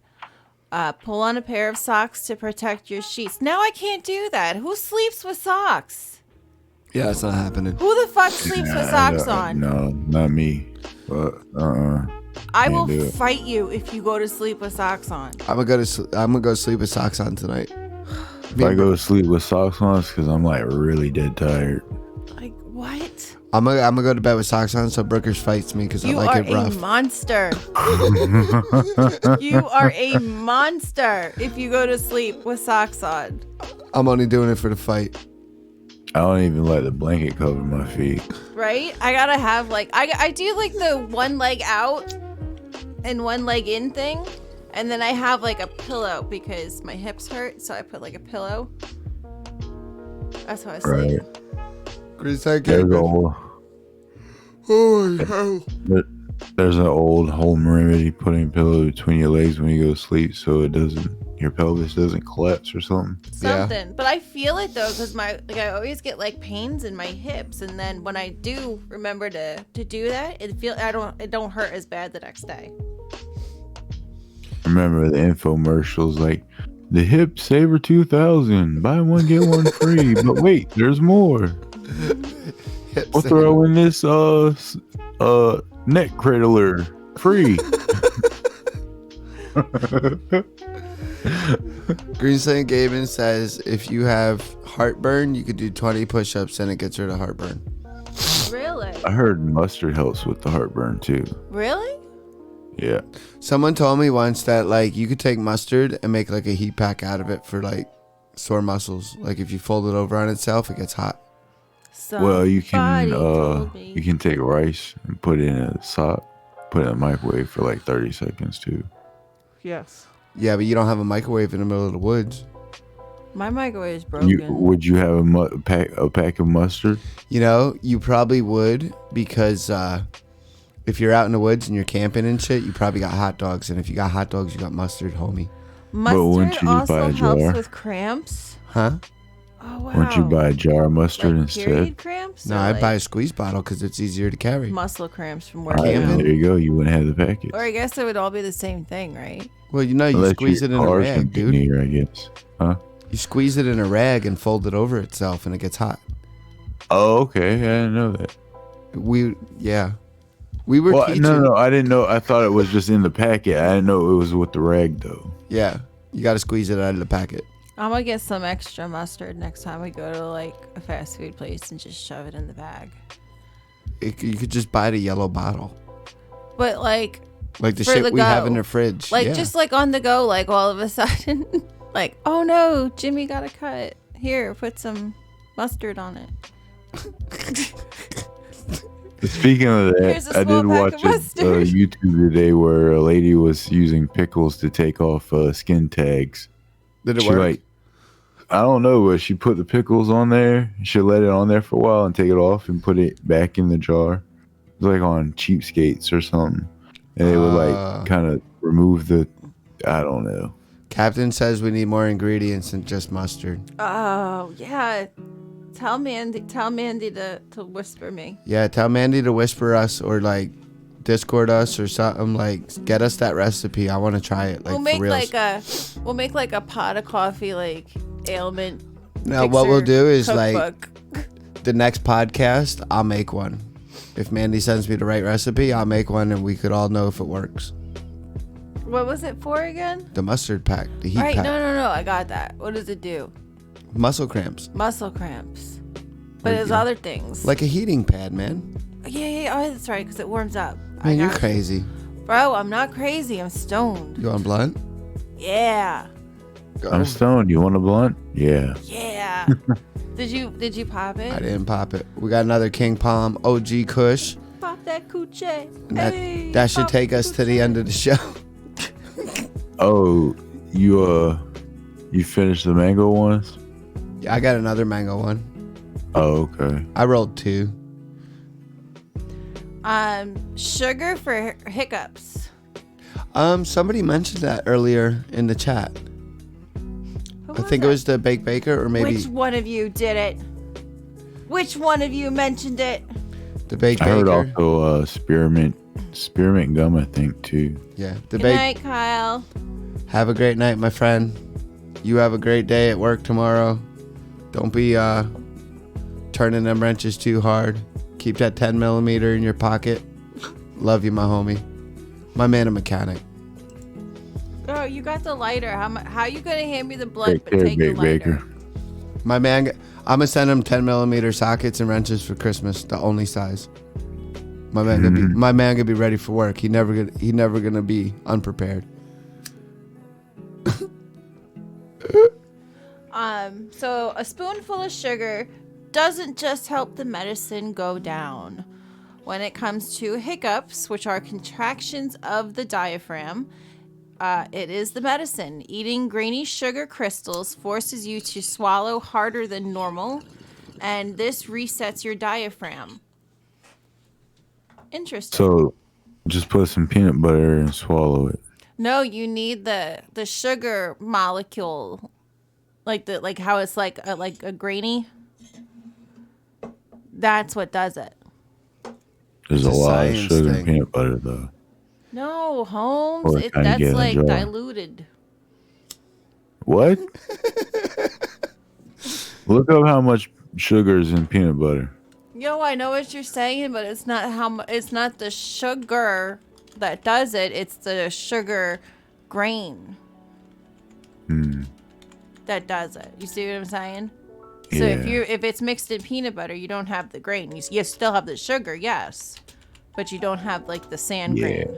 Pull on a pair of socks to protect your sheets. Now I can't do that. Who sleeps with socks? Yeah, it's not happening. Who the fuck sleeps with socks on? No, not me. But I can't will do it. fight you if you go to sleep with socks on. I'm gonna go sleep with socks on tonight. If I go to sleep with socks on, it's because I'm like really dead tired. Like, what? I'm gonna go to bed with socks on so Brookers fights me because I You like are it rough. a monster. You are a monster if you go to sleep with socks on. I'm only doing it for the fight. I don't even let the blanket cover my feet. Right? I gotta have like I do like the one leg out and one leg in thing, and then I have like a pillow because my hips hurt, so I put like a pillow. That's how I sleep. Right. Chris, I There's can't. an old, Oh, there's an old home remedy, putting a pillow between your legs when you go to sleep so your pelvis doesn't collapse or something. Something, but I feel it though because I always get like pains in my hips, and then when I do remember to do that, it don't hurt as bad the next day. Remember the infomercials like the Hip Saver 2000, buy one get one free. But wait, there's more. We'll throw in this neck cradler free. Green Saint Gabin says if you have heartburn, you could do 20 push-ups and it gets rid of heartburn. Really? I heard mustard helps with the heartburn too. Really? Yeah. Someone told me once that like you could take mustard and make like a heat pack out of it for like sore muscles. Like if you fold it over on itself, it gets hot. Well, you can told me. you can take rice and put it in a sock, put it in a microwave for like 30 seconds too. Yes. Yeah, but you don't have a microwave in the middle of the woods. My microwave is broken. Would you have a pack of mustard? You know, you probably would because if you're out in the woods and you're camping and shit, you probably got hot dogs. And if you got hot dogs, you got mustard, homie. wouldn't Mustard you just buy also a helps jar? with cramps. Huh? Oh wow. Wouldn't you buy a jar of mustard like instead? period cramps? No, or I'd like buy a squeeze bottle because it's easier to carry. muscle cramps from All working right, out. there you go. You wouldn't have the package. Or I guess it would all be the same thing, right? Well, you know, you Unless squeeze your it in a car's rag, dude. near, I guess. Huh? You squeeze it in a rag and fold it over itself and it gets hot. Oh, okay. I didn't know that. We were Well, teaching. no, I didn't know. I thought it was just in the packet. I didn't know it was with the rag though. Yeah, you got to squeeze it out of the packet. I'm gonna get some extra mustard next time we go to like a fast food place and just shove it in the bag. You could just buy the yellow bottle. But like Like the For shit the we have go. in the fridge. Like yeah. just like on the go, like all of a sudden, like, oh no, Jimmy got a cut. Here, put some mustard on it. Speaking of Here's that, a I small did pack watch of a mustard. YouTube today where a lady was using pickles to take off skin tags. Did it She work? like, I don't know, but she put the pickles on there. She let it on there for a while and take it off and put it back in the jar. It was like on Cheapskates or something. And they would like kind of remove the, I don't know. Captain says we need more ingredients than just mustard. Oh yeah. Tell Mandy to whisper me. Yeah, tell Mandy to whisper us or like Discord us or something. Like get us that recipe. I want to try it. Like We'll make for reals. like a pot of coffee like ailment. Now what we'll do is cookbook. like the next podcast, I'll make one. If Mandy sends me the right recipe, I'll make one and we could all know if it works. What was it for again? The mustard pack, the heat Right, pack. no, I got that. What does it do? Muscle cramps. Muscle cramps. There But you there's go. other things. Like a heating pad, man. Yeah. Oh, that's right, because it warms up. Man, you're got you. crazy. Bro, I'm not crazy. I'm stoned. You on blunt? Yeah. I'm stoned. You want a blunt? Yeah. Yeah. Did you pop it? I didn't pop it. We got another King Palm OG Kush. Pop that coochie. That should take us to the end of the show. Oh, you finished the mango ones? Yeah, I got another mango one. Oh, okay. I rolled 2. Sugar for hiccups. Somebody mentioned that earlier in the chat. I think it was the Baked Baker, or maybe Which one of you did it? Which one of you mentioned it? the Baked I Baker. heard also spearmint gum, I think, too. Yeah, the Good night, Kyle. Have a great night, my friend. You have a great day at work tomorrow. Don't be turning them wrenches too hard. Keep that 10 millimeter in your pocket. Love you, my homie. My man, a mechanic. Oh, you got the lighter. How you gonna hand me the blunt Take but care, take the Big lighter? Baker. My man, I'm gonna send him 10 millimeter sockets and wrenches for Christmas, the only size. My man, gonna be ready for work. He never gonna be unprepared. So a spoonful of sugar doesn't just help the medicine go down. When it comes to hiccups, which are contractions of the diaphragm, it is the medicine. Eating grainy sugar crystals forces you to swallow harder than normal, and this resets your diaphragm. Interesting. So, just put some peanut butter and swallow it. No, you need the sugar molecule, like how it's like a grainy. That's what does it. There's a It's a lot of science sugar thing. and peanut butter, though. No, Holmes, Or kinda that's get in a like jar. diluted. What? Look up how much sugar is in peanut butter. Yo, I know what you're saying, but it's not it's not the sugar that does it. It's the sugar grain that does it. You see what I'm saying? So if it's mixed in peanut butter, you don't have the grain. You still have the sugar, yes, but you don't have like the sand grain.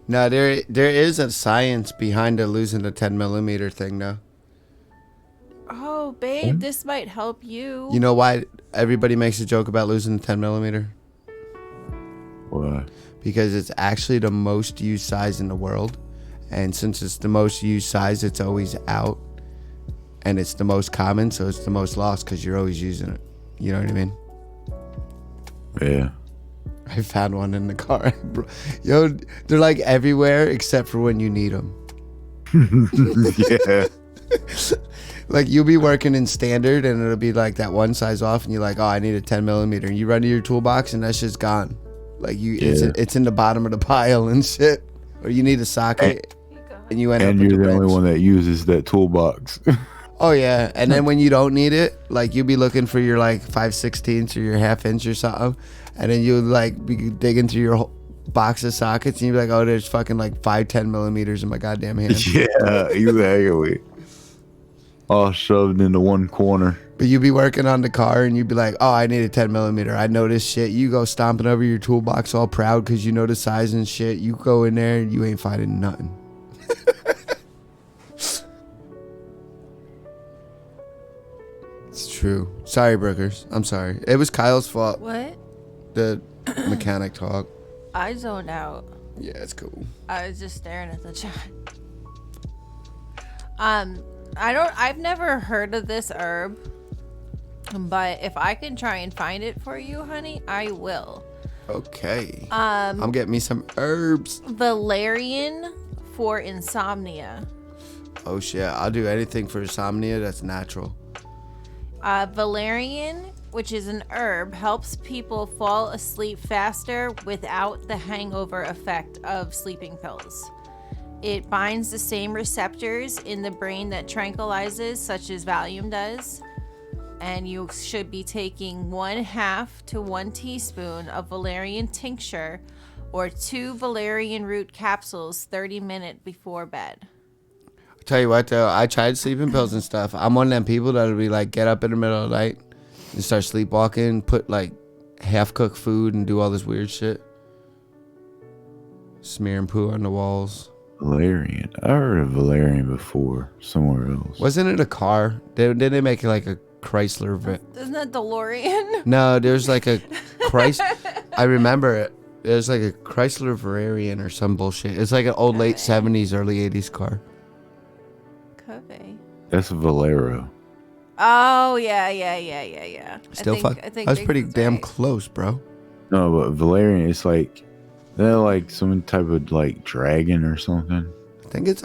No, there is a science behind the losing the 10 millimeter thing, though. Oh, babe, this might help you. You know why everybody makes a joke about losing the 10 millimeter? Why? Because it's actually the most used size in the world. And since it's the most used size, it's always out. And it's the most common, so it's the most lost because you're always using it. You know what I mean? Yeah. I found one in the car. Yo, they're like everywhere except for when you need them. Yeah. Like you'll be working in standard and it'll be like that one size off and you're like, oh, I need a 10 millimeter. And you run to your toolbox and that shit's gone. Like it's in the bottom of the pile and shit. Or you need a socket and you end up with you're the only wrench. one that uses that toolbox. Oh yeah. And then when you don't need it, like you'll be looking for your like 5/16 or your ½ inch or something. And then you'll like be digging through your whole box of sockets and you'll be like, oh, there's fucking like 10 millimeters in my goddamn hand. Yeah, exactly. All shoved into one corner. But you be working on the car and you be like, oh, I need a 10 millimeter. I know this shit. You go stomping over your toolbox all proud because you know the size and shit. You go in there and you ain't finding nothing. It's true. Sorry, Brookers. I'm sorry. It was Kyle's fault. What? The mechanic talk. I zoned out. Yeah, it's cool. I was just staring at the chat. I've never heard of this herb, but if I can try and find it for you, honey, I will. Okay. I'm getting me some herbs. Valerian for insomnia. Oh shit, I'll do anything for insomnia that's natural. Valerian, which is an herb, helps people fall asleep faster without the hangover effect of sleeping pills. It binds the same receptors in the brain that tranquilizes, such as Valium does. And you should be taking 1/2 to 1 teaspoon of valerian tincture or 2 valerian root capsules 30 minutes before bed. Tell you what though, I tried sleeping pills and stuff. I'm one of them people that'll be like, get up in the middle of the night and start sleepwalking, put like half-cooked food and do all this weird shit. Smearing poo on the walls. Valerian. I heard of Valerian before somewhere else. Wasn't it a car? Did they make it like a Chrysler? Isn't that DeLorean? No, there's like a Chrysler. I remember it. There's like a Chrysler Valerian or some bullshit. It's like an old late 70s, early 80s car. Could be. That's a Valero. Oh, yeah. Still fuck. I think That was pretty that's damn right. close, bro. No, but Valerian, it's like they're like some type of like dragon or something.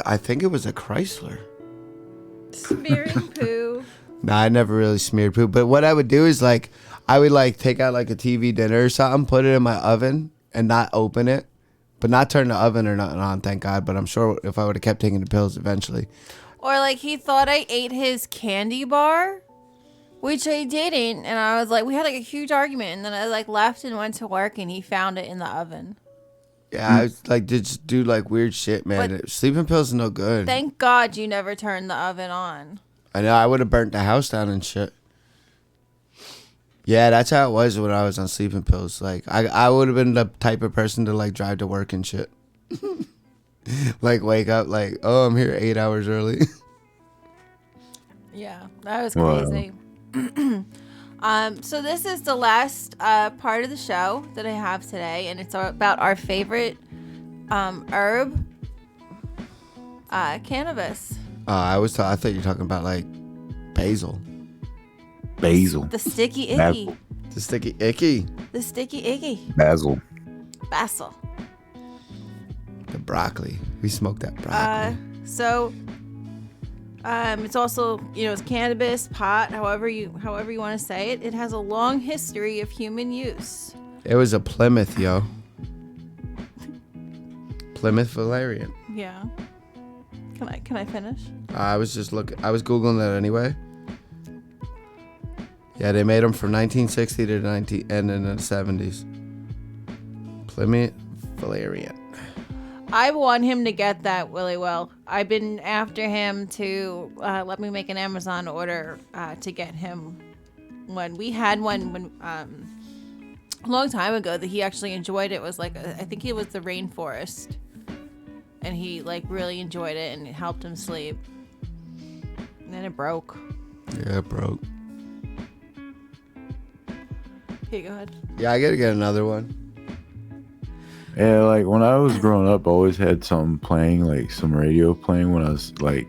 I think it was a Chrysler. Smearing poo. Nah, I never really smeared poop. But what I would do is like, I would like take out like a TV dinner or something, put it in my oven and not open it, but not turn the oven or nothing on, thank God. But I'm sure if I would have kept taking the pills eventually. Or like he thought I ate his candy bar, which I didn't. And I was like, we had like a huge argument. And then I like left and went to work and he found it in the oven. Yeah, I was like, just do like weird shit, man. But Sleeping pills are no good. Thank God you never turned the oven on. I know, I would have burnt the house down and shit. Yeah, that's how it was when I was on sleeping pills. Like, I would have been the type of person to like drive to work and shit. Like, wake up like, oh, I'm here 8 hours early. Yeah, that was Wow. crazy. So this is the last part of the show that I have today, and it's about our favorite herb, cannabis. I thought you were talking about like basil. Basil. The sticky icky. Basil. The sticky icky. The sticky icky. Basil. Basil. The broccoli. We smoked that broccoli. It's also, it's cannabis, pot, however you want to say it. It has a long history of human use. It was a Plymouth, yo. Plymouth Valerian. Yeah. Can I finish? I was just looking. I was Googling that anyway. Yeah, they made them from 1960 to and in the 70s. Plymouth Valerian. I want him to get that really well. I've been after him to let me make an Amazon order to get him one. We had one a long time ago that he actually enjoyed. It was like I think it was the rainforest, and he like really enjoyed it, and it helped him sleep. And then it broke. Yeah, it broke. Okay, go ahead. Yeah, I gotta get another one. Yeah, like when I was growing up, I always had something playing, like some radio playing when I was like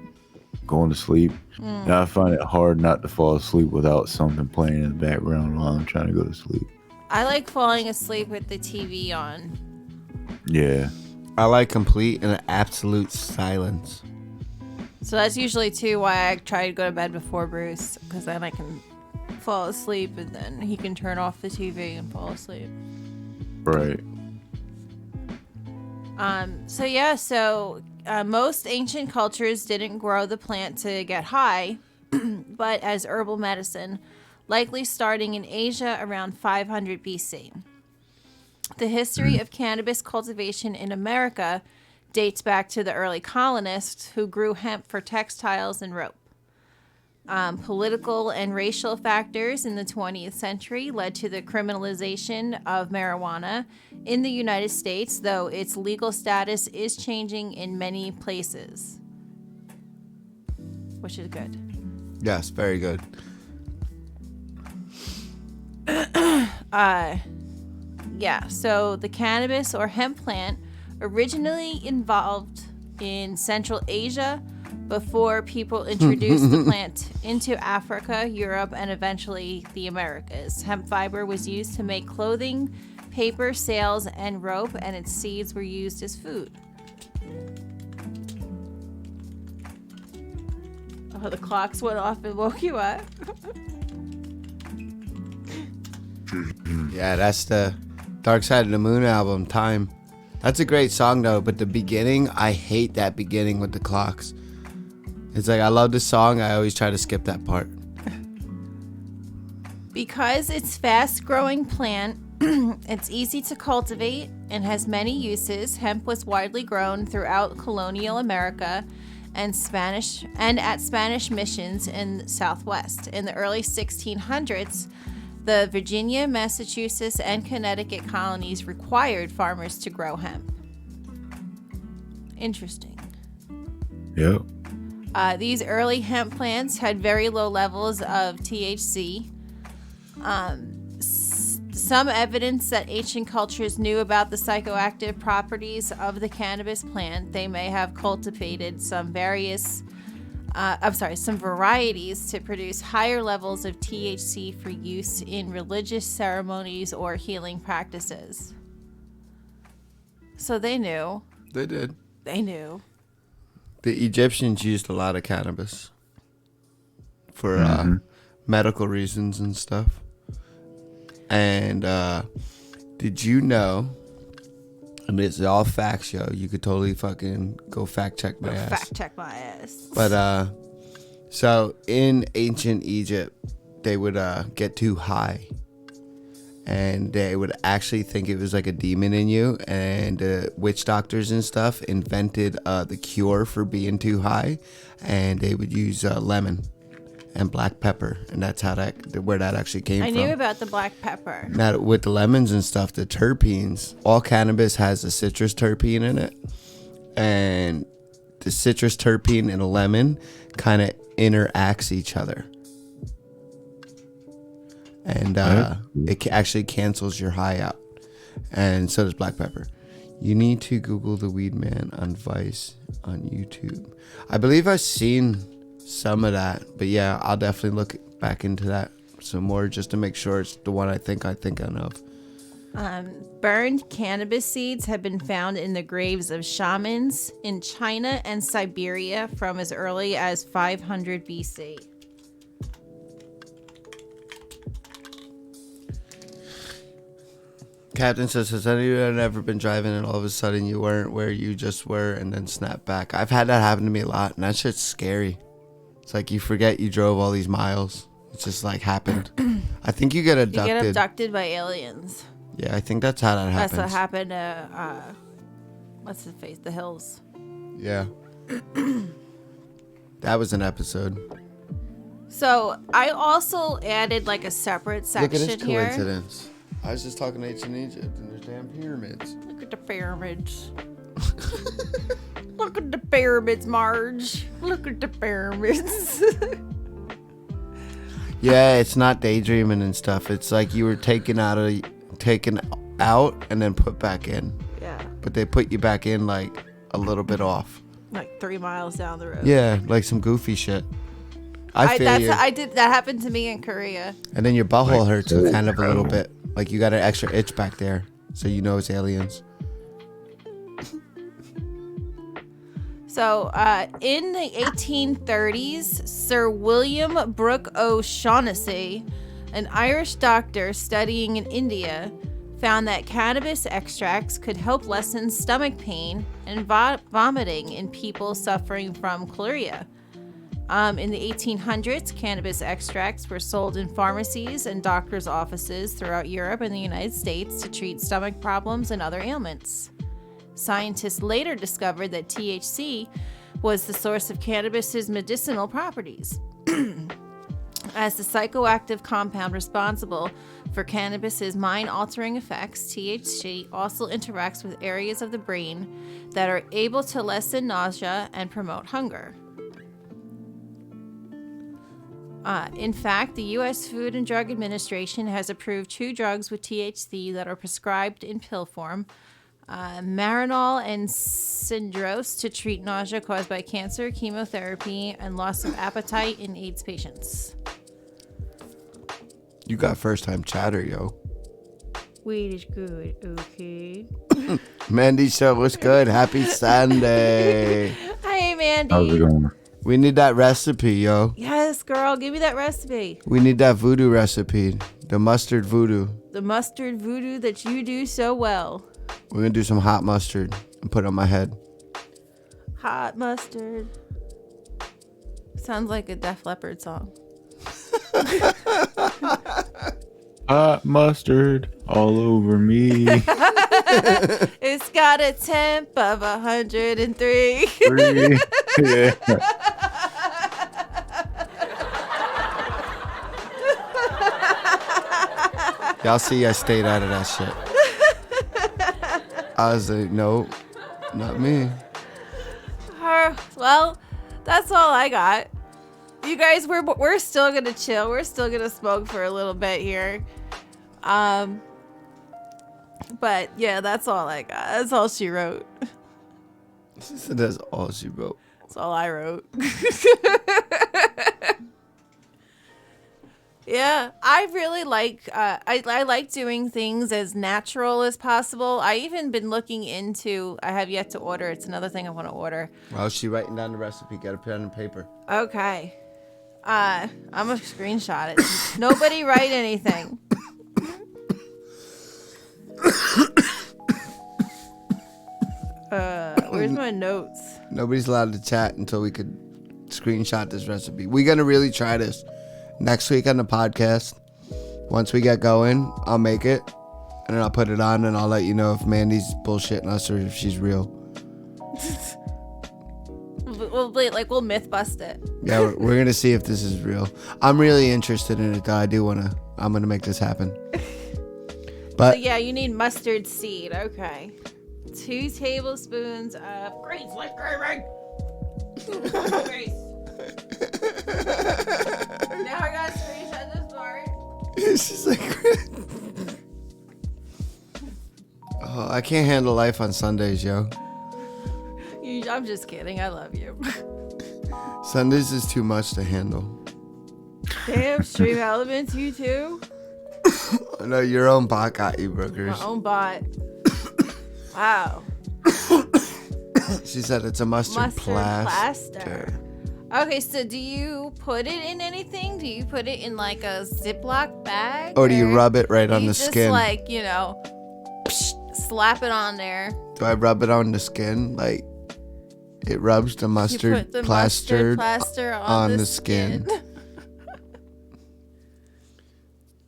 going to sleep. And I find it hard not to fall asleep without something playing in the background while I'm trying to go to sleep. I like falling asleep with the TV on. Yeah. I like complete and absolute silence. So that's usually too why I try to go to bed before Bruce, because then I can fall asleep and then he can turn off the TV and fall asleep. Right. So most ancient cultures didn't grow the plant to get high, but as herbal medicine, likely starting in Asia around 500 BC. The history of cannabis cultivation in America dates back to the early colonists who grew hemp for textiles and rope. Political and racial factors in the 20th century led to the criminalization of marijuana in the United States, though its legal status is changing in many places, which is good. Yes, very good. So the cannabis or hemp plant originally evolved in Central Asia before people introduced the plant into Africa, Europe, and eventually the Americas. Hemp fiber was used to make clothing, paper, sails, and rope, and its seeds were used as food. Oh, the clocks went off and woke you up. Yeah, that's the Dark Side of the Moon album, Time. That's a great song though, but the beginning, I hate that beginning with the clocks. It's like, I love the song, I always try to skip that part. Because it's fast-growing plant, it's easy to cultivate and has many uses. Hemp was widely grown throughout colonial America and at Spanish missions in the Southwest. In the early 1600s, the Virginia, Massachusetts, and Connecticut colonies required farmers to grow hemp. Interesting. Yep. These early hemp plants had very low levels of THC. Some evidence that ancient cultures knew about the psychoactive properties of the cannabis plant. They may have cultivated some varieties to produce higher levels of THC for use in religious ceremonies or healing practices. So they knew. They did. They knew. The Egyptians used a lot of cannabis for medical reasons and stuff. And did you know, I mean, it's all facts, yo. You could totally fucking go fact check my ass. Fact check my ass. But, so in ancient Egypt, they would get too high. And they would actually think it was like a demon in you. And witch doctors and stuff invented the cure for being too high. And they would use lemon and black pepper, and that's where that actually came from. I knew about the black pepper. Now with the lemons and stuff, the terpenes, all cannabis has a citrus terpene in it, and the citrus terpene and a lemon kind of interacts each other, and it actually cancels your high out, and so does black pepper. You need to Google the Weed Man on Vice on YouTube. I believe I've seen some of that, but yeah, I'll definitely look back into that some more just to make sure it's the one I think I know of. Burned cannabis seeds have been found in the graves of shamans in China and Siberia from as early as 500 BC. Captain says, has anyone ever been driving and all of a sudden you weren't where you just were and then snap back? I've had that happen to me a lot, and that shit's scary. It's like you forget you drove all these miles. It's just like happened. I think you get abducted. You get abducted by aliens. Yeah, I think that's how that happens. That's what happened to, what's his face? The Hills. Yeah. That was an episode. So I also added like a separate section here. Look at this here. coincidence. I was just talking to ancient Egypt and there's damn pyramids. Look at the pyramids. Look at the pyramids, Marge. Look at the pyramids. Yeah, it's not daydreaming and stuff. It's like you were taken out and then put back in. Yeah. But they put you back in like a little bit off. Like 3 miles down the road. Yeah, like some goofy shit. I feel you. That happened to me in Korea. And then your butthole hurts kind of a little bit. Like you got an extra itch back there. So you know it's aliens. So, in the 1830s, Sir William Brooke O'Shaughnessy, an Irish doctor studying in India, found that cannabis extracts could help lessen stomach pain and vomiting in people suffering from cholera. In the 1800s, cannabis extracts were sold in pharmacies and doctors' offices throughout Europe and the United States to treat stomach problems and other ailments. Scientists later discovered that THC was the source of cannabis's medicinal properties. As the psychoactive compound responsible for cannabis's mind-altering effects, THC also interacts with areas of the brain that are able to lessen nausea and promote hunger. In fact, the U.S. Food and Drug Administration has approved 2 drugs with THC that are prescribed in pill form. Marinol and Syndrose to treat nausea caused by cancer, chemotherapy, and loss of appetite in AIDS patients. You got first time chatter, yo. Weed is good, okay. Mandy Show, what's good? Happy Sunday. Hey, Mandy. How's it going? We need that recipe, yo. Yes, girl, give me that recipe. We need that voodoo recipe. The mustard voodoo. The mustard voodoo that you do so well. We're going to do some hot mustard and put it on my head. Hot mustard. Sounds like a Def Leppard song. Hot mustard all over me. It's got a temp of 103. Yeah. Y'all see I stayed out of that shit. I was like, nope, not me. Well, that's all I got. You guys, we're still gonna chill. We're still gonna smoke for a little bit here. But yeah, that's all I got. That's all she wrote. That's all she wrote. That's all I wrote. Yeah, I really like I like doing things as natural as possible. I even been looking into, I have yet to order. It's another thing I want to order. Well, she writing down the recipe. Got a pen and paper. Okay. I'm gonna screenshot it. Nobody write anything. Where's my notes? Nobody's allowed to chat until we could screenshot this recipe. We're gonna really try this next week on the podcast. Once we get going, I'll make it and then I'll put it on and I'll let you know if Mandy's bullshitting us or if she's real. We'll myth bust it. Yeah, we're gonna see if this is real. I'm really interested in it though. I'm gonna make this happen. But so yeah, you need mustard seed. Okay. 2 tablespoons of grease like gravy. Grease. Now I gotta screenshot this part. She's like, oh, I can't handle life on Sundays, yo. I'm just kidding. I love you. Sundays is too much to handle. Damn, Stream Elements, you too? I know your own bot got you, Brookers. My own bot. Wow. She said it's a mustard plaster. Okay, so do you put it in anything? Do you put it in like a Ziploc bag? Or do you rub it right on the skin? Just like, slap it on there. Do I rub it on the skin? Like, it rubs the mustard plaster on the skin.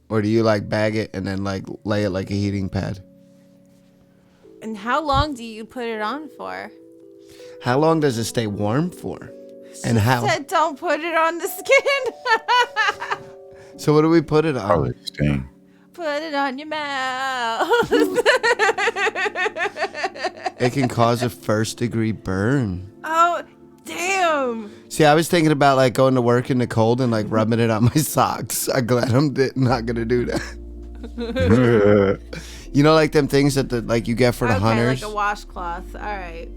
Or do you like bag it and then like lay it like a heating pad? And how long do you put it on for? How long does it stay warm for? And how? Said don't put it on the skin. So what do we put it on? Probably sting. Put it on your mouth. It can cause a 1st-degree burn. Oh, damn. See, I was thinking about like going to work in the cold and like rubbing it on my socks. I'm glad I'm not gonna do that. You know, like them things that you get for the hunters. Like a washcloth. All right.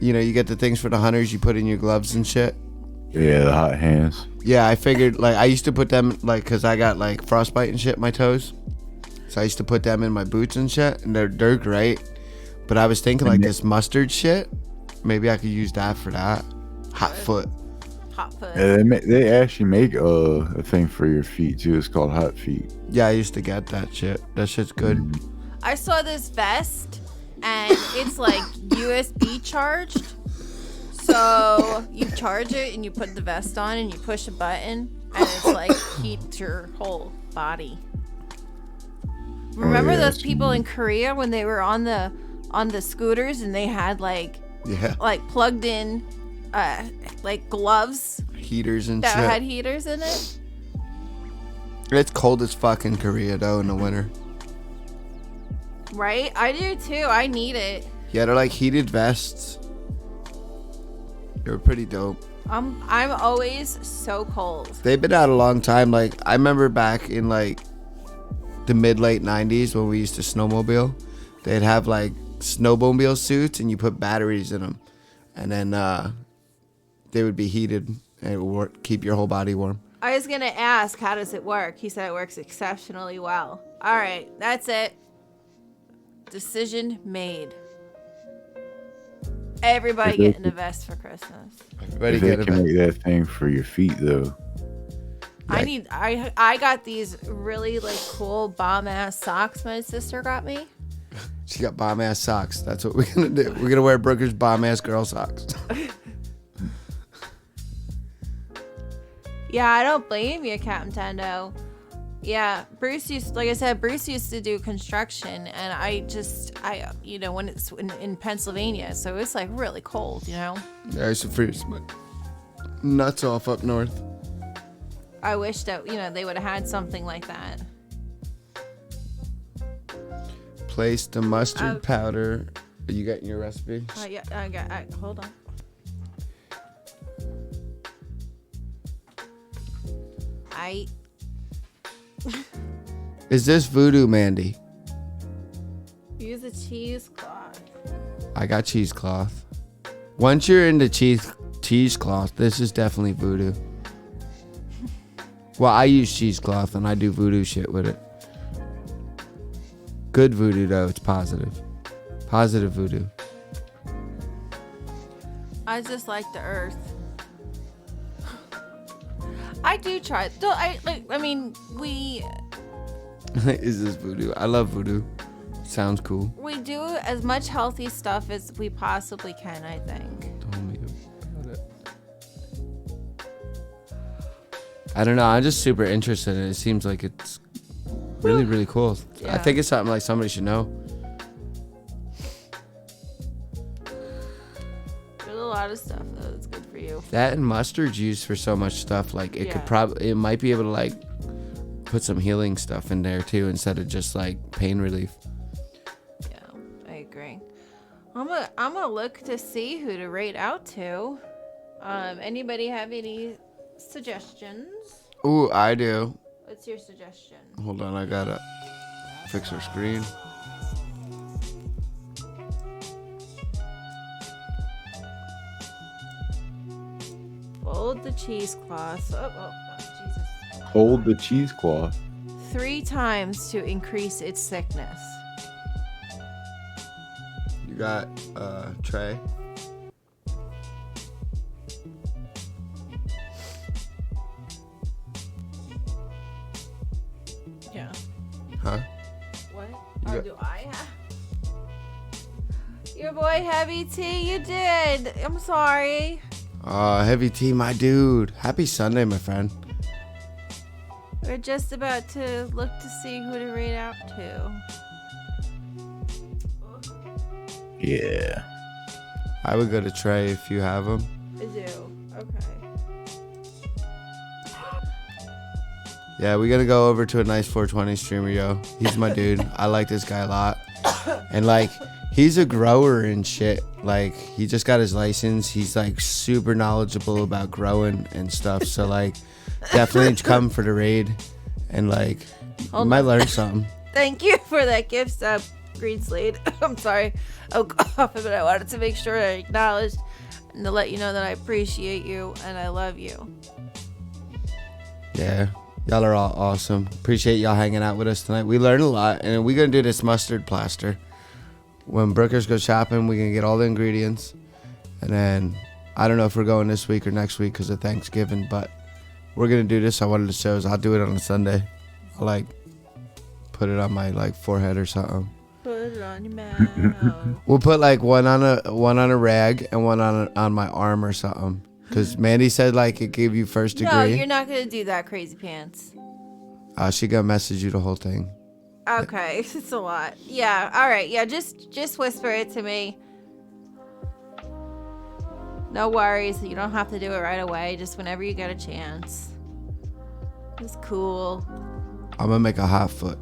You know, you get the things for the hunters you put in your gloves and shit. Yeah, the hot hands. Yeah, I figured like I used to put them like because I got like frostbite and shit in my toes, so I used to put them in my boots and shit, and they're great. But I was thinking like this mustard shit, maybe I could use that for that. Hot foot. Yeah, they actually make a thing for your feet too. It's called hot feet. Yeah, I used to get that shit. That shit's good. I saw this vest, and it's like USB charged. So you charge it, and you put the vest on, and you push a button, and it's like heats your whole body. Remember those people in Korea when they were on the scooters, and they had like plugged in like gloves, heaters and that shit. had heaters in it. It's cold as fuck in Korea though in the winter. Right, I do too. I need it. Yeah, they're like heated vests. They were pretty dope. I'm always so cold. They've been out a long time. Like I remember back in like the late 90s when we used to snowmobile, they'd have like snowmobile suits and you put batteries in them, and then they would be heated and it would keep your whole body warm. I was gonna ask, how does it work? He said it works exceptionally well. All right, that's it. Decision made. Everybody getting a vest for Christmas. Everybody they can make that thing for your feet though. I got these really like cool bomb ass socks my sister got me. She got bomb ass socks. That's what we're gonna do. We're gonna wear Brooker's bomb ass girl socks. Yeah, I don't blame you, Captain Tendo. Yeah, Bruce used to do construction, and I when it's in Pennsylvania, so it's like really cold, Yeah, I used to freeze my nuts off up north. I wish that they would have had something like that. Place the mustard powder. Are you getting your recipe? Yeah, hold on. Aight. Is this voodoo, Mandy? Use a cheesecloth. I got cheesecloth. Once you're into cheesecloth, this is definitely voodoo. Well, I use cheesecloth and I do voodoo shit with it. Good voodoo though, it's positive. Positive voodoo. I just like the earth. I do try. We Is this voodoo? I love voodoo. Sounds cool. we do as much healthy stuff as we possibly can, I think. Tell me about it. I don't know. I'm just super interested in it. It seems like it's really, really cool. Yeah. I think it's something like somebody should know. There's a lot of stuff that's good for you. That and mustard's used for so much stuff. Like it could probably, it might be able to like put some healing stuff in there too, instead of just like pain relief. Yeah, I agree. I'm gonna look to see who to rate out to. Anybody have any suggestions? Ooh, I do. What's your suggestion? Hold on, I gotta fix our screen. Fold the cheesecloth. Oh, Jesus. Hold the cheesecloth. 3 times to increase its thickness. You got tray. Yeah. Huh? What? You Or got- do I have? Your boy Heavy T, you did. I'm sorry. Heavy T, my dude. Happy Sunday, my friend. We're just about to look to see who to rate out to. Yeah. I would go to Trey if you have him. I do. Okay. Yeah, we gotta go over to a nice 420 streamer, yo. He's my dude. I like this guy a lot. And like, he's a grower and shit. Like, he just got his license. He's like super knowledgeable about growing and stuff. So like, definitely come for the raid. And like, you might learn something. Thank you for that gift sub, Green Slade. I'm sorry. Oh, but I wanted to make sure I acknowledged and to let you know that I appreciate you and I love you. Yeah, y'all are all awesome. Appreciate y'all hanging out with us tonight. We learned a lot, and we're gonna do this mustard plaster. When Brookers go shopping, we can get all the ingredients, and then I don't know if we're going this week or next week because of Thanksgiving, but we're gonna do this. I wanted to show us. I'll do it on a Sunday. I'll like put it on my like forehead or something. Put it on your mouth. We'll put like one on a rag and one on my arm or something. Cause Mandy said like it gave you first degree. No, you're not gonna do that, Crazy Pants. She gonna message you the whole thing. Okay, it's a lot. Yeah, all right. Yeah, just whisper it to me. No worries. You don't have to do it right away. Just whenever you get a chance. It's cool. I'm gonna make a hot foot.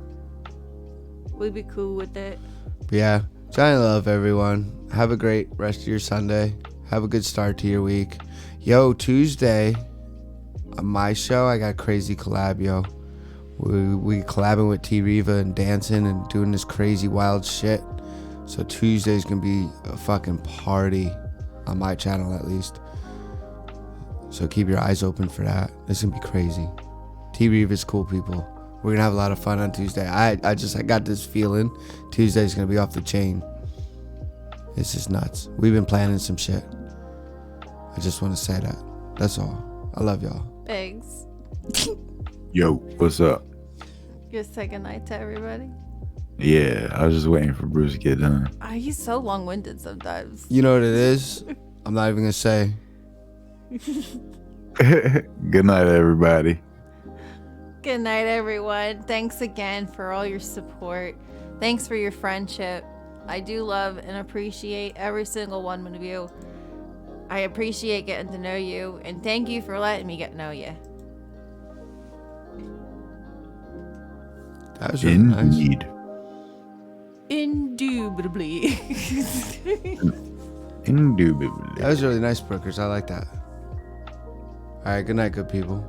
We'd be cool with it. But yeah, giant love, everyone. Have a great rest of your Sunday. Have a good start to your week. Yo, Tuesday, on my show, I got crazy collab, yo. We collabing with T Riva and dancing and doing this crazy wild shit. So Tuesday's gonna be a fucking party on my channel, at least. So keep your eyes open for that. This is gonna be crazy. T Riva's cool, people. We're gonna have a lot of fun on Tuesday. I got this feeling Tuesday's gonna be off the chain. It's just nuts. We've been planning some shit. I just want to say that. That's all. I love y'all. Thanks. Yo, what's up? Just say goodnight to everybody. Yeah, I was just waiting for Bruce to get done. He's so long-winded sometimes. You know what it is? I'm not even gonna say. Good night, everybody. Good night, everyone. Thanks again for all your support. Thanks for your friendship. I do love and appreciate every single one of you. I appreciate getting to know you, and thank you for letting me get to know you. That was really nice. Indeed. Indubitably. Indubitably. That was really nice, Brookers. I like that. All right, good night, good people.